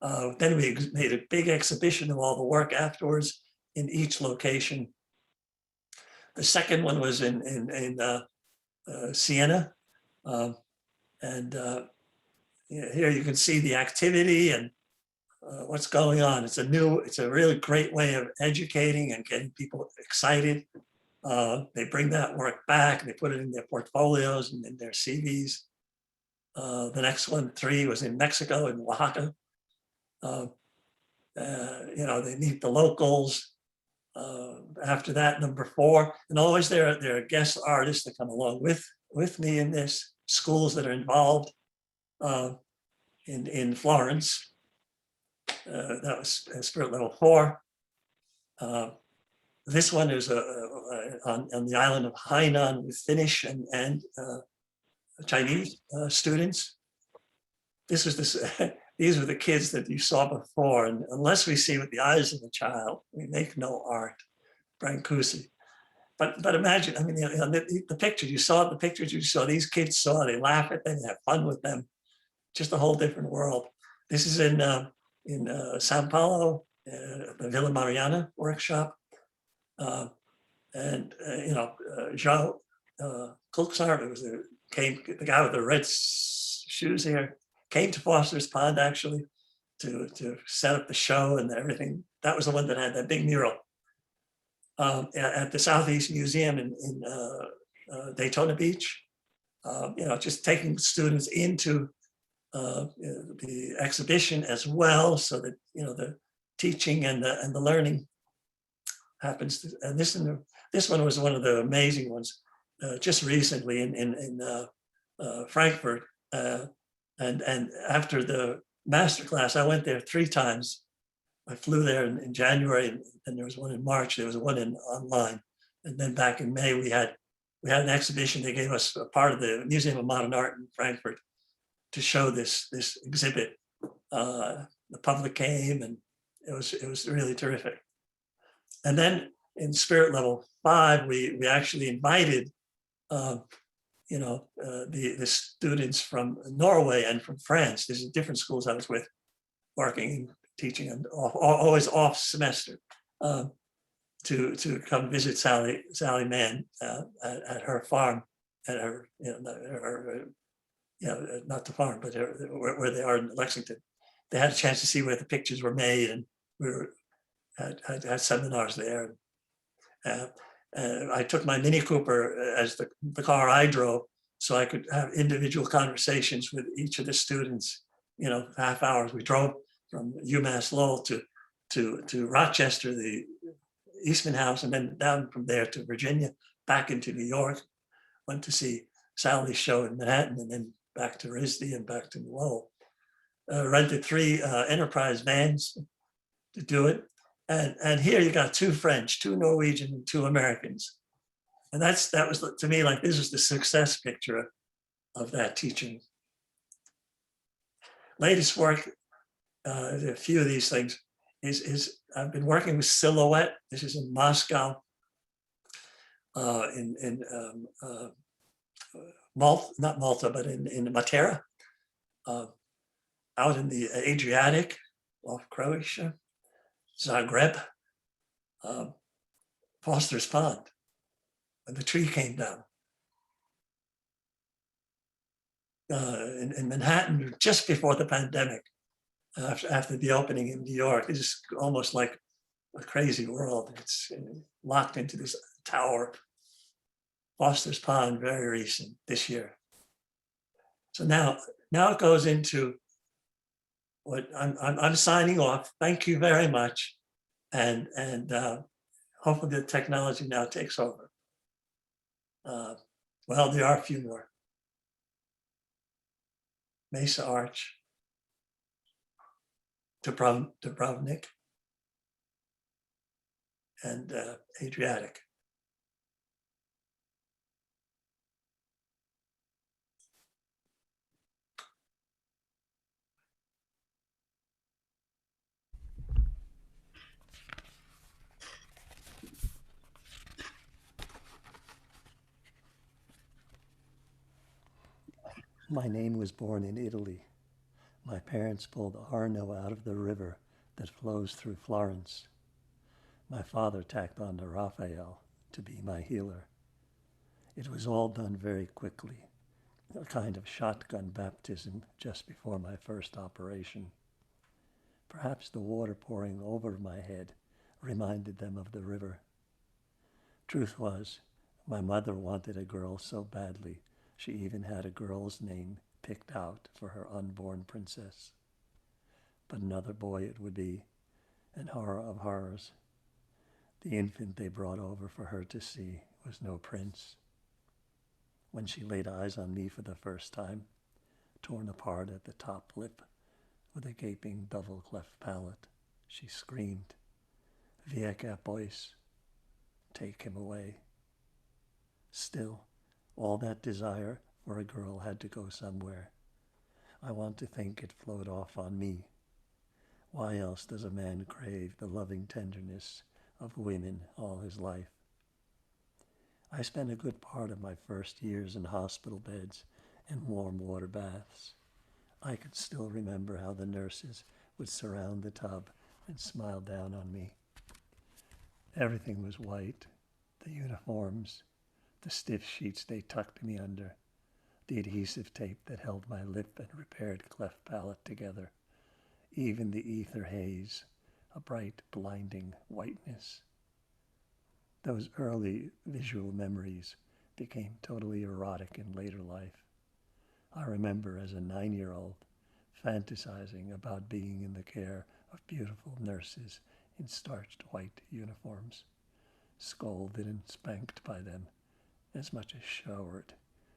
Then we made a big exhibition of all the work afterwards in each location. The second one was in Siena. Here you can see the activity and what's going on. It's a really great way of educating and getting people excited. They bring that work back, they put it in their portfolios and in their CVs. The next one, 3, was in Mexico, in Oaxaca. They meet the locals. After that, number 4, and always there are guest artists that come along with me in this, schools that are involved in Florence. That was spirit level 4. This one is on the island of Hainan with Finnish and Chinese students. These were the kids that you saw before, and unless we see with the eyes of a child, we make no art. Brancusi. But imagine, I mean, the pictures you saw, these kids saw, they laugh at them, they have fun with them. Just a whole different world. This is in Sao Paulo, the Villa Mariana workshop. João Kulksar, the guy with the red shoes here, came to Foster's Pond actually to set up the show and everything. That was the one that had that big mural at the Southeast Museum in Daytona Beach. Just taking students into the exhibition as well, so that the teaching and the learning happens. And this one was one of the amazing ones, just recently in Frankfurt. And after the masterclass, I went there 3 times. I flew there in January, and there was one in March. There was one in online, and then back in May we had an exhibition. They gave us a part of the Museum of Modern Art in Frankfurt to show this exhibit. The public came, and it was really terrific. And then in spirit level 5, we actually invited the students from Norway and from France. These are different schools I was with, working and teaching, and always off semester, to come visit Sally Mann at her farm, at her, not the farm, but where they are in Lexington. They had a chance to see where the pictures were made, and we had seminars there. I took my Mini Cooper as the car I drove, so I could have individual conversations with each of the students. You know, half hours. We drove from UMass Lowell to Rochester, the Eastman House, and then down from there to Virginia, back into New York. Went to see Sally's show in Manhattan, and then back to RISD and back to Lowell. Rented 3 Enterprise vans to do it. And here you got 2 French, 2 Norwegian, and 2 Americans. And that was to me like this was the success picture of that teaching. Latest work, a few of these things, is I've been working with Silhouette. This is in Moscow, in Malta, not Malta, but in Matera, out in the Adriatic, off Croatia, Zagreb, Foster's Pond, when the tree came down. In Manhattan, just before the pandemic, after the opening in New York, it's almost like a crazy world. It's locked into this tower. Foster's Pond, very recent, this year. So now it goes into what I'm signing off. Thank you very much, and hopefully the technology now takes over. Well, there are a few more. Mesa Arch, Dubrovnik, and Adriatic. My name was born in Italy. My parents pulled Arno out of the river that flows through Florence. My father tacked on to Rafael to be my healer. It was all done very quickly, a kind of shotgun baptism just before my first operation. Perhaps the water pouring over my head reminded them of the river. Truth was, my mother wanted a girl so badly, she even had a girl's name picked out for her unborn princess. But another boy it would be, and horror of horrors. The infant they brought over for her to see was no prince. When she laid eyes on me for the first time, torn apart at the top lip with a gaping double cleft palate, she screamed, "Via boys, take him away." Still, all that desire for a girl had to go somewhere. I want to think it flowed off on me. Why else does a man crave the loving tenderness of women all his life? I spent a good part of my first years in hospital beds and warm water baths. I could still remember how the nurses would surround the tub and smile down on me. Everything was white, the uniforms, the stiff sheets they tucked me under, the adhesive tape that held my lip and repaired cleft palate together, even the ether haze, a bright, blinding whiteness. Those early visual memories became totally erotic in later life. I remember as a 9-year-old fantasizing about being in the care of beautiful nurses in starched white uniforms, scolded and spanked by them as much as showered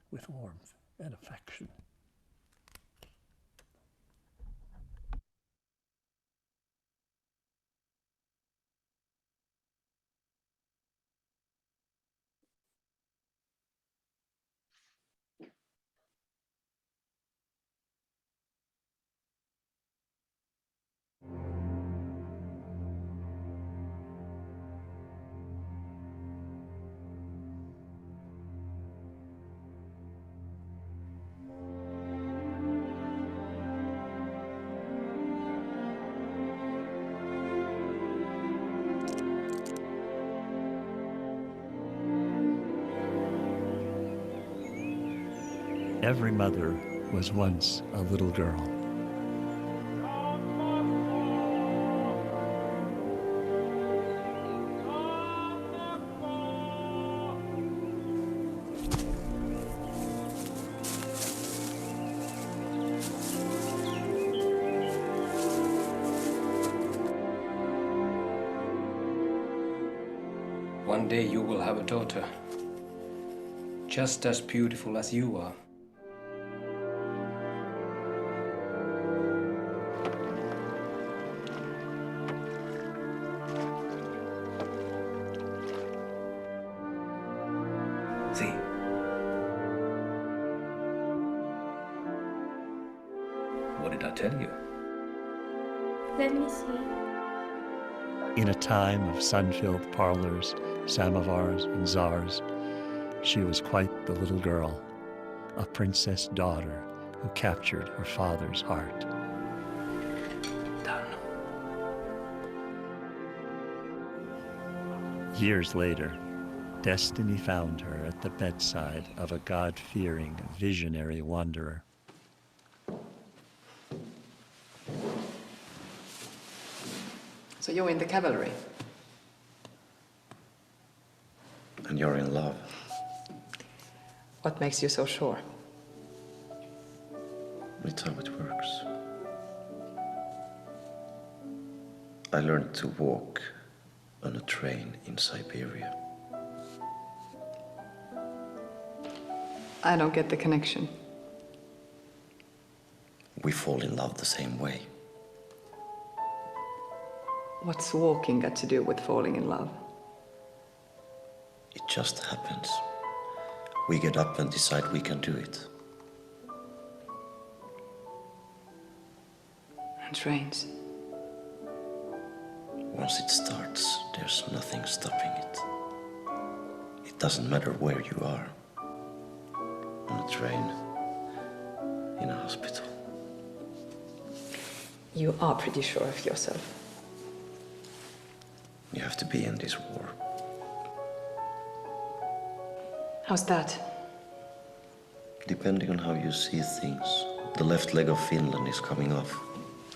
with warmth and affection. Every mother was once a little girl. One day you will have a daughter, just as beautiful as you are. See? What did I tell you? Let me see. In a time of sun-filled parlors, samovars, and czars, she was quite the little girl, a princess daughter who captured her father's heart. Done. Years later, destiny found her at the bedside of a God-fearing, visionary wanderer. So you're in the cavalry? And you're in love. What makes you so sure? It's how it works. I learned to walk on a train in Siberia. I don't get the connection. We fall in love the same way. What's walking got to do with falling in love? It just happens. We get up and decide we can do it. And trains? Once it starts, there's nothing stopping it. It doesn't matter where you are. On a train, in a hospital. You are pretty sure of yourself. You have to be in this war. How's that? Depending on how you see things, the left leg of Finland is coming off.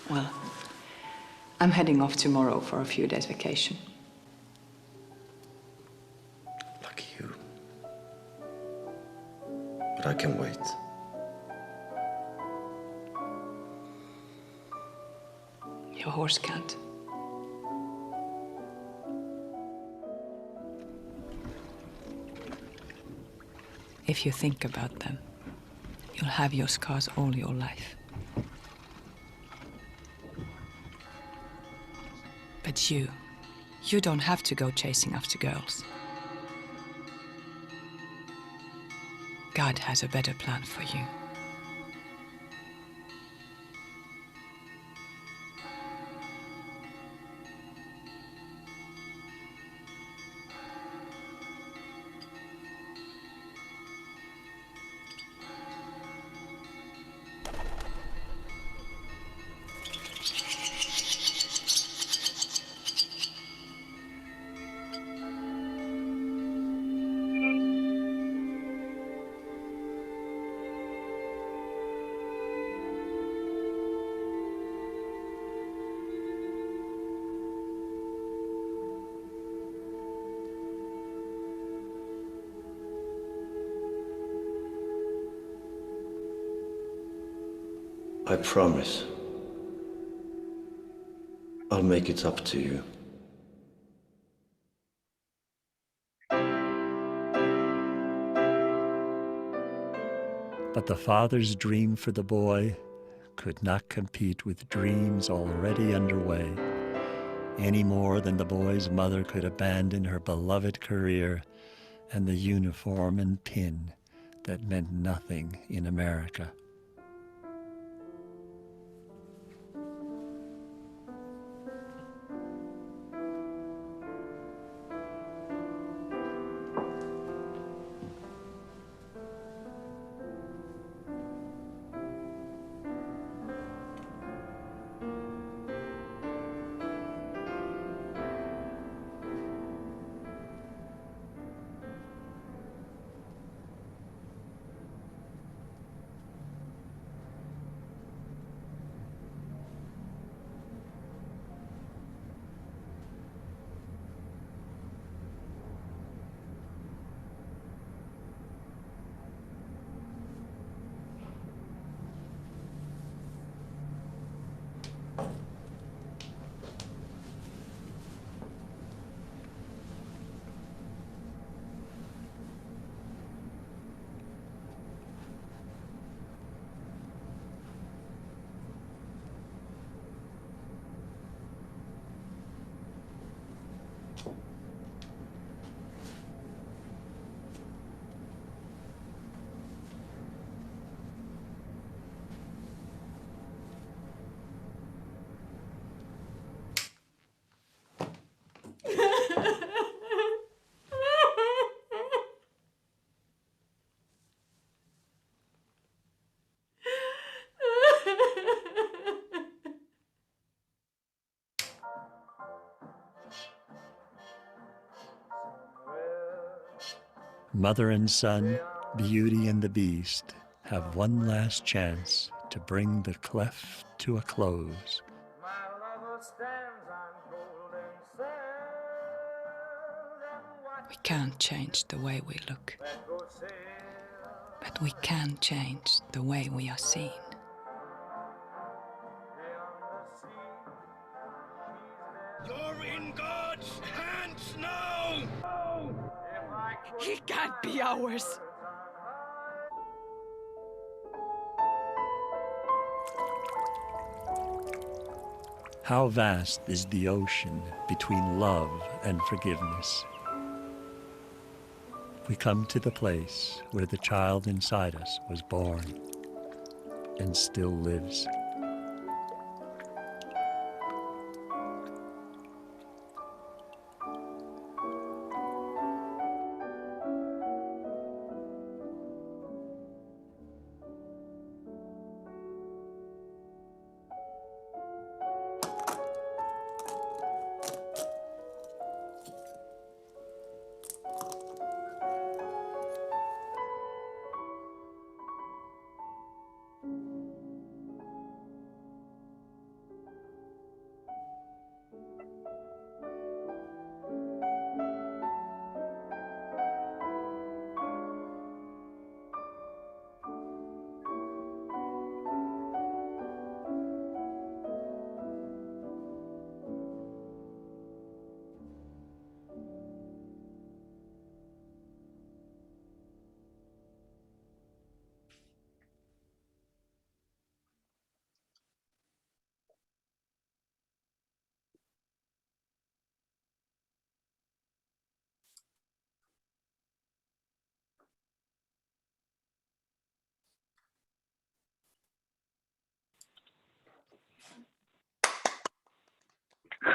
Well, I'm heading off tomorrow for a few days vacation. Lucky you. But I can wait. Your horse can't. If you think about them, you'll have your scars all your life. But you don't have to go chasing after girls. God has a better plan for you. I promise. I'll make it up to you. But the father's dream for the boy could not compete with dreams already underway, any more than the boy's mother could abandon her beloved career and the uniform and pin that meant nothing in America. Mother and son, Beauty and the Beast, have one last chance to bring the cleft to a close. We can't change the way we look, but we can change the way we are seen. You're in God's hands now! He can't be ours. How vast is the ocean between love and forgiveness. We come to the place where the child inside us was born and still lives.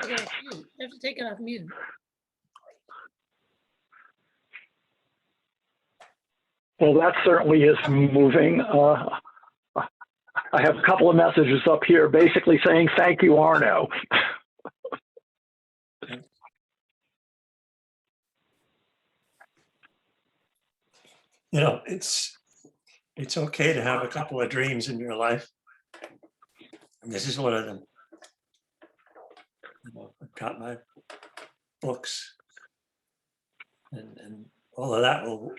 You have to take it off mute. Well, that certainly is moving. I have a couple of messages up here basically saying, thank you, Arno. You know, it's okay to have a couple of dreams in your life. And this is one of them. You know, I've got my books and all of that will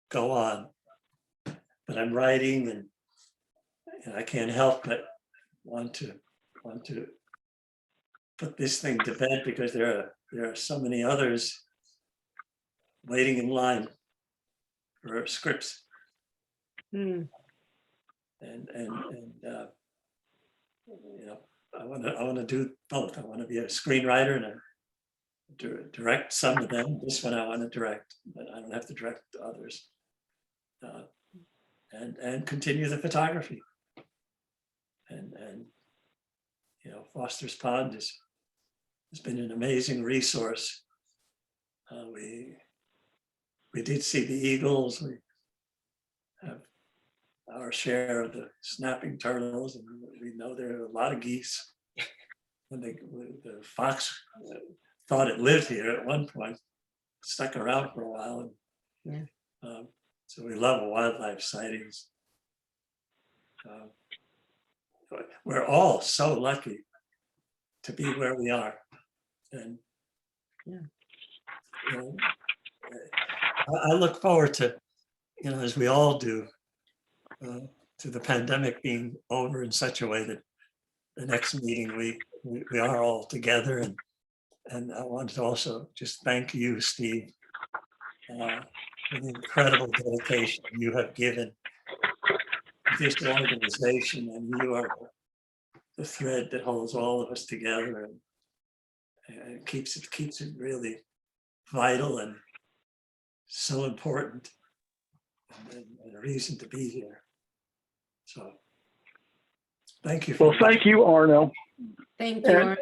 go on. But I'm writing and I can't help but want to put this thing to bed because there are so many others waiting in line for scripts. Mm. And you know, I want to do both. I want to be a screenwriter and direct some of them. This one I want to direct, but I don't have to direct others. And continue the photography. And you know, Foster's Pond has been an amazing resource. We did see the eagles. We have our share of the snapping turtles, and we know there are a lot of geese. When the fox thought it lived here at one point, stuck around for a while. And, so we love wildlife sightings. We're all so lucky to be where we are. And you know, I look forward to, you know, as we all do, to the pandemic being over in such a way that the next meeting we are all together. And I want to also just thank you, Steve, for the incredible dedication you have given this organization, and you are the thread that holds all of us together and keeps it really vital and so important, and a reason to be here. So thank you. Well, thank you, Arno. Thank you, Arno.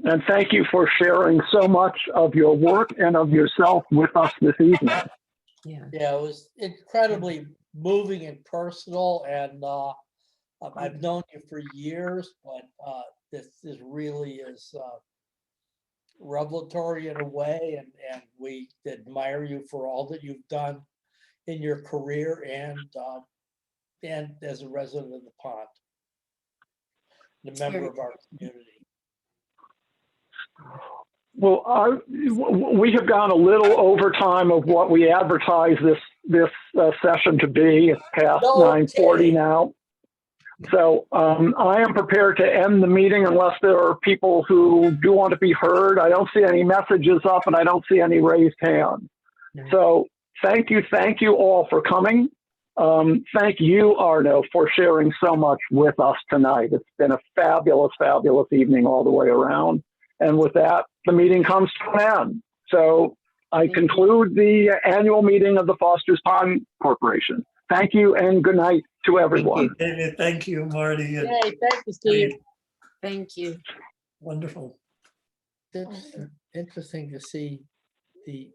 And thank you for sharing so much of your work and of yourself with us this evening. Yeah, it was incredibly moving and personal, and I've known you for years, but this really is revelatory in a way, and we admire you for all that you've done in your career and as a resident of the pond, and a member of our community. Well, we have gone a little over time of what we advertised this session to be. It's past 9:40 now. So I am prepared to end the meeting unless there are people who do want to be heard. I don't see any messages up and I don't see any raised hands. So thank you all for coming. Thank you, Arno, for sharing so much with us tonight. It's been a fabulous, fabulous evening all the way around. And with that, the meeting comes to an end. So I conclude the annual meeting of the Foster's Pond Corporation. Thank you and good night to everyone. David, thank you, Marty. And Hey, thank you, Steve. Thank you. wonderful. It's interesting to see the